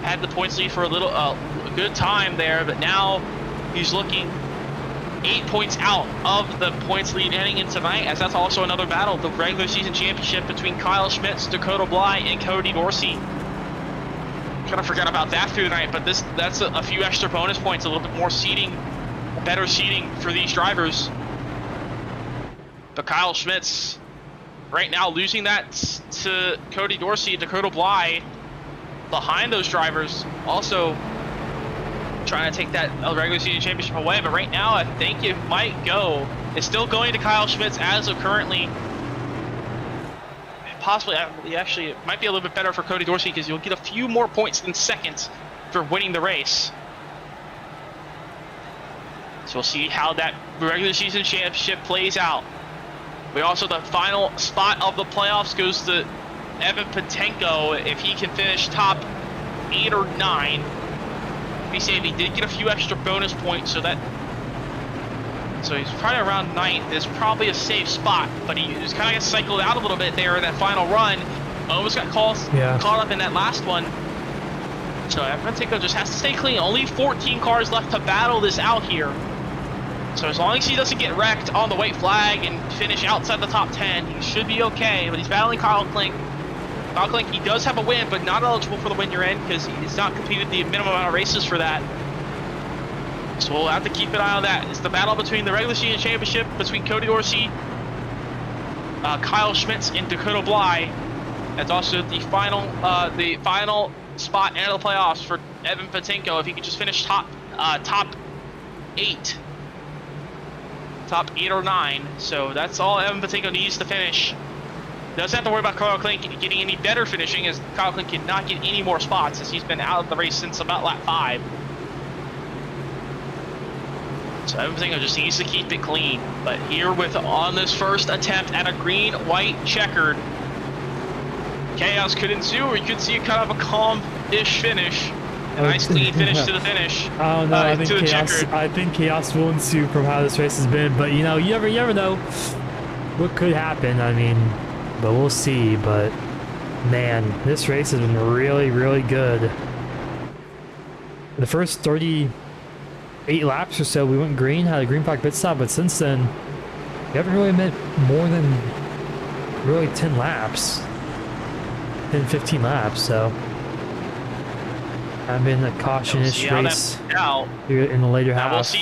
Had the points lead for a good time there, but now he's looking 8 points out of the points lead heading in tonight, as that's also another battle, the regular season championship between Kyle Schmitz, Dakota Bly, and Cody Dorsey. Kind of forgot about that through the night, but that's a few extra bonus points, a little bit more seating, better seating for these drivers. But Kyle Schmitz right now losing that to Cody Dorsey, Dakota Bly behind those drivers, also trying to take that regular season championship away. But right now I think it might go, it's still going to Kyle Schmitz as of currently. Possibly, actually, it might be a little bit better for Cody Dorsey because you'll get a few more points than seconds for winning the race. So we'll see how that regular season championship plays out. We also, the final spot of the playoffs goes to Evan Patenko if he can finish top 8 or 9. He said he did get a few extra bonus points, so he's probably around 9th. It's probably a safe spot, but he just kind of got cycled out a little bit there in that final run. Almost got caught up in that last one. So Evan Patenko just has to stay clean. Only 14 cars left to battle this out here. So as long as he doesn't get wrecked on the white flag and finish outside the top 10, he should be okay. But he's battling Kyle Klink. Kyle Klink, he does have a win, but not eligible for the win you're in because he's not completed the minimum amount of races for that. So we'll have to keep an eye on that. It's the battle between the regular season championship between Cody Dorsey, Kyle Schmitz, and Dakota Bly. That's also the final spot into the playoffs for Evan Patenko if he could just finish top 8. Top 8 or 9. So that's all Evan Patenko needs to finish. Doesn't have to worry about Kyle Klink getting any better finishing, as Kyle Klink cannot get any more spots as he's been out of the race since about lap 5. So Evan Patenko just needs to keep it clean. But here on this first attempt at a green-white checkered, chaos could ensue, or you could see kind of a calm-ish finish. A nice clean finish to the finish. I don't know. I think chaos will ensue from how this race has been, but you never know what could happen. I mean, but we'll see. But man, this race has been really, really good. The first 38 laps or so, we went green, had a green flag pit stop, but since then, we haven't really met more than really 10 laps, 10, 15 laps. So. I've been a caution-ish race in the later half.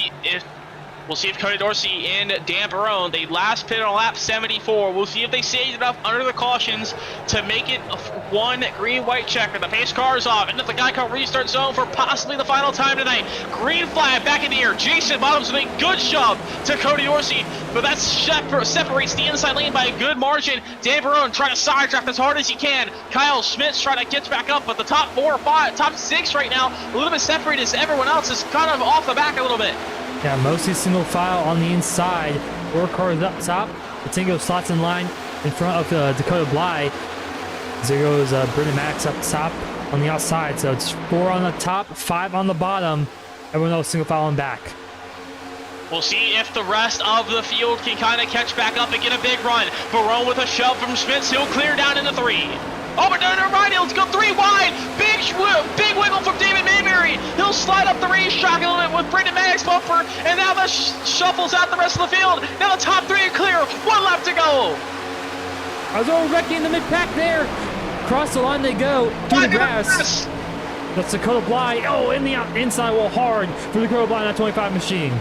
We'll see if Cody Dorsey and Dan Barone, they last pitted on lap 74. We'll see if they saved enough under the cautions to make it one green-white checker. The pace car is off, and if the Geico restart zone for possibly the final time tonight. Green flag back in the air. Jason Bottoms with a good shove to Cody Dorsey, but that separates the inside lane by a good margin. Dan Barone trying to side draft as hard as he can. Kyle Schmitz trying to get back up, but the top 4 or 5, top 6 right now, a little bit separated as everyone else is kind of off the back a little bit. Yeah, mostly single file on the inside. 4 cars up top. Patenko slots in line in front of Dakota Bly. There goes Brendan Max up top on the outside. So it's 4 on the top, 5 on the bottom. Everyone else single file and back. We'll see if the rest of the field can kind of catch back up and get a big run. Barone with a shove from Schmitz. He'll clear down into 3. Oh, but no, never mind. Let's go 3 wide. Big wiggle from David Mayberry. He'll slide up the racetrack a little bit with Brendan Maddox bumper. And now that shuffles out the rest of the field. Now the top 3 are clear. 1 lap to go. Arzo wrecking the mid-pack there. Across the line they go. Through the grass. That's Dakota Bly. Oh, in the inside wall hard for the Dakota Bly 925 machine.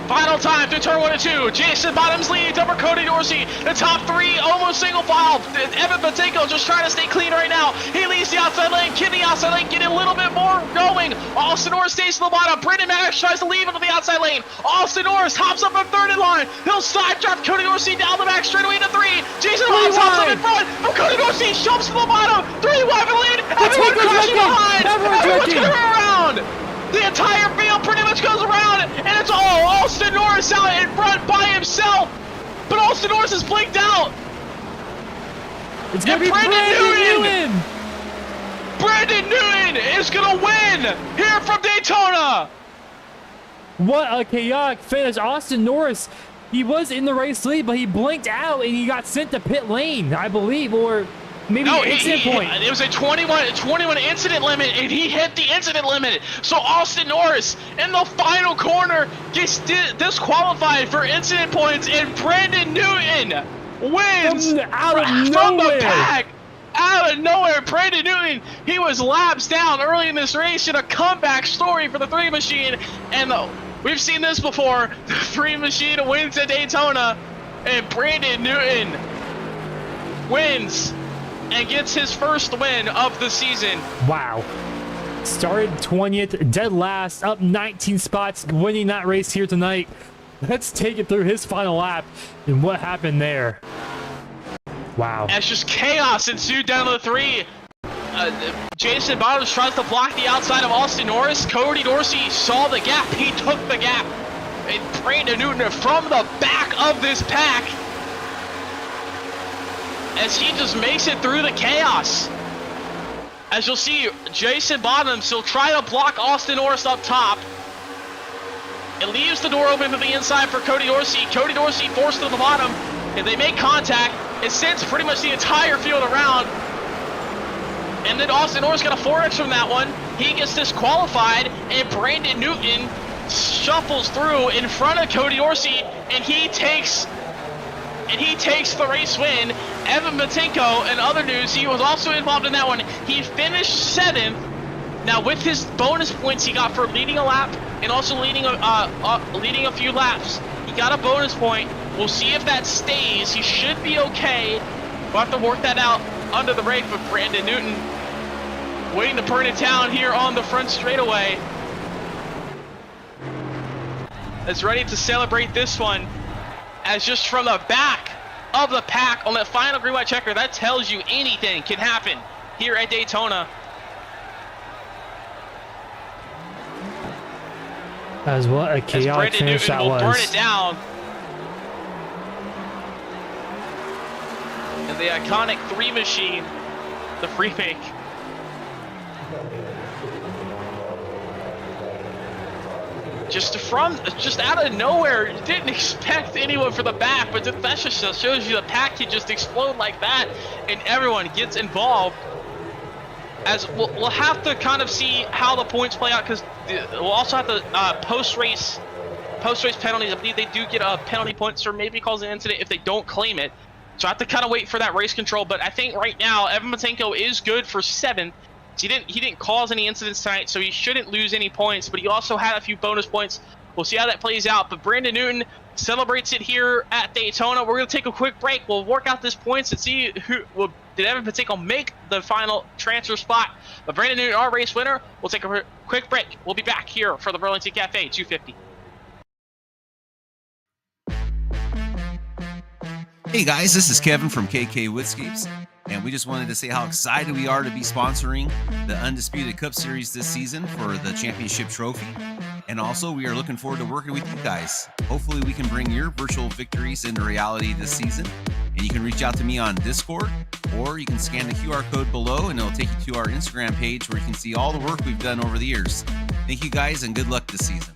Final time through turn 1 and 2. Jason Bottoms leads over Cody Dorsey. The top 3 almost single file. Evan Patinko just trying to stay clean right now. He leads the outside lane. Kid the outside lane getting a little bit more going. Austin Norris stays to the bottom. Brendan Maddox tries to leave into the outside lane. Austin Norris hops up in 3rd in line. He'll side drive Cody Dorsey down the back straight away into 3. Jason Bottoms hops up in front. From Cody Dorsey jumps to the bottom. 3 wide for the lead. Everyone crashing behind. Everyone's coming around. The entire field pretty much goes around, and it's all Austin Norris out in front by himself. But Austin Norris is blinked out. It's going to be Brandon Newton. Brandon Newton is going to win here from Daytona. What a chaotic finish. Austin Norris, he was in the race lead, but he blinked out, and he got sent to pit lane, I believe, or... maybe incident point. It was a 21 incident limit, and he hit the incident limit. So Austin Norris in the final corner gets disqualified for incident points, and Brandon Newton wins from the pack. Out of nowhere, Brandon Newton, he was laps down early in this race in a comeback story for the 3 machine, and we've seen this before. The 3 machine wins at Daytona, and Brandon Newton wins and gets his first win of the season. Wow. Started 20th, dead last, up 19 spots, winning that race here tonight. Let's take it through his final lap and what happened there. Wow. As just chaos ensued down to the 3. Jason Bottoms tries to block the outside of Austin Norris. Cody Dorsey saw the gap. He took the gap. And Brandon Newton from the back of this pack, as he just makes it through the chaos. As you'll see, Jason Bottoms, he'll try to block Austin Norris up top. It leaves the door open to the inside for Cody Dorsey. Cody Dorsey forced to the bottom. If they make contact, it sends pretty much the entire field around. And then Austin Norris got a 4X from that one. He gets disqualified, and Brandon Newton shuffles through in front of Cody Dorsey, and he takes the race win. Evan Matenko, in other news, he was also involved in that one. He finished 7th. Now, with his bonus points he got for leading a lap and also leading a few laps, he got a bonus point. We'll see if that stays. He should be okay. We'll have to work that out under the brake with Brandon Newton waiting to burn it down here on the front straightaway. Is ready to celebrate this one, as just from the back of the pack on that final green white checker, that tells you anything can happen here at Daytona. As what a chaotic finish that was. Burn it down. And the iconic 3 machine, the free make. Just out of nowhere, you didn't expect anyone for the back, but that just shows you the pack can just explode like that, and everyone gets involved. As we'll have to kind of see how the points play out, because we'll also have to post-race penalties. I believe they do get penalty points or maybe cause an incident if they don't claim it. So I have to kind of wait for that race control. But I think right now Evan Matenko is good for 7th. He didn't cause any incidents tonight, so he shouldn't lose any points, but he also had a few bonus points. We'll see how that plays out, but Brandon Newton celebrates it here at Daytona. We're going to take a quick break. We'll work out these points and see did Evan Patinko make the final transfer spot. But Brandon Newton, our race winner. We'll take a quick break. We'll be back here for the Burlington Cafe 250. Hey guys, this is Kevin from KK Woodscapes, and we just wanted to say how excited we are to be sponsoring the Undisputed Cup Series this season for the championship trophy. And also, we are looking forward to working with you guys. Hopefully, we can bring your virtual victories into reality this season And you can reach out to me on Discord, or you can scan the QR code below and it'll take you to our Instagram page where you can see all the work we've done over the years. Thank you guys and good luck this season.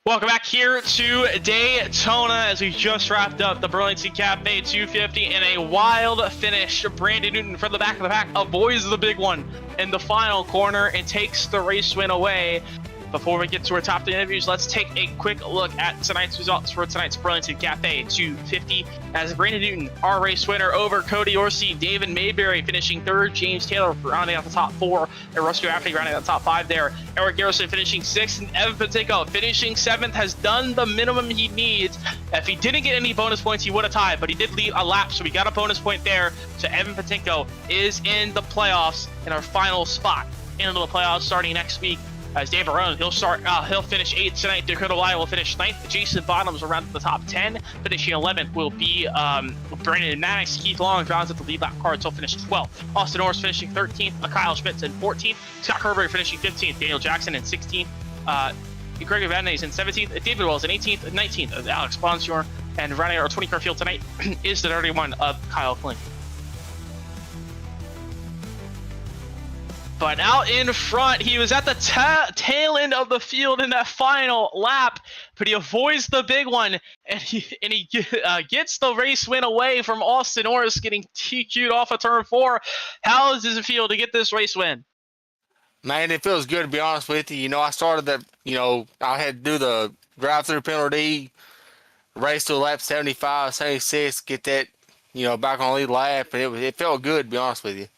Welcome back here to Daytona as we just wrapped up the Burlington Cafe 250 in a wild finish. Brandon Newton from the back of the pack avoids the big one in the final corner and takes the race win away. Before we get to our top 10 interviews, let's take a quick look at tonight's results for tonight's Burlington Cafe 250. As Brandon Newton, our race winner over Cody Orsi, David Mayberry finishing third, James Taylor rounding out the top four, and Rusty Rafferty rounding out the top five there. Eric Garrison finishing sixth, and Evan Patinko finishing seventh, has done the minimum he needs. If he didn't get any bonus points, he would have tied, but he did lead a lap, so we got a bonus point there. So Evan Patinko is in the playoffs in our final spot into the playoffs starting next week. As Dave Barone, he'll finish 8th tonight. Dakota Lyle will finish 9th. Jason Bottoms will round up the top 10. Finishing 11th will be Brandon Maddox. Keith Long rounds up the lead lap cards. He'll finish 12th. Austin Norris finishing 13th. Kyle Schmitz in 14th. Scott Herberg finishing 15th. Daniel Jackson in 16th. Greg Van Nys in 17th. David Wells in 18th. 19th. Alex Bonsior. And rounding our 20-car field tonight is the 31 of Kyle Kling. But out in front, he was at the tail end of the field in that final lap, but he avoids the big one, and he gets the race win away from Austin Norris, getting TQ'd off of turn 4. How does it feel to get this race win? Man, it feels good to be honest with you. You know, I started that, I had to do the drive-through penalty, race to lap 75, 76, get that, back on the lead lap, and it felt good to be honest with you.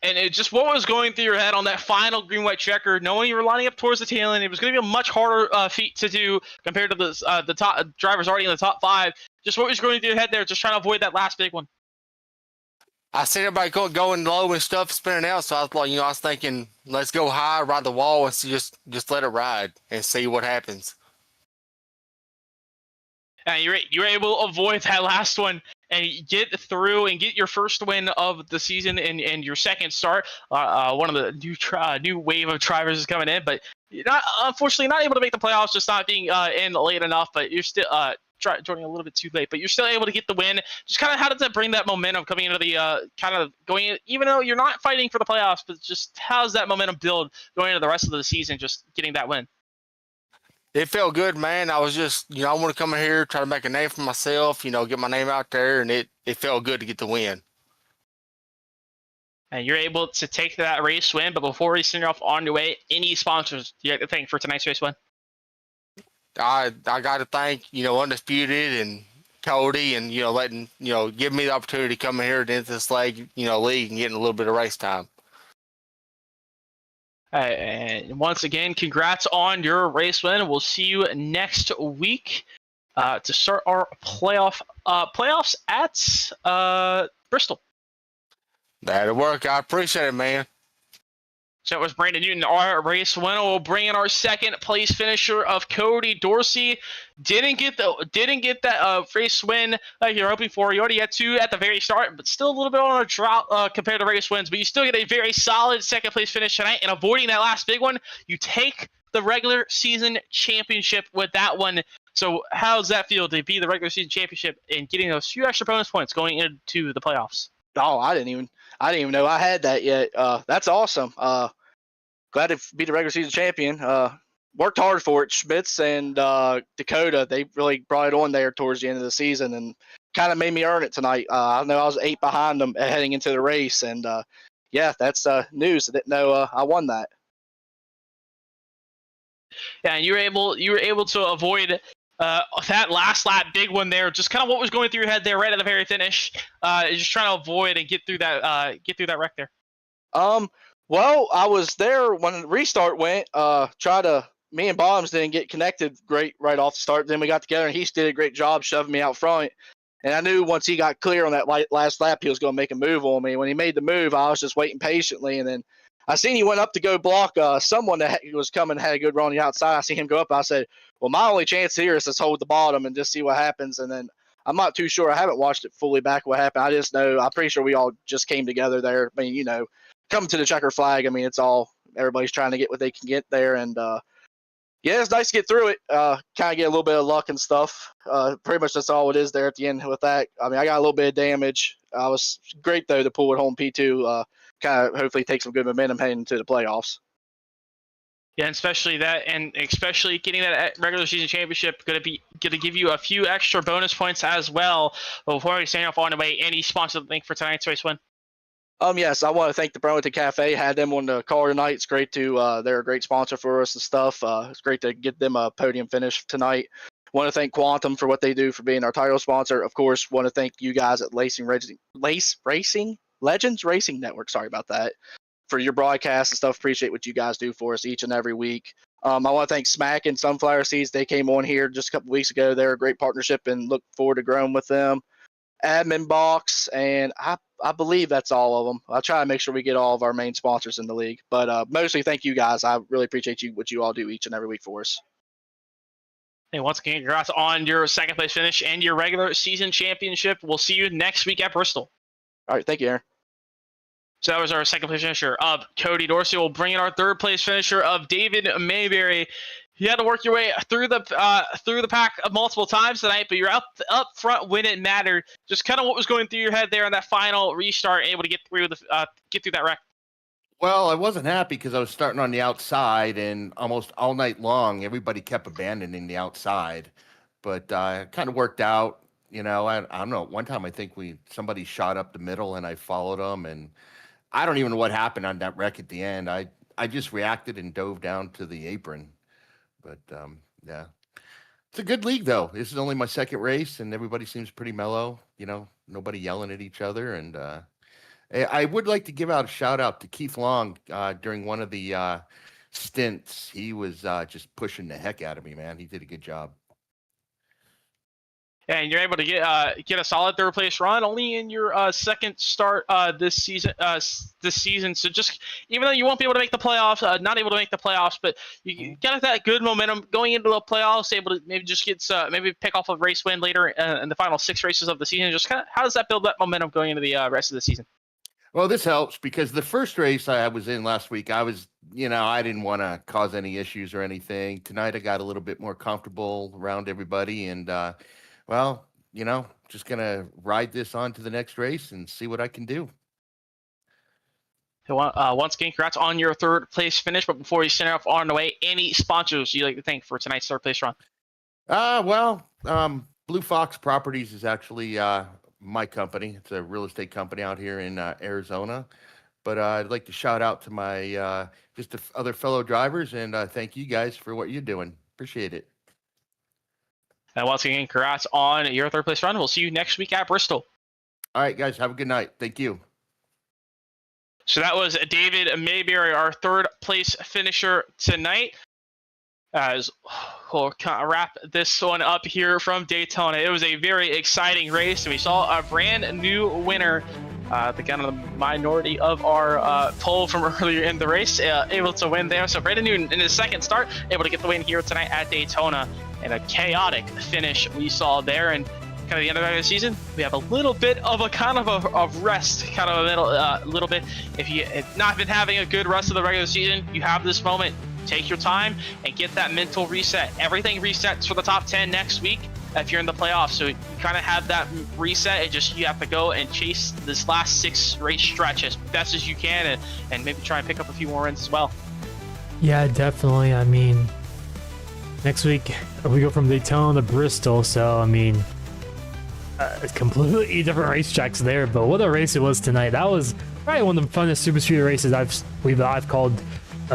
And what was going through your head on that final green-white checker, knowing you were lining up towards the tail end? It was going to be a much harder feat to do compared to the top drivers already in the top 5. Just what was going through your head there, just trying to avoid that last big one? I seen everybody going low and stuff, spinning out, so I was like, I was thinking, let's go high, ride the wall, and just let it ride and see what happens. And you were able to avoid that last one and get through and get your first win of the season and your second start. One of the new wave of drivers is coming in, but you're unfortunately not able to make the playoffs, just not being in late enough. But you're still joining a little bit too late, but you're still able to get the win. Just kind of how does that bring that momentum coming into the kind of going in, even though you're not fighting for the playoffs, but just how's that momentum build going into the rest of the season, just getting that win? It felt good, man. I was just, I want to come in here, try to make a name for myself, get my name out there, and it felt good to get the win. And you're able to take that race win. But before we send you off on your way, any sponsors you like to thank for tonight's race win? I got to thank, Undisputed and Cody and, letting, give me the opportunity to come in here into this league and getting a little bit of race time. And once again, congrats on your race win. We'll see you next week to start our playoffs at Bristol. That'll work. I appreciate it, man. So it was Brandon Newton, our race winner. We'll bring in our second place finisher of Cody Dorsey. Didn't get that race win like you're hoping for. You already had 2 at the very start, but still a little bit on a drought compared to race wins. But you still get a very solid second place finish tonight. And avoiding that last big one, you take the regular season championship with that one. So how does that feel to be the regular season championship and getting those few extra bonus points going into the playoffs? Oh, I didn't even know I had that yet. That's awesome. Glad to be the regular season champion. Worked hard for it. Schmitz and Dakota, they really brought it on there towards the end of the season and kind of made me earn it tonight. I know I was 8 behind them heading into the race, and yeah, that's news. I didn't know I won that. Yeah, and you were able to avoid that last lap big one there. Just kind of what was going through your head there right at the very finish. Just trying to avoid and get through that wreck there. Well, I was there when the restart went. Me and Bottoms didn't get connected great right off the start. Then we got together, and he did a great job shoving me out front. And I knew once he got clear on that last lap, he was going to make a move on me. When he made the move, I was just waiting patiently. And then I seen he went up to go block someone that was coming, had a good run on the outside. I see him go up. I said, well, my only chance here is to hold the bottom and just see what happens. And then I'm not too sure. I haven't watched it fully back what happened. I just know, I'm pretty sure we all just came together there. I mean, coming to the checker flag, I mean, it's all, everybody's trying to get what they can get there. And yeah, it's nice to get through it. Kind of get a little bit of luck and stuff. Pretty much that's all it is there at the end with that. I mean, I got a little bit of damage. I was great, though, to pull it home P2. Kind of hopefully take some good momentum heading into the playoffs. Yeah, and especially getting that regular season championship going to give you a few extra bonus points as well. But before we stand off on the way, any sponsor link for tonight's race win? Yes, I want to thank the Burlington Cafe. Had them on the car tonight. It's great to they're a great sponsor for us and stuff. It's great to get them a podium finish tonight. Want to thank Quantum for what they do for being our title sponsor. Of course, want to thank you guys at Legends Racing Network. Sorry about that. For your broadcast and stuff. Appreciate what you guys do for us each and every week. I want to thank Smack and Sunflower Seeds. They came on here just a couple weeks ago. They're a great partnership and look forward to growing with them. Admin Box, and I believe that's all of them. I'll try to make sure we get all of our main sponsors in the league. But mostly thank you guys. I really appreciate what you all do each and every week for us. Hey, once again, congrats on your second place finish and your regular season championship. We'll see you next week at Bristol. All right, thank you, Aaron. So that was our second place finisher of Cody Dorsey. We'll bring in our third place finisher of David Mayberry. You had to work your way through the pack multiple times tonight, but you're up front when it mattered. Just kind of what was going through your head there on that final restart, able to get through that wreck. Well, I wasn't happy because I was starting on the outside, and almost all night long, everybody kept abandoning the outside. But it kind of worked out. I don't know. One time, I think somebody shot up the middle, and I followed them, and I don't even know what happened on that wreck at the end. I just reacted and dove down to the apron. But yeah, it's a good league though. This is only my second race, and everybody seems pretty mellow. Nobody yelling at each other. And I would like to give out a shout out to Keith Long during one of the stints. He was just pushing the heck out of me, man. He did a good job. And you're able to get a solid third place run only in your second start this season. So just even though you won't be able to make the playoffs, not able to make the playoffs, but you got that good momentum going into the playoffs, able to maybe just get maybe pick off a race win later in the final 6 races of the season. Just kind of how does that build that momentum going into the rest of the season? Well, this helps because the first race I was in last week, I was, I didn't want to cause any issues or anything. Tonight I got a little bit more comfortable around everybody, and well, just going to ride this on to the next race and see what I can do. So, once again, congrats on your third place finish. But before you send it off on the way, any sponsors you'd like to thank for tonight's third place run? Blue Fox Properties is actually my company. It's a real estate company out here in Arizona. But I'd like to shout out to my other fellow drivers and thank you guys for what you're doing. Appreciate it. And once again, congrats on your third place run. We'll see you next week at Bristol. All right, guys. Have a good night. Thank you. So that was David Mayberry, our third place finisher tonight. As we'll kind of wrap this one up here from Daytona. It was a very exciting race, and we saw a brand new winner. The kind of the minority of our poll from earlier in the race, able to win there. So Brandon Newton in his second start, able to get the win here tonight at Daytona, and a chaotic finish we saw there. And kind of the end of the season, we have a little bit of a kind of rest, kind of a little bit. If you have not been having a good rest of the regular season, you have this moment. Take your time and get that mental reset. Everything resets for the top 10 next week if you're in the playoffs. So you kind of have that reset. It just, you have to go and chase this last 6 race stretch as best as you can, and maybe try and pick up a few more wins as well. Yeah, definitely. I mean, next week we go from Daytona to Bristol, so I mean, it's completely different racetracks there. But what a race it was tonight! That was probably one of the funnest super speed races I've called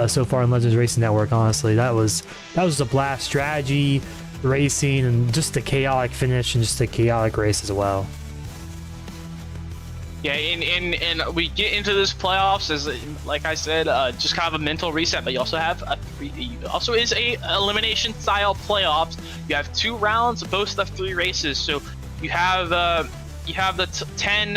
so far in Legends Racing Network. Honestly, that was a blast. Strategy, racing, and just a chaotic finish and just a chaotic race as well. Yeah, and we get into this playoffs as, like I said, just kind of a mental reset. But you also have is a elimination style playoffs. You have 2 rounds, both of 3 races. So you have the 10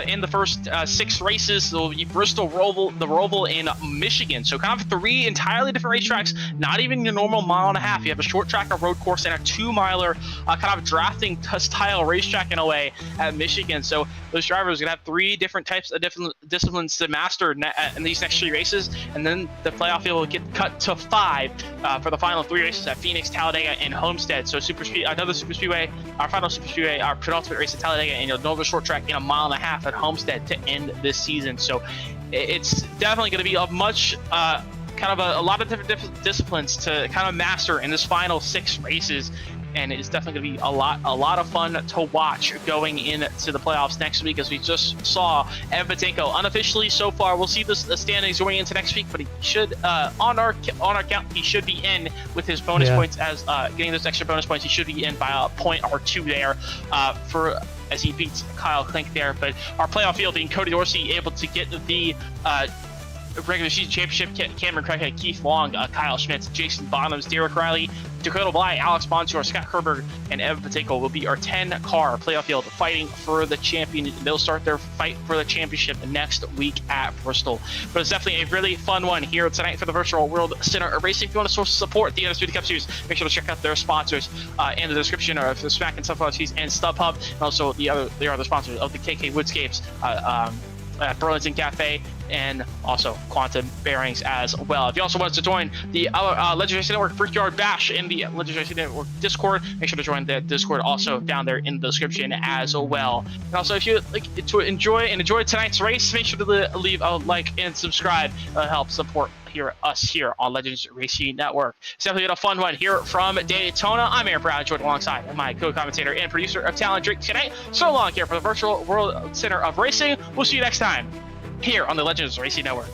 in the first 6 races. So Bristol, the Roval, in Michigan. So kind of 3 entirely different racetracks. Not even your normal mile and a half. You have a short track, a road course, and a 2-miler kind of drafting style racetrack in a way at Michigan. So those drivers are gonna have 3 different types of different disciplines to master in these next 3 races, and then the playoff field will get cut to 5 for the final 3 races at Phoenix, Talladega, and Homestead. So another super speedway, our final super speedway, our penultimate race at Talladega, and Nova short track in a mile and a half at Homestead to end this season. So it's definitely going to be a much kind of a lot of different disciplines to kind of master in this final 6 races, and it's definitely going to be a lot of fun to watch going into the playoffs next week. As we just saw, Evan Batenko unofficially so far, we'll see the standings going into next week, but he should on our count, he should be in with his bonus points, as getting those extra bonus points. He should be in by a point or 2 there as he beats Kyle Klink there. But our playoff field being Cody Dorsey able to get the regular season championship, Cameron Craighead, Keith Long, Kyle Schmitz, Jason Bottoms, Derek Riley, Dakota Bly, Alex Bontour, Scott Kerberg, and Evan Patinko will be our 10-car playoff field fighting for the champion. They'll start their fight for the championship next week at Bristol. But it's definitely a really fun one here tonight for the Virtual World Center of Racing. If you want to support the Undisputed Cup Series, make sure to check out their sponsors in the description, or the Smack and Sunflower Seas and StubHub, and also they are the sponsors of the KK Woodscapes, Burlington Cafe, and also Quantum Bearings as well. If you also want to join the Legends Racing Network Brickyard Bash in the Legends Racing Network Discord, make sure to join the Discord also down there in the description as well. And also, if you like to enjoy tonight's race, make sure to leave a like and subscribe to help support us here on Legends Racing Network. It's definitely been a fun one here from Daytona. I'm Aaron Brown, joined alongside my co-commentator and producer of Talent Drink tonight. So long here for the Virtual World Center of Racing. We'll see you next time here on the Legends Racing Network.